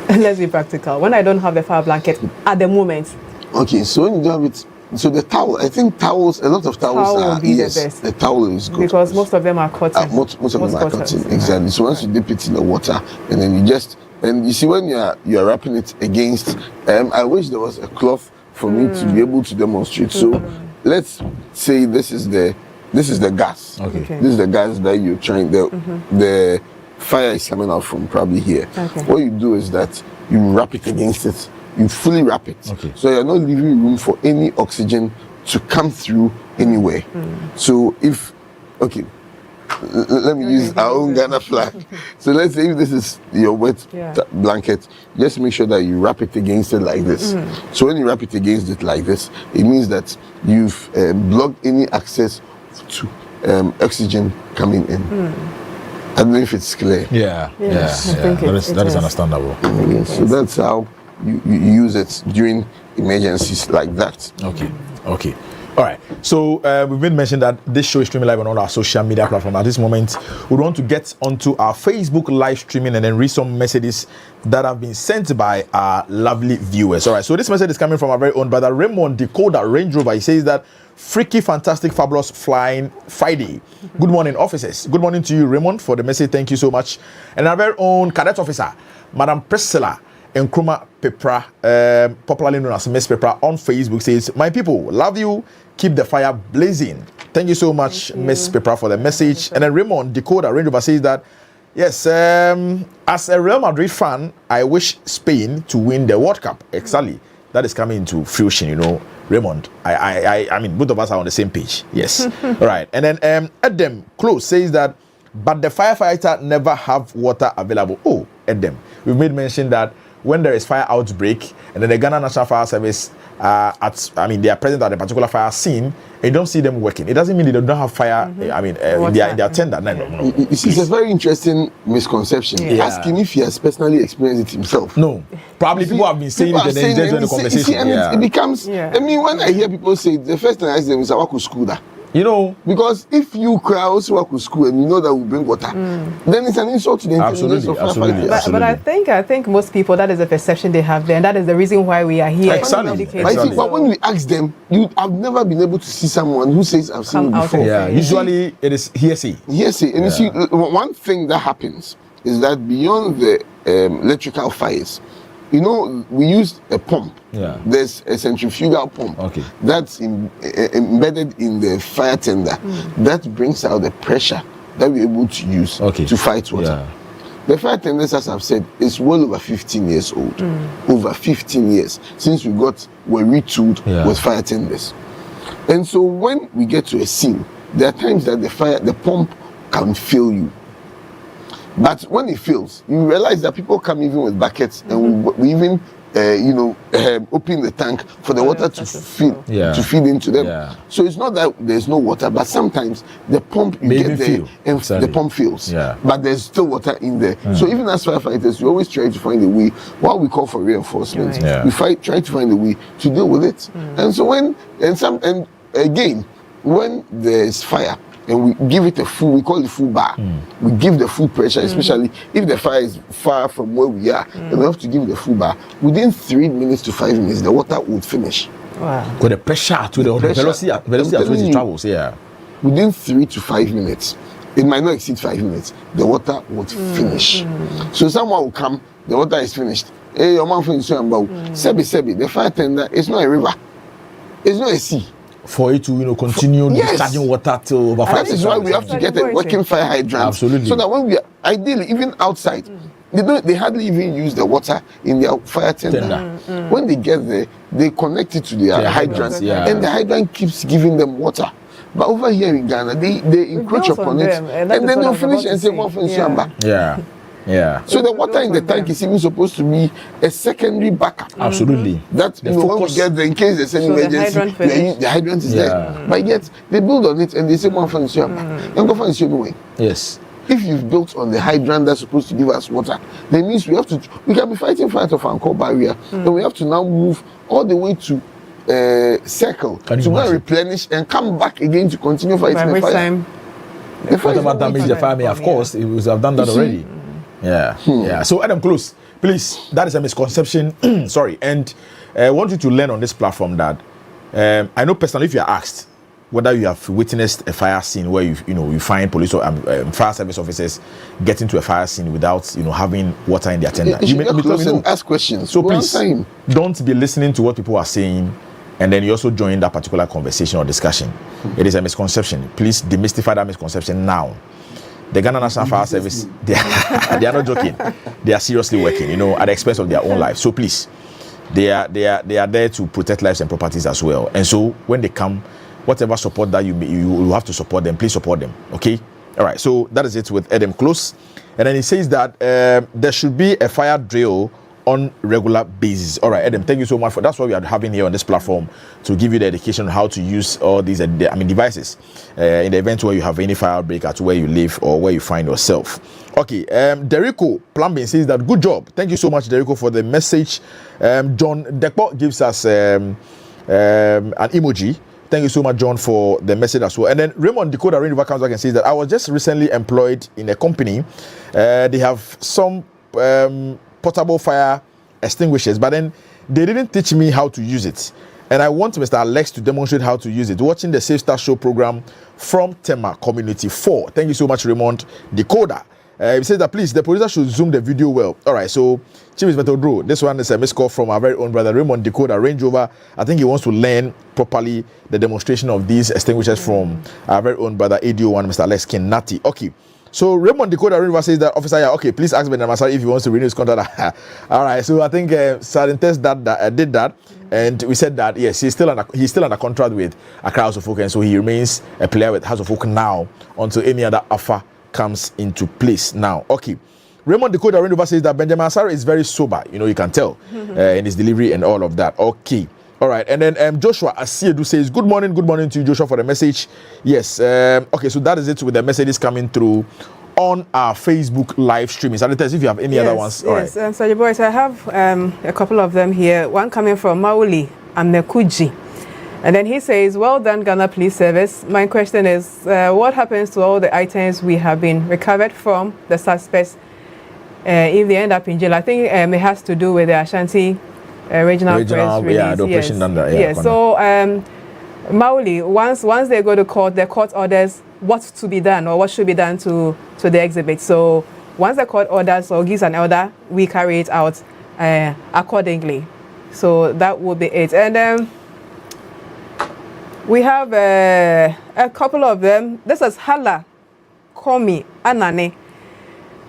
let's be practical. When I don't have the fire blanket at the moment.
Okay, so when you don't have it, so the towel, I think towels, a lot of towels are, the towel is good.
Because most of them are cotton.
Most of them are cotton, exactly. So once you dip it in the water, and then you see when you're wrapping it against, I wish there was a cloth for me to be able to demonstrate. So let's say this is the gas. This is the gas that you're trying, the fire is coming out from probably here. What you do is that you wrap it against it. You fully wrap it. So you're not leaving room for any oxygen to come through anywhere. So let me use our own Ghana flag. So let's say if this is your wet blanket, just make sure that you wrap it against it like this. So when you wrap it against it like this, it means that you've blocked any access to oxygen coming in. I don't know if it's clear.
That is understandable.
So that's how you use it during emergencies like that.
Okay. All right. So we've been mentioned that this show is streaming live on all our social media platforms. At this moment, we want to get onto our Facebook live streaming and then read some messages that have been sent by our lovely viewers. All right. So this message is coming from our very own brother Raymond Decoder Range Rover. He says that freaky, fantastic, fabulous flying Friday. Good morning, officers. Good morning to you, Raymond, for the message. Thank you so much. And our very own cadet officer, Madam Priscilla Nkrumah Pepra, popularly known as Miss Pepra on Facebook, says, "My people, love you. Keep the fire blazing." Thank you so much, Miss Pepra, for the message. And then Raymond Decoder Range Rover says that, yes, as a Real Madrid fan, I wish Spain to win the World Cup. Exactly. That is coming into fruition, you know, Raymond. I mean, both of us are on the same page. Yes. All right. And then Edem Close says that, but the firefighter never have water available. Oh, Edem, we've made mention that when there is fire outbreak and then the Ghana National Fire Service they are present at a particular fire scene and you don't see them working, it doesn't mean they don't have fire. In their tender. No.
You see, it's a very interesting misconception. Ask him if he has personally experienced it himself.
No, probably people have been saying it and then enjoying the conversation.
It becomes. I mean, when I hear people say, the first thing I ask them is, "I work with school that."
You know,
because if you cry also work with school and you know that will bring water, then it's an insult to the intelligence of firefighters.
But I think most people, that is the perception they have there, and that is the reason why we are here.
Exactly. But when we ask them, I've never been able to see someone who says I've seen it before.
Yeah, usually it is hearsay.
Hearsay. And you see, one thing that happens is that beyond the electrical fires, you know, we use a pump.
Yeah.
There's a centrifugal pump.
Okay.
That's embedded in the fire tender. That brings out the pressure that we're able to use to fight water. Yeah. The fire tenders, as I've said, is well over 15 years old. Over 15 years since we were retooled with fire tenders. And so when we get to a scene, there are times that the pump can fail you. But when it fails, you realize that people come even with buckets, and we even, open the tank for the water to feed into them. Yeah. So it's not that there's no water, but sometimes the pump the pump fails. Yeah. But there's still water in there. So even as firefighters, we always try to find a way. While we call for reinforcement, we try to find a way to deal with it. And so when there's fire, and we give it we call it full bar. We give the full pressure, especially if the fire is far from where we are, then we have to give the full bar. Within 3 minutes to 5 minutes, the water would finish.
Wow. With the pressure to the velocity at which it travels,
Within 3 to 5 minutes, it might not exceed 5 minutes, the water would finish. So someone will come, the water is finished. Hey, your man finished about Sebi, the fire tender, it's not a river, it's not a sea.
For it to continue discharging water till over 5
That is why we have to get a working fire hydrant.
Absolutely.
So that when we are, ideally, even outside, they hardly even use the water in their fire tender. When they get there, they connect it to their hydrant, and the hydrant keeps giving them water. But over here in Ghana, they encroach upon it, and then they'll finish and say, "More finish."
Yeah.
So the water in the tank is even supposed to be a secondary backup.
Absolutely.
That when we get there, in case there's any emergency, the hydrant is there. But yet they build on it and they say, "One finish."
Yes.
If you've built on the hydrant that's supposed to give us water, that means we can be fighting fire of Angkor barrier, and we have to now move all the way to circle to go and replenish and come back again to continue fighting the fire.
Whatever damage the fire may, of course, it was have done that already. Yeah. So Adam Close, please, that is a misconception. Sorry. And I want you to learn on this platform that I know personally, if you are asked whether you have witnessed a fire scene where you find police or fire service officers get into a fire scene without having water in their tender,
you may ask questions.
So please don't be listening to what people are saying and then you also join that particular conversation or discussion. It is a misconception. Please demystify that misconception now. The Ghana National Fire Service, they are not joking. They are seriously working, at the expense of their own life. So please, they are there to protect lives and properties as well. And so when they come, whatever support that you have to support them, please support them. Okay? All right. So that is it with Adam Close. And then he says that there should be a fire drill on regular basis. All right, Adam, thank you so much for that's what we are having here on this platform to give you the education on how to use all these devices in the event where you have any fire outbreak at where you live or where you find yourself. Okay, Derico Plumbing says that good job. Thank you so much, Derico, for the message. John Dekpo gives us an emoji Thank you so much, John, for the message as well. And then Raymond Decoder Range Rover comes back and says that I was just recently employed in a company. They have some portable fire extinguishers, but then they didn't teach me how to use it. And I want Mr. Alex to demonstrate how to use it. Watching the Safe Start Show program from Tema Community 4. Thank you so much, Raymond Decoder. He says that please, the producer should zoom the video well. All right, so Chief Inspector Drew, this one is a missed call from our very own brother Raymond Decoder Range Rover. I think he wants to learn properly the demonstration of these extinguishers from our very own brother ADO1, Mr. Alex Kinati. Okay. So Raymond Decoder Range Rover says that, officer, okay, please ask Ben Namasari if he wants to renew his contract. All right, so I think Sergeant Test did that, and we said that yes, he's still under contract with Accra House of Folk, and so he remains a player with House of Folk now until any other offer comes into place. Now, okay. Raymond Decoder Range Rover says that Benjamin Asare is very sober. You can tell in his delivery and all of that. Okay. All right, and then Joshua Asiedu says, good morning to you, Joshua, for the message. Yes, okay, so that is it with the messages coming through on our Facebook live streaming. So if you have any other ones. All right.
Sergeant Boys, I have a couple of them here. One coming from Mauli Amekuji. And then he says, well done, Ghana Police Service. My question is, what happens to all the items we have been recovered from the suspects if they end up in jail? I think it has to do with the Ashanti regional press release.
Yeah, the operation under.
Yeah, so Mauli, once they go to court, the court orders what to be done or what should be done to the exhibit. So once the court orders or gives an order, we carry it out accordingly. So that would be it. And we have a couple of them. This is Hala Komi Anane.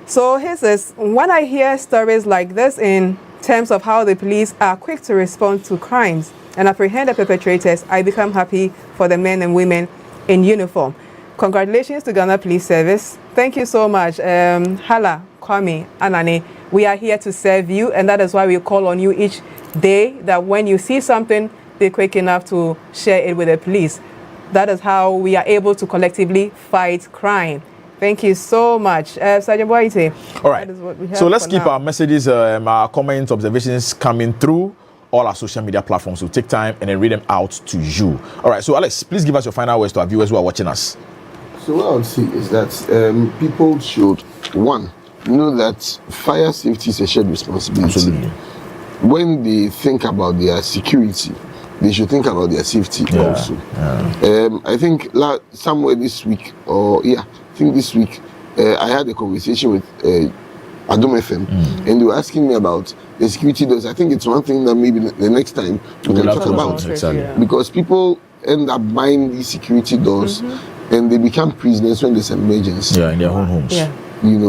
So he says, when I hear stories like this in terms of how the police are quick to respond to crimes and apprehend the perpetrators, I become happy for the men and women in uniform. Congratulations to Ghana Police Service. Thank you so much. Hala Kwame Anane, we are here to serve you, and that is why we call on you each day, that when you see something, be quick enough to share it with the police. That is how we are able to collectively fight crime. Thank you so much. Sergeant Boite.
All right. So let's keep our messages, our comments, observations coming through all our social media platforms. We'll take time and then read them out to you. All right. So Alex, please give us your final words to our viewers who are watching us.
So what I would say is that people should, one, know that fire safety is a shared responsibility.
Absolutely.
When they think about their security, they should think about their safety also. Yeah. I think somewhere this week, this week, I had a conversation with Adom FM, and they were asking me about the security doors. I think it's one thing that maybe the next time we can talk about.
Exactly.
Because people end up buying these security doors and they become prisoners when there's an emergency.
Yeah, in their own homes.
Yeah.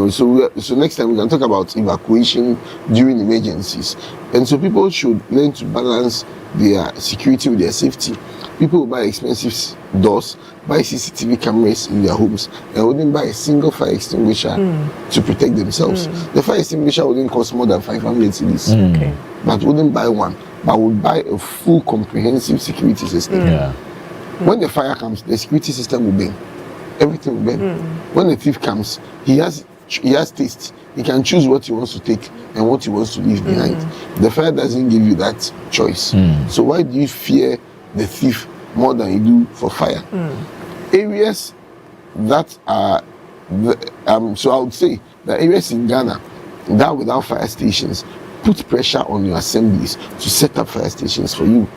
So next time we can talk about evacuation during emergencies. And so people should learn to balance their security with their safety. People will buy expensive doors, buy CCTV cameras in their homes, and wouldn't buy a single fire extinguisher to protect themselves. The fire extinguisher wouldn't cost more than 500 cedis, but wouldn't buy one, but would buy a full comprehensive security system.
Yeah.
When the fire comes, the security system will burn. Everything will burn. When the thief comes, he has taste. He can choose what he wants to take and what he wants to leave behind. The fire doesn't give you that choice. So why do you fear the thief more than you do for fire? Areas that are, so I would say the areas in Ghana that without fire stations, put pressure on your assemblies to set up fire stations for you.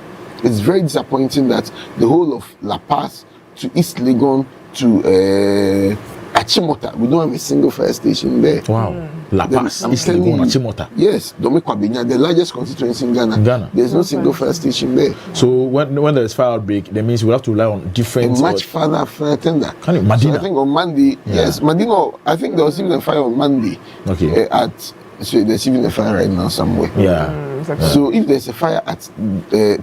It's very disappointing that the whole of La Paz to East Legon to Achimota, we don't have a single fire station there.
Wow. La Paz, East Legon, Achimota.
Yes, Domekwabenya, the largest constituency in Ghana. There's no single fire station there.
So when there is fire outbreak, that means we have to rely on different.
A much further fire tender.
Can you imagine?
So I think on Monday, yes, Madino. I think there was even a fire on Monday.
Okay.
So there's even a fire right now somewhere.
Yeah.
So if there's a fire at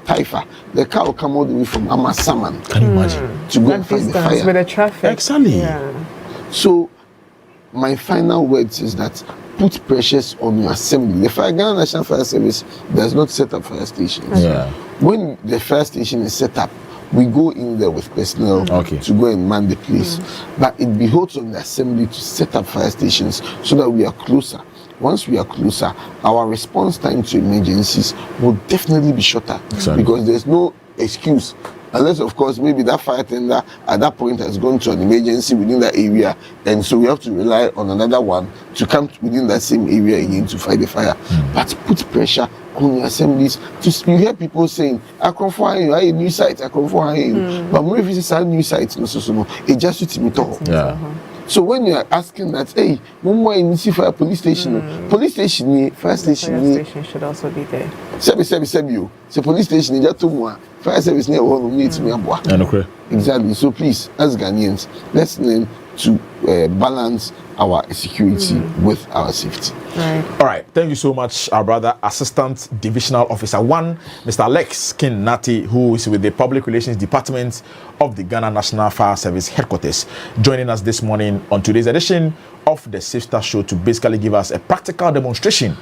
Taifa, the car will come all the way from Amasaman.
Can you imagine?
To go and fight the fire.
With the traffic.
Exactly.
Yeah.
So my final words is that put pressures on your assembly. The Ghana National Fire Service does not set up fire stations.
Yeah.
When the fire station is set up, we go in there with personnel to go and man the place. But it behoves on the assembly to set up fire stations so that we are closer. Once we are closer, our response time to emergencies will definitely be shorter.
Exactly.
Because there's no excuse unless of course maybe that fire tender at that point has gone to an emergency within that area, and so we have to rely on another one to come within that same area again to fight the fire. But put pressure on the assemblies. You hear people saying, I come for a new site, I come for a but more if it's a new site, it just suits me to. So when you are asking that, hey, Mumbai in fire police station, fire station
should also be there.
Sebi. So police station is just too much. Fire service never want me to me abwa. Exactly. So please, as Ghanaians, let's learn to balance our security with our safety.
All right. Thank you so much, our brother, Assistant Divisional Officer 1, Mr. Alex Kinnati, who is with the Public Relations Department of the Ghana National Fire Service Headquarters, joining us this morning on today's edition of the Safe Start Show to basically give us a practical demonstration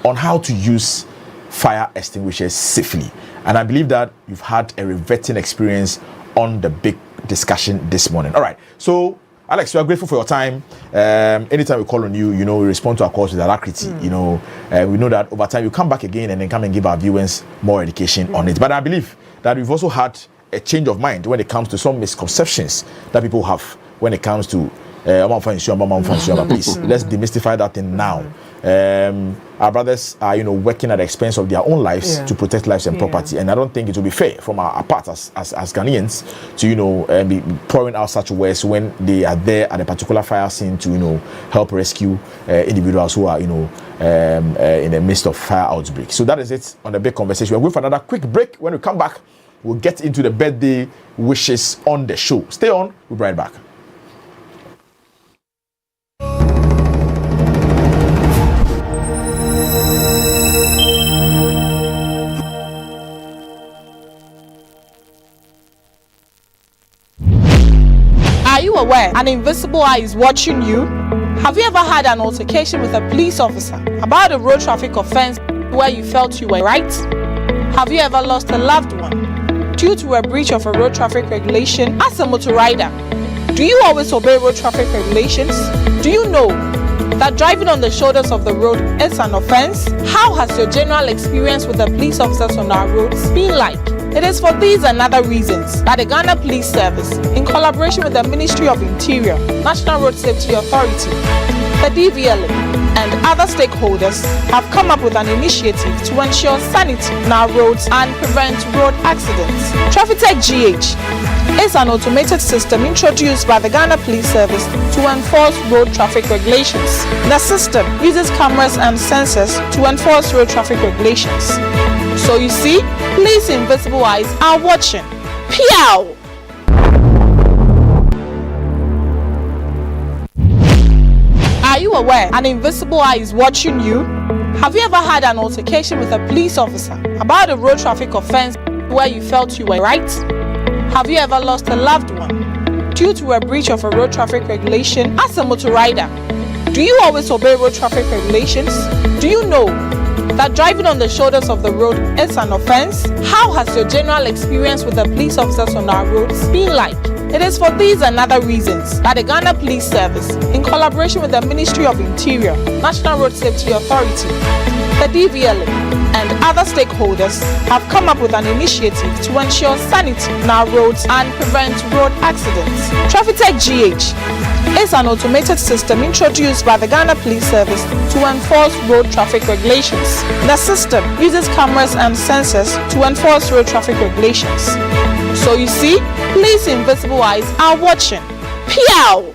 on how to use fire extinguishers safely. And I believe that you've had a riveting experience on the big discussion this morning. All right. So, Alex, we are grateful for your time. Anytime we call on you, we respond to our calls with alacrity. We know that over time you come back again and then come and give our viewers more education on it. But I believe that we've also had a change of mind when it comes to some misconceptions that people have when it comes to please, let's demystify that thing now. Our brothers are, working at the expense of their own lives to protect lives and property, and I don't think it will be fair from our part as Ghanaians to, be pouring out such words when they are there at a particular fire scene to, help rescue individuals who are, in the midst of fire outbreak. So that is it on the big conversation. We're going for another quick break. When we come back, we'll get into the birthday wishes on the show. Stay on. We'll be right back.
Are you aware an invisible eye is watching you? Have you ever had an altercation with a police officer about a road traffic offense where you felt you were right? Have you ever lost a loved one due to a breach of a road traffic regulation as a motor rider? Do you always obey road traffic regulations? Do you know that driving on the shoulders of the road is an offense? How has your general experience with the police officers on our roads been like? It is for these and other reasons that the Ghana Police Service, in collaboration with the Ministry of Interior, National Road Safety Authority, the DVLA, and other stakeholders, have come up with an initiative to ensure sanity on our roads and prevent road accidents. TrafficTech GH is an automated system introduced by the Ghana Police Service to enforce road traffic regulations. The system uses cameras and sensors to enforce road traffic regulations. So you see, police invisible eyes are watching. Pew! Are you aware an invisible eye is watching you? Have you ever had an altercation with a police officer about a road traffic offense where you felt you were right? Have you ever lost a loved one due to a breach of a road traffic regulation as a motor rider? Do you always obey road traffic regulations? Do you know that driving on the shoulders of the road is an offense? How has your general experience with the police officers on our roads been like? It is for these and other reasons that the Ghana Police Service, in collaboration with the Ministry of Interior, National Road Safety Authority, the DVLA, and other stakeholders, have come up with an initiative to ensure sanity on our roads and prevent road accidents. TrafficTech GH is an automated system introduced by the Ghana Police Service to enforce road traffic regulations. The system uses cameras and sensors to enforce road traffic regulations. So you see, police invisible eyes are watching. Pew!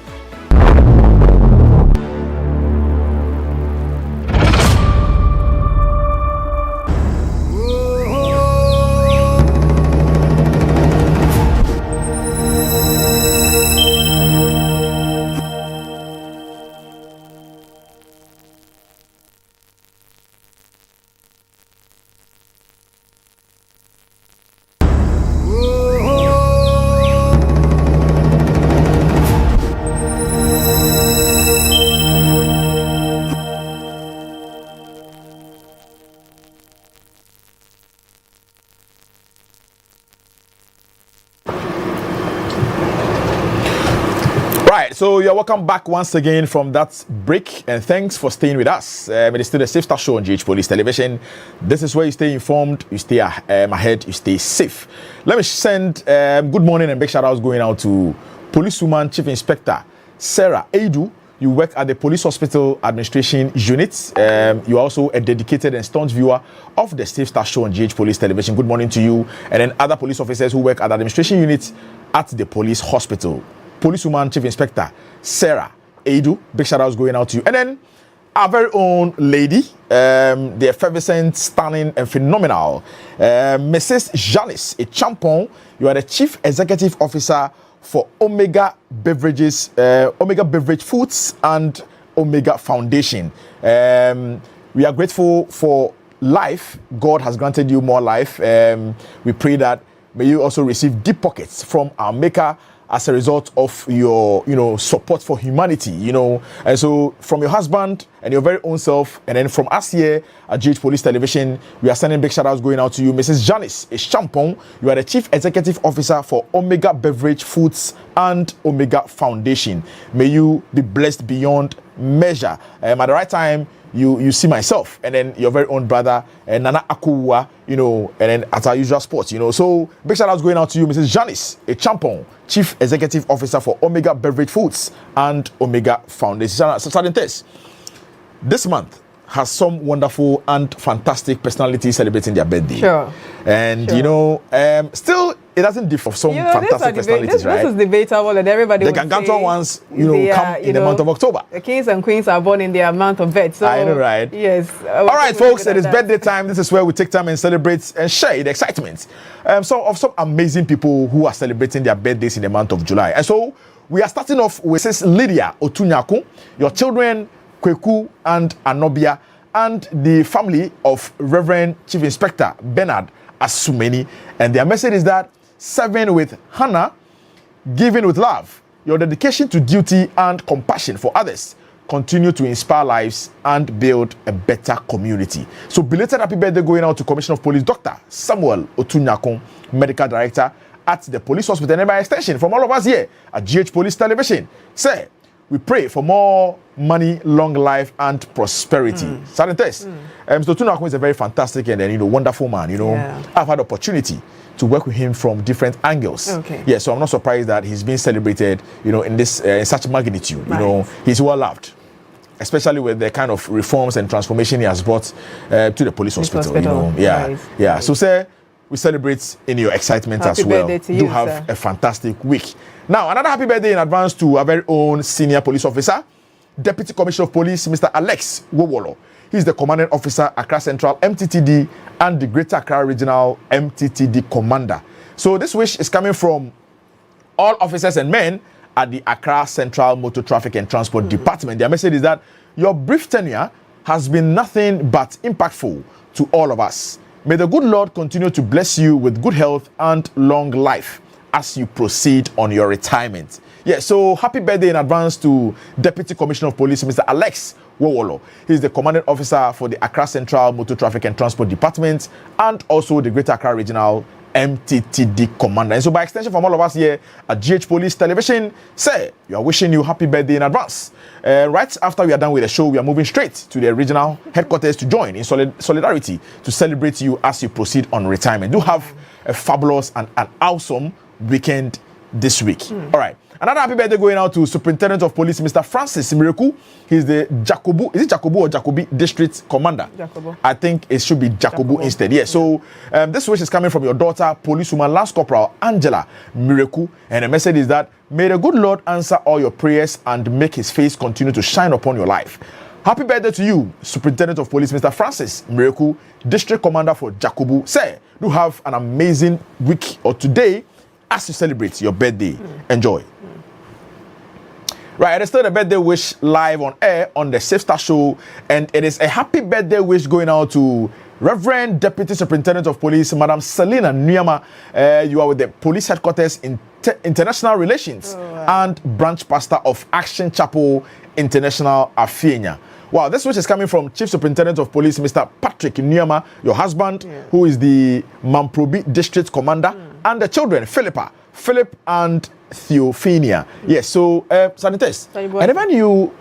so you're welcome back once again from that break, and thanks for staying with us. It is still the Safe Start Show on GH Police Television. This is where you stay informed, you stay ahead, you stay safe. Let me send good morning and big shout outs going out to Policewoman Chief Inspector Sarah Edu. You work at the Police Hospital Administration Unit. You are also a dedicated and staunch viewer of the Safe Start Show on GH Police Television. Good morning to you. And then other police officers who work at the administration unit at the police hospital. Policewoman Chief Inspector Sarah Edu. Big shout outs going out to you. And then our very own lady, the effervescent, stunning, and phenomenal Mrs. Janice Echampong. You are the Chief Executive Officer for Omega Beverages, Omega Beverage Foods and Omega Foundation. We are grateful for life. God has granted you more life. We pray that may you also receive deep pockets from our Maker as a result of your, support for humanity, And so from your husband and your very own self, and then from us here at GH Police Television, we are sending big shout outs going out to you, Mrs. Janice Echampong. You are the Chief Executive Officer for Omega Beverage Foods and Omega Foundation. May you be blessed beyond measure. At the right time, you see myself, and then your very own brother, Nana Akuwa, and then at our usual sports, So big shout outs going out to you, Mrs. Janice Echampong, Chief Executive Officer for Omega Beverage Foods and Omega Foundation. Starting test. This month has some wonderful and fantastic personalities celebrating their birthday.
Sure.
And still it doesn't differ from some fantastic personalities, right?
This is debatable, and everybody.
The Gargantuan ones, come in the month of October.
The kings and queens are born in their month of birth. So,
I know, right?
Yes.
All right, folks, it is birthday time. This is where we take time and celebrate and share the excitement. Some amazing people who are celebrating their birthdays in the month of July. And so we are starting off with Sis Lydia Otunyaku, your children Kweku and Anobia, and the family of Reverend Chief Inspector Bernard Asumeni. And their message is that serving with Hannah, giving with love, your dedication to duty and compassion for others continue to inspire lives and build a better community. So belated happy birthday going out to Commissioner of Police Dr. Samuel Otunyakun, Medical Director at the Police Hospital, and by extension from all of us here at GH Police Television. Say, we pray for more money, long life, and prosperity. Certain test. Mr. Otunyakun is a very fantastic and wonderful man. I've had opportunity to work with him from different angles.
Okay.
Yeah, so I'm not surprised that he's being celebrated, in this in such magnitude. Right. He's well loved, especially with the kind of reforms and transformation he has brought to the police hospital. Yeah,
right.
Yeah.
Right.
So, sir, we celebrate in your excitement
happy
as well.
Birthday to you,
have
sir.
a fantastic week. Now, another happy birthday in advance to our very own senior police officer, Deputy Commissioner of Police, Mr. Alex Wowolo. He's the commanding officer, Accra Central MTTD, and the Greater Accra Regional MTTD Commander. So this wish is coming from all officers and men at the Accra Central Motor Traffic and Transport Department. Their message is that your brief tenure has been nothing but impactful to all of us. May the good Lord continue to bless you with good health and long life as you proceed on your retirement. Yeah, so happy birthday in advance to Deputy Commissioner of Police, Mr. Alex Wowolo. He's the commanding officer for the Accra Central Motor Traffic and Transport Department and also the Greater Accra Regional MTTD Commander. And so by extension from all of us here at GH Police Television, say, we are wishing you happy birthday in advance. Right after we are done with the show, we are moving straight to the regional headquarters to join in solidarity to celebrate you as you proceed on retirement. Do have a fabulous and an awesome weekend this week. All right. Another happy birthday going out to Superintendent of Police, Mr. Francis Mireku. He's the Jacobu, is it Jacobu or Jacobi District Commander?
Jacobu.
I think it should be Jacobu instead. Yeah, so this wish is coming from your daughter, Policewoman Lance Corporal Angela Mireku. And the message is that, may the good Lord answer all your prayers and make his face continue to shine upon your life. Happy birthday to you, Superintendent of Police, Mr. Francis Mireku, District Commander for Jacobu. Say, do have an amazing week or today as you celebrate your birthday. Enjoy. Right, it's still a birthday wish live on air on the Safe Start Show, and it is a happy birthday wish going out to Reverend Deputy Superintendent of Police, Madam Selina Nuyama. You are with the Police Headquarters in International Relations and Branch Pastor of Action Chapel International Afienya. Wow, this wish is coming from Chief Superintendent of Police, Mr. Patrick Nuyama, your husband, who is the Mamprobi District Commander, and the children, Philip and Theophania. Yes, so, Sanites, I never knew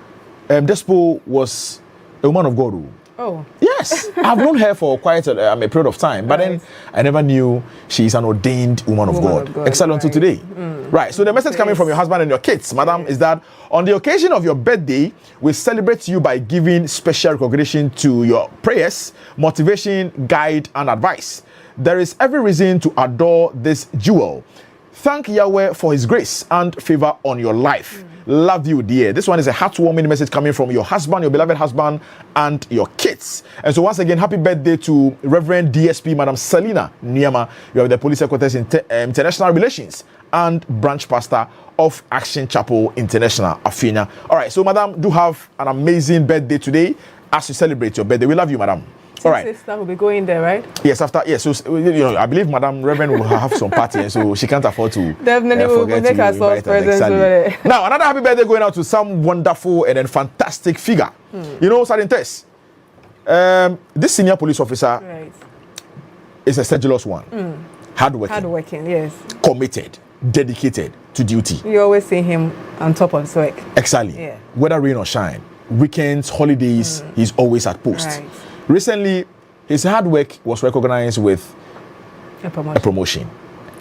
Despo was a woman of God.
Oh.
Yes, I've known her for quite a period of time, but then I never knew she's an ordained woman of God. Excellent to today. Right, so the message coming from your husband and your kids, madam, is that on the occasion of your birthday, we celebrate you by giving special recognition to your prayers, motivation, guide, and advice. There is every reason to adore this jewel. Thank Yahweh for his grace and favor on your life. Love you, dear. This one is a heartwarming message coming from your husband, your beloved husband, and your kids. And so once again, happy birthday to Reverend DSP Madam Selina Niama. You are the Police Secretary's International Relations and Branch Pastor of Action Chapel International, Afina. All right, so Madam, do have an amazing birthday today as you celebrate your birthday. We love you, Madam. All right.
Sister will be going there, right?
Yes, after so I believe Madam Reverend will have some party, and so she can't afford to.
Definitely, we'll make herself presents.
Now, another happy birthday going out to some wonderful and then fantastic figure. You know, Sergeant Tess, this senior police officer is a sedulous one,
hardworking, yes,
committed, dedicated to duty.
You always see him on top of his work.
Exactly.
Yeah. Whether
rain or shine, weekends, holidays, he's always at post.
Right.
Recently, his hard work was recognized with a promotion.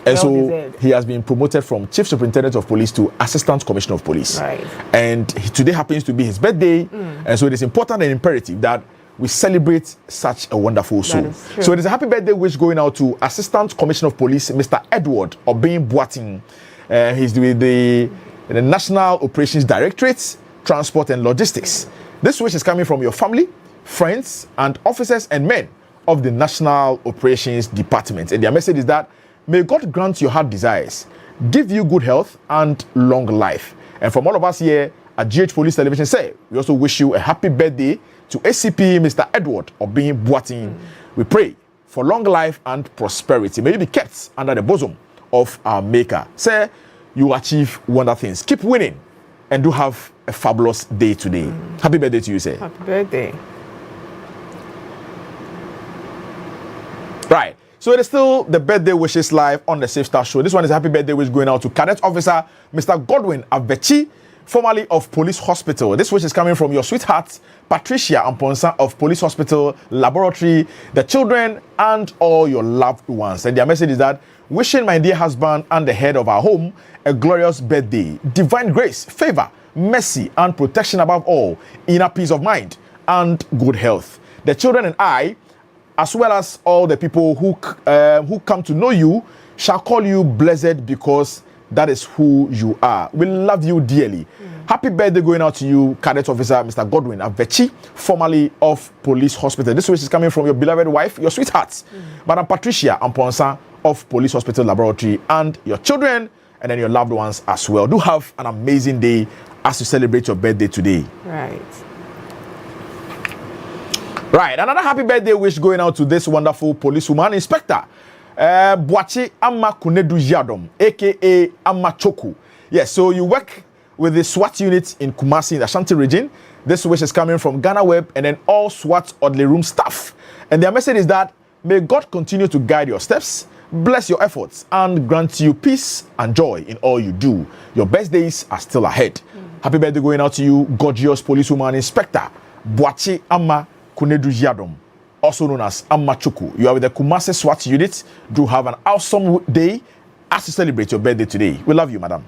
And so he has been promoted from Chief Superintendent of Police to Assistant Commissioner of Police.
Right.
And today happens to be his birthday. And so it is important and imperative that we celebrate such a wonderful soul. So it is a happy birthday wish going out to Assistant Commissioner of Police, Mr. Edward Obin Boating. He's with the National Operations Directorate, Transport and Logistics. This wish is coming from your family, friends, and officers and men of the National Operations Department. And their message is that may God grant your heart desires, give you good health and long life. And from all of us here at GH Police Television, we also wish you a happy birthday to ACP Mr. Edward Obin Boating. We pray for long life and prosperity. May you be kept under the bosom of our Maker. Sir, you achieve wonderful things. Keep winning and do have a fabulous day today. Happy birthday to you, sir.
Happy birthday.
Right. So it is still the birthday wishes live on the Safe Start Show. This one is a happy birthday wish going out to Cadet Officer Mr. Godwin Avechi, formerly of Police Hospital. This wish is coming from your sweetheart, Patricia Amponsa of Police Hospital Laboratory, the children, and all your loved ones. And their message is that wishing my dear husband and the head of our home a glorious birthday, divine grace, favor, mercy, and protection above all, inner peace of mind, and good health. The children and I, as well as all the people who come to know you, shall call you blessed because that is who you are. We love you dearly. Happy birthday going out to you, Cadet Officer Mr. Godwin Avechi, formerly of Police Hospital. This wish is coming from your beloved wife, your sweetheart, Madam Patricia Amponsa of Police Hospital Laboratory, and your children, and then your loved ones as well. Do have an amazing day as you celebrate your birthday today. Right, another happy birthday wish going out to this wonderful policewoman, Inspector Boachi Amma Kunedu Yadom, aka Amma Choku. Yes, so you work with the SWAT unit in Kumasi in the Ashanti region. This wish is coming from Ghana Web and then all SWAT Audley Room staff. And their message is that may God continue to guide your steps, bless your efforts, and grant you peace and joy in all you do. Your best days are still ahead. Happy birthday going out to you, gorgeous policewoman, Inspector Boachi Amma Kunedu Yadom, also known as Amachuku. You are with the Kumasi SWAT unit. Do have an awesome day as you celebrate your birthday today. We love you, madam.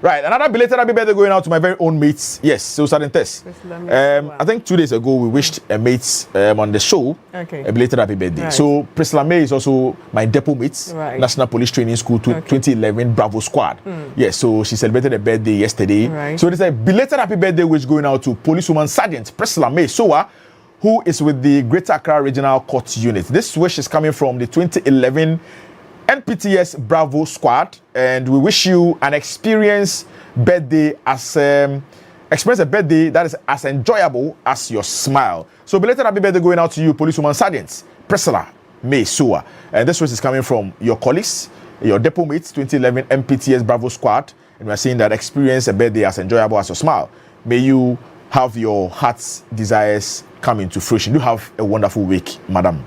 Right, another belated happy birthday going out to my very own mates. Yes, so Sergeant Tess. I think 2 days ago we wished a mate on the show a belated happy birthday. Right. So Priscilla May is also my depot mate, National Police Training School 2011 Bravo Squad. Yes, so she celebrated her birthday yesterday. Right. So it is a belated happy birthday wish going out to Policewoman Sergeant Priscilla May Soa, who is with the Greater Accra Regional Court Unit. This wish is coming from the 2011 NPTS Bravo Squad, and we wish you an experience birthday experience a birthday that is as enjoyable as your smile. So belated happy birthday going out to you, Policewoman Sergeant Priscilla May Sua. And this wish is coming from your colleagues, your depot mates, 2011 NPTS Bravo Squad, and we are saying that experience a birthday as enjoyable as your smile. May you have your heart's desires come into fruition. You have a wonderful week, madam.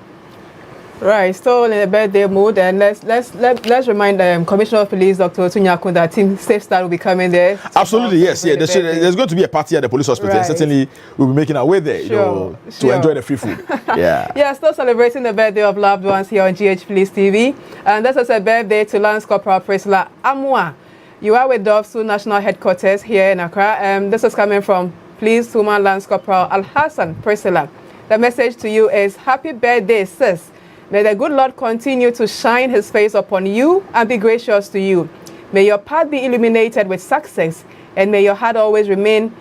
Right, still in the birthday mood, and let's remind Commissioner of Police Dr. Otunyaku that Team Safe Start will be coming there.
Absolutely, yes, yeah. There's going to be a party at the police hospital. Right. Certainly, we'll be making our way there, to enjoy the free food. Yeah.
Yeah, still celebrating the birthday of loved ones here on GH Police TV, and this is a birthday to Lance Corporal Priscilla Amwa. You are with DOVSU National Headquarters here in Accra. This is coming from Police Woman Lance Corporal Al Hassan Priscilla. The message to you is happy birthday, sis. May the good Lord continue to shine his face upon you and be gracious to you. May your path be illuminated with success, and may your heart always remain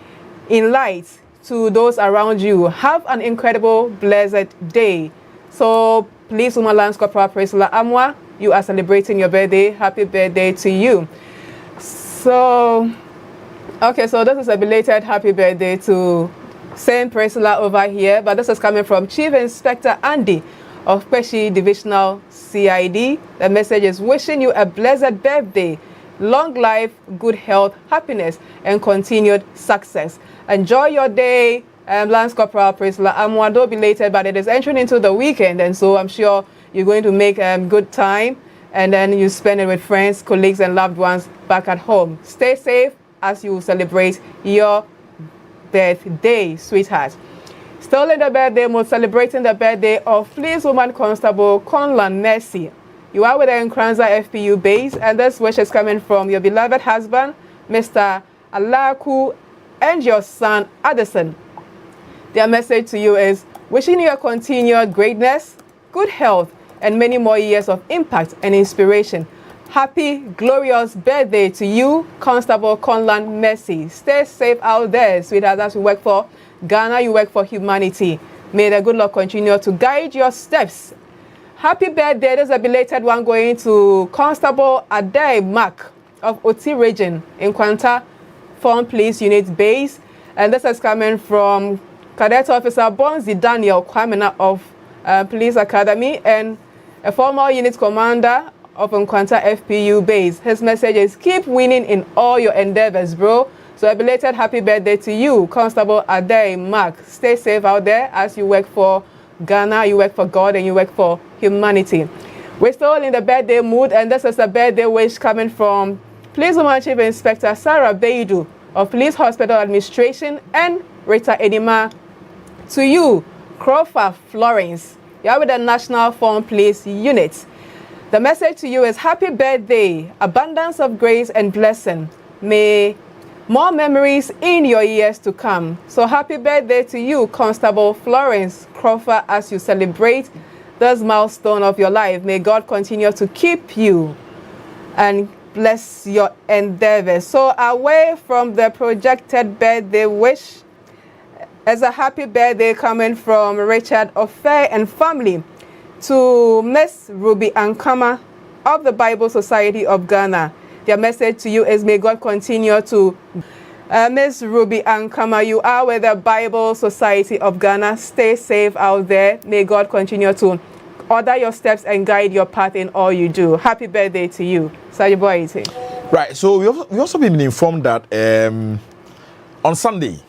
in light to those around you. Have an incredible, blessed day. So, Police Woman Lance Corporal Priscilla Amwa, you are celebrating your birthday. Happy birthday to you. So, okay, so this is a belated happy birthday to Saint Priscilla over here, but this is coming from Chief Inspector Andy of Peshi Divisional CID. The message is wishing you a blessed birthday, long life, good health, happiness, and continued success. Enjoy your day, Lance Corporal Priscilla Amwa. Don't be belated, but it is entering into the weekend, and so I'm sure you're going to make a good time, and then you spend it with friends, colleagues, and loved ones back at home. Stay safe as you celebrate your birthday, sweetheart. Still in the birthday mood, celebrating the birthday of Police Woman Constable Conlan Mercy. You are with the Nkranza FPU base, and this wish is coming from your beloved husband, Mr. Alaku, and your son, Addison. Their message to you is wishing you a continued greatness, good health, and many more years of impact and inspiration. Happy, glorious birthday to you, Constable Conlan Mercy. Stay safe out there, sweetheart, as we work for Ghana, you work for humanity. May the good Lord continue to guide your steps. Happy birthday. There's a belated one going to Constable Adae Mark of Oti region in Kwanta Foreign Police Unit Base. And this is coming from Cadet Officer Bonzi Daniel Kwamena of Police Academy and a former unit commander of Nkwanta FPU Base. His message is keep winning in all your endeavors, bro. So a belated happy birthday to you, Constable Adae Mark. Stay safe out there as you work for Ghana, you work for God, and you work for humanity. We're still in the birthday mood, and this is a birthday wish coming from Police Woman Chief Inspector Sarah Beidu of Police Hospital Administration and Rita Edima. To you, Crawford Florence. You're with the National Foreign Police Unit. The message to you is happy birthday, abundance of grace and blessing. May more memories in your years to come. So happy birthday to you, Constable Florence Crawford, as you celebrate this milestone of your life. May God continue to keep you and bless your endeavors. So away from the projected birthday wish, as a happy birthday coming from Richard Ofe and family to Miss Ruby Ankama of the Bible Society of Ghana. Their message to you is may God continue to Miss Ruby Ankama, you are with the Bible Society of Ghana. Stay safe out there. May God continue to order your steps and guide your path in all you do. Happy birthday to you, Sajiboite.
Right, so we also been informed that on Sunday,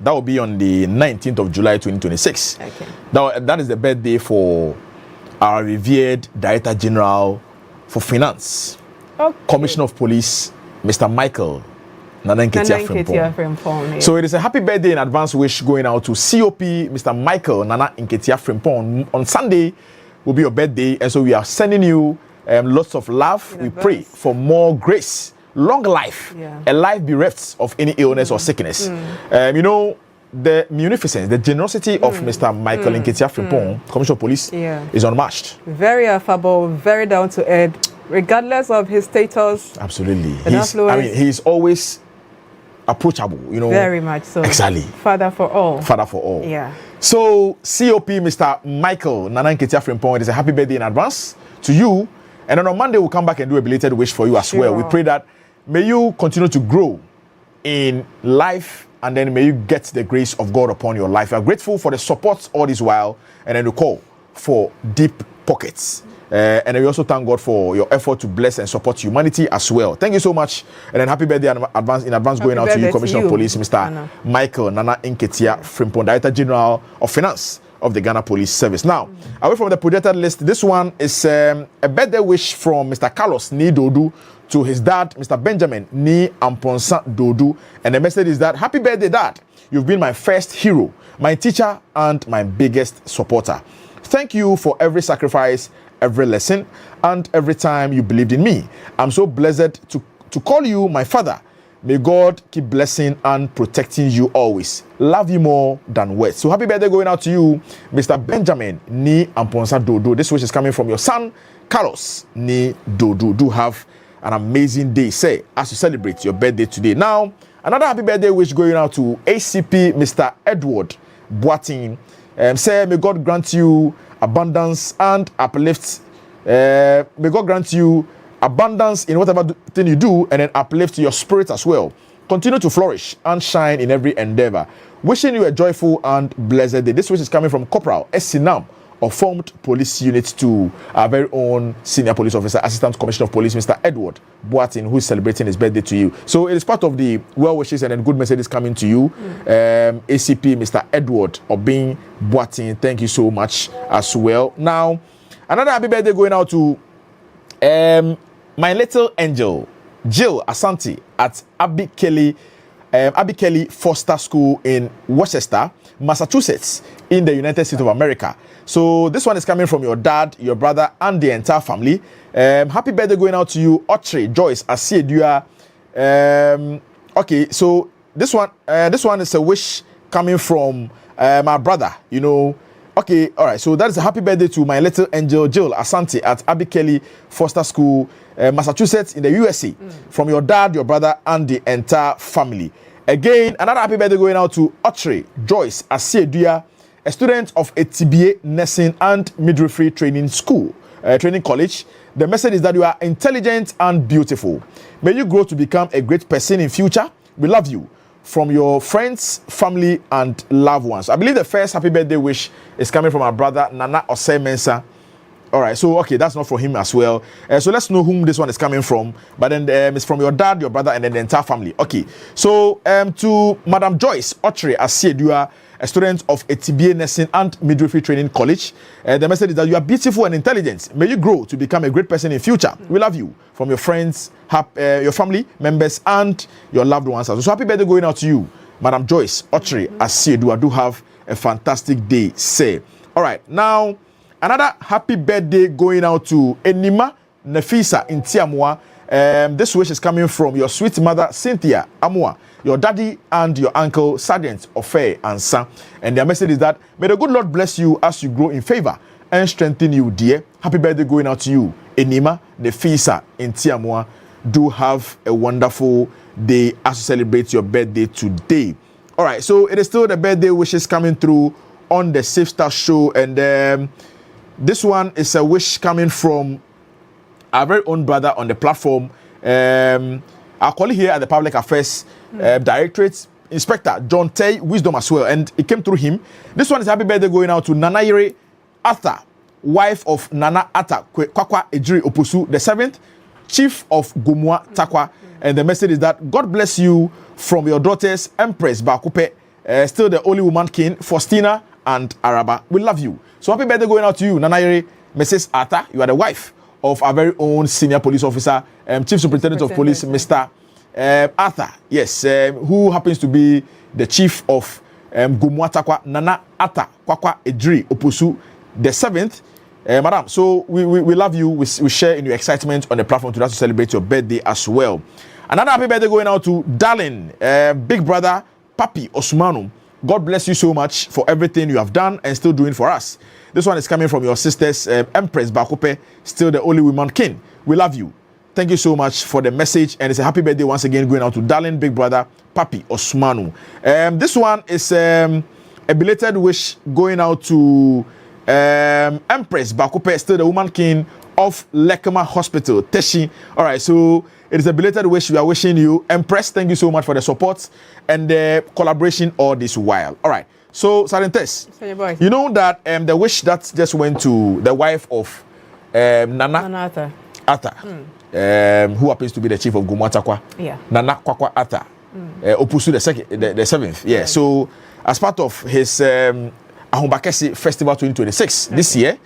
that will be on the 19th of July 2026. Okay. That is the birthday for our revered Director General for Finance. Okay. Commissioner of Police, Mr. Michael Nana Nketia Frimpong. So it is a happy birthday in advance wish going out to COP Mr. Michael Nana Nketia Frimpong. On Sunday will be your birthday, and so we are sending you lots of love. We pray for more grace, long life, a life bereft of any illness or sickness. You know, the munificence, the generosity of Mr. Michael Nketia Frimpong, Commissioner of Police, is unmatched.
Very affable, very down to earth, regardless of his status.
Absolutely. He's always approachable, you know. Very much so. Exactly.
Father for all.
Father for all.
Yeah.
So, COP Mr. Michael Nana Nketia Frimpong, it is a happy birthday in advance to you. And then on Monday, we'll come back and do a belated wish for you as well. We pray that may you continue to grow in life, and then may you get the grace of God upon your life. We are grateful for the support all this while, and then we call for deep pockets. And then we also thank God for your effort to bless and support humanity as well. Thank you so much. And then happy birthday in advance going out to you, Commissioner of Police, Mr. Michael Nana Nketia Frimpong, Director General of Finance of the Ghana Police Service. Now, away from the projected list, this one is a birthday wish from Mr. Carlos Ni Dodu to his dad, Mr. Benjamin Ni Amponsa Dodu. And the message is that, happy birthday, Dad. You've been my first hero, my teacher, and my biggest supporter. Thank you for every sacrifice, every lesson, and every time you believed in me. I'm so blessed to call you my father. May God keep blessing and protecting you always. Love you more than words. So happy birthday going out to you, Mr. Benjamin Ni Amponsa Dodo. This wish is coming from your son, Carlos Ni Dodo. Do have an amazing day, say, as you celebrate your birthday today. Now, another happy birthday wish going out to ACP Mr. Edward Boating. Say, may God grant you abundance and uplift. May God grant you abundance in whatever thing you do, and then uplift your spirit as well. Continue to flourish and shine in every endeavor. Wishing you a joyful and blessed day. This wish is coming from Corporal Esinam of Formed Police Unit to our very own Senior Police Officer, Assistant Commissioner of Police, Mr. Edward Boatin, who is celebrating his birthday to you. So it is part of the well wishes and then good messages coming to you. ACP Mr. Edward Obing Boatin, thank you so much as well. Now, another happy birthday going out to my little angel, Jill Asante at Abby Kelly Foster School in Worcester, Massachusetts, in the United States of America. So this one is coming from your dad, your brother, and the entire family. Happy birthday going out to you, Autrey Joyce Asiedua. Okay, so this one is a wish coming from my brother, you know. Okay, all right. So that is a happy birthday to my little angel Jill Asante at Abby Kelly Foster School, Massachusetts, in the USA, from your dad, your brother, and the entire family. Again, another happy birthday going out to Autrey Joyce Asiedua, a student of ATBA Nursing and Midwifery Training School, Training College. The message is that you are intelligent and beautiful. May you grow to become a great person in future. We love you. From your friends, family, and loved ones. I believe the first happy birthday wish is coming from our brother Nana Osei Mensah. All right, so okay, that's not for him as well. So let's know whom this one is coming from. But then it's from your dad, your brother, and then the entire family. Okay, so to Madam Joyce Autrey Asiedua, a student of ATBA Nursing and Midwifery Training College. The message is that you are beautiful and intelligent. May you grow to become a great person in future. We love you. From your friends, your family members, and your loved ones. So happy birthday going out to you, Madam Joyce Autrey Asiedua. Do have a fantastic day, say. All right, now another happy birthday going out to Enima Nefisa in Tiamua. This wish is coming from your sweet mother, Cynthia Amua, your daddy and your uncle, Sergeant Ofe Ansa. And their message is that, may the good Lord bless you as you grow in favor and strengthen you, dear. Happy birthday going out to you, Enima Nefisa in Tiamua. Do have a wonderful day as you celebrate your birthday today. All right, so it is still the birthday wishes coming through on the Safe Start Show. And this one is a wish coming from our very own brother on the platform. Our colleague here at the Public Affairs Directorate, Inspector John Tay Wisdom as well. And it came through him. This one is happy birthday going out to Nanayere Arthur, wife of Nana Atta Kwakwa Ejiri Oposu, the 7th, Chief of Gumua Takwa. And the message is that God bless you from your daughters, Empress Bakupe, still the only woman king, Faustina and Araba. We love you. So happy birthday going out to you, Nanayere Mrs. Arthur. You are the wife of our very own Senior Police Officer, Chief Superintendent of Police, Mr. Arthur. Yes, who happens to be the Chief of Gumua Takwa, Nana Atta Kwakwa Ejiri Oposu, the 7th. Madam, so we love you. We share in your excitement on the platform to celebrate your birthday as well. Another happy birthday going out to darling big brother Papi Osmanu. God bless you so much for everything you have done and still doing for us. This one is coming from your sisters, Empress Bakupe, still the only woman king. We love you. Thank you so much for the message, and it's a happy birthday once again going out to darling big brother Papi Osmanu. This one is a belated wish going out to Empress Bakupe, still the woman king of Lekema Hospital, Teshi. All right, so it is a belated wish we are wishing you, Empress. Thank you so much for the support and the collaboration all this while. All right, so Sergeant Tess, you know that the wish that just went to the wife of Nana Atta, who happens to be the chief of Gumua Takwa, Nana Kwakwa Atta, Oposu the 7th. Yeah. So as part of his Ahombakese Festival 2026 this year,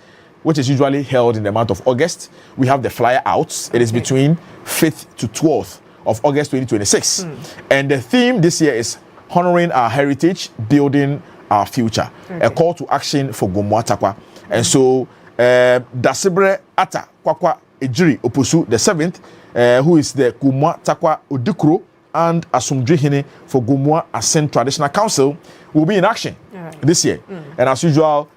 which is usually held in the month of August. We have the flyer out. It is between 5th to 12th of August 2026. And the theme this year is honoring our heritage, building our future. A call to action for Gomoa Takwa. And so, Dasibre Ata Kwakwa Ejiri Oposu the 7th, who is the Gomoa Takwa Odukro and Asumdrihine for Gomoa Ascent Traditional Council, will be in action this year. And as usual,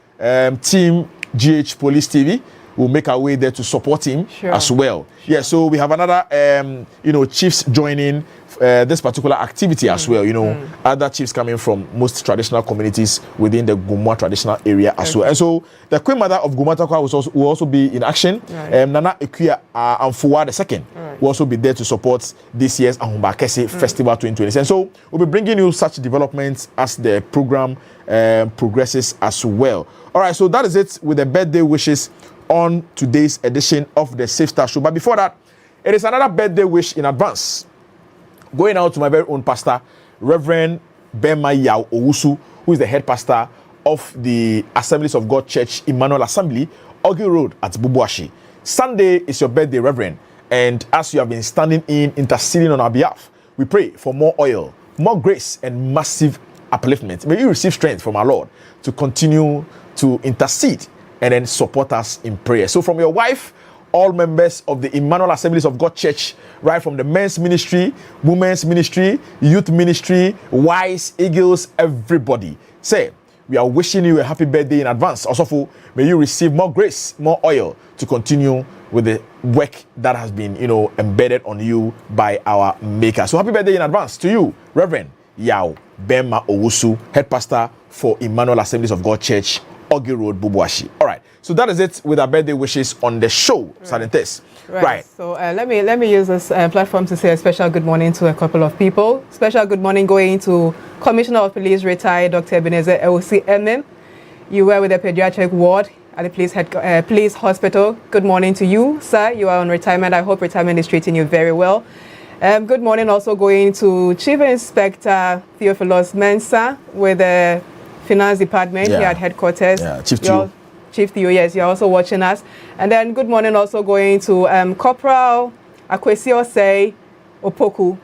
Team GH Police TV will make our way there to support him as well. Yeah, so we have another, chiefs joining this particular activity as well. Other chiefs coming from most traditional communities within the Gomoa traditional area as well. And so the Queen Mother of Gomoa Takwa will also be in action. Nana Ekuya Amfuwa II will also be there to support this year's Ahombakese Festival 2020. And so we'll be bringing you such developments as the program progresses as well. All right, so that is it with the birthday wishes on today's edition of the Safe Start Show. But before that, it is another birthday wish in advance, going out to my very own pastor, Reverend Bema Yao Owusu, who is the head pastor of the Assemblies of God Church Emmanuel Assembly, Ogi Road at Bubuashi. Sunday is your birthday, Reverend, and as you have been standing in, interceding on our behalf, we pray for more oil, more grace, and massive upliftment. May you receive strength from our Lord to continue to intercede and then support us in prayer. So from your wife, all members of the Emmanuel Assemblies of God Church, right from the men's ministry, women's ministry, youth ministry, Wise, Eagles, everybody, say, we are wishing you a happy birthday in advance. Also, may you receive more grace, more oil to continue with the work that has been, embedded on you by our Maker. So happy birthday in advance to you, Reverend Yao Bema Owusu, head pastor for Emmanuel Assemblies of God Church, Ogi Road, Bubuashi. All right, so that is it with our birthday wishes on the show, Sadentes. Right. So
let me use this platform to say a special good morning to a couple of people. Special good morning going to Commissioner of Police retired Dr. Ebenezer Elsie MM. You were with the pediatric ward at the police hospital. Good morning to you, sir. You are on retirement. I hope retirement is treating you very well. Good morning also going to Chief Inspector Theophilus Mensah with the Finance Department here at headquarters. Yeah, Chief Theo, yes, you're also watching us. And then good morning also going to Corporal Akwesi Osei Opoku,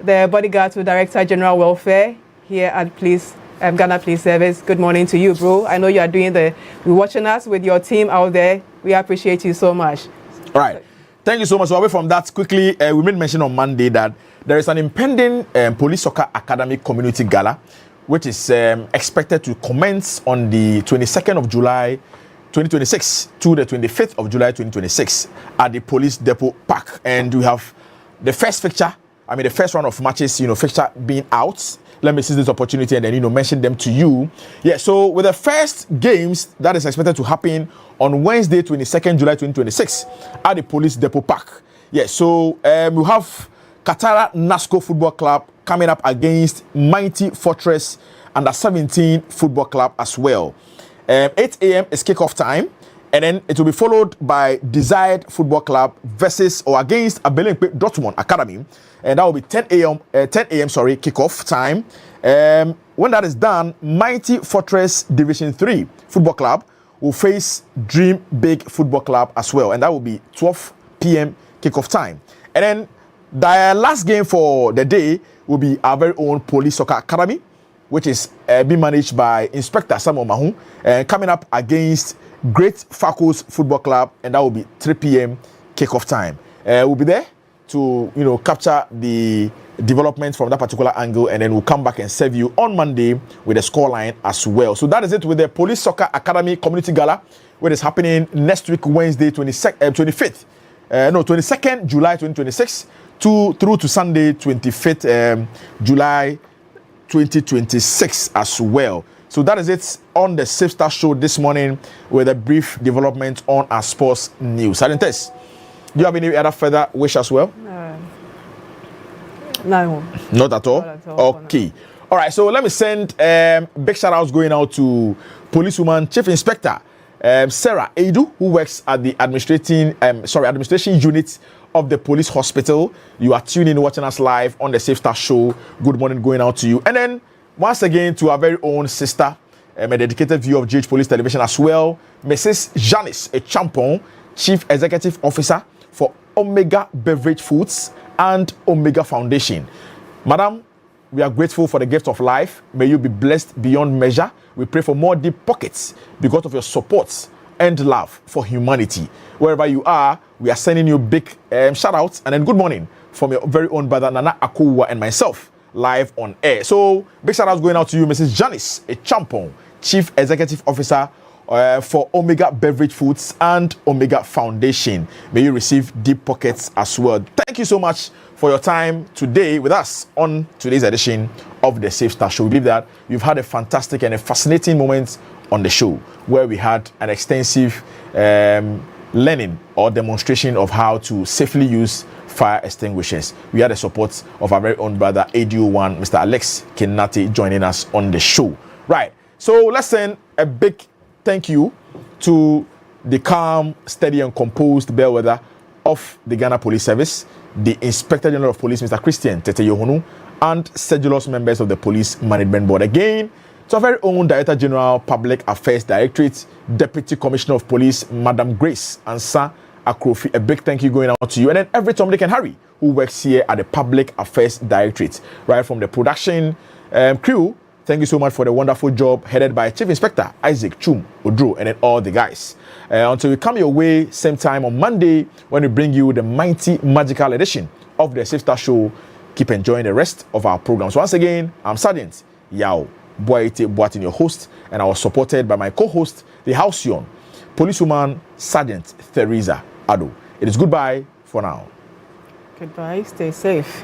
the bodyguard to Director General Welfare here at Ghana Police Service. Good morning to you, bro. I know you are you're watching us with your team out there. We appreciate you so much.
All right. Thank you so much. So away from that, quickly, we made mention on Monday that there is an impending Police Soccer Academy Community Gala, which is expected to commence on the 22nd of July 2026 to the 25th of July 2026 at the Police Depot Park. And we have the first fixture, the first round of matches, fixture being out. Let me seize this opportunity and then, mention them to you. Yeah, so with the first games that is expected to happen on Wednesday, 22nd July 2026 at the Police Depot Park. Yeah, so we have Katara NASCO Football Club coming up against Mighty Fortress Under-17 Football Club as well. 8 a.m. is kickoff time, and then it will be followed by Desired Football Club versus or against Abelinkpe Dortmund Academy, and that will be 10 a.m. kickoff time. When that is done, Mighty Fortress Division 3 Football Club will face Dream Big Football Club as well, and that will be 12 p.m. kickoff time. And then the last game for the day will be our very own Police Soccer Academy, which is being managed by Inspector Samuel Mahu, coming up against Great Falcons Football Club, and that will be 3 p.m. kickoff time. We'll be there to capture the development from that particular angle, and then we'll come back and serve you on Monday with a scoreline as well. So that is it with the Police Soccer Academy Community Gala, which is happening next week, Wednesday, 22nd July 2026 through to Sunday, 25th July 2026 as well. So that is it on the Safe Start Show this morning with a brief development on our sports news. Adentes, do you have any other further wish as well?
No.
Not at all? Okay. All right, so let me send big shout outs going out to policewoman Chief Inspector Sarah Edu, who works at the administration unit of the police hospital. You are tuning in, watching us live on the Safe Start Show. Good morning going out to you. And then once again to our very own sister, a dedicated view of GH Police Television as well, Mrs. Janice Echampong, Chief Executive Officer for Omega Beverage Foods and Omega Foundation. Madam, we are grateful for the gift of life. May you be blessed beyond measure. We pray for more deep pockets because of your support and love for humanity. Wherever you are, we are sending you big shout outs and then good morning from your very own brother Nana Akuwa and myself live on air. So big shout outs going out to you, Mrs. Janice Echampong, Chief Executive Officer for Omega Beverage Foods and Omega Foundation. May you receive deep pockets as well. Thank you so much for your time today with us on today's edition of the Safe Start Show. We believe that you've had a fantastic and a fascinating moment on the show where we had an extensive learning or demonstration of how to safely use fire extinguishers. We had the support of our very own brother ADO1, Mr. Alex Kenati, joining us on the show. Right, so let's send a big thank you to the calm, steady and composed bellwether of the Ghana Police Service, the Inspector General of Police, Mr. Christian Tete Yohunu, and sedulous members of the Police Management Board. Again, to our very own Director General, Public Affairs Directorate, Deputy Commissioner of Police, Madam Grace Ansa Akrofi, a big thank you going out to you. And then every Tom, Dick and Harry who works here at the Public Affairs Directorate, right from the production crew. Thank you so much for the wonderful job headed by Chief Inspector Isaac Chum Odro and then all the guys. Until we come your way same time on Monday when we bring you the mighty magical edition of the Safe Start Show. Keep enjoying the rest of our programs. Once again, I'm Sergeant Yao Boaite Boatin, your host, and I was supported by my co-host, the Halcyon, Policewoman Sergeant Theresa Ado. It is goodbye for now.
Goodbye. Stay safe.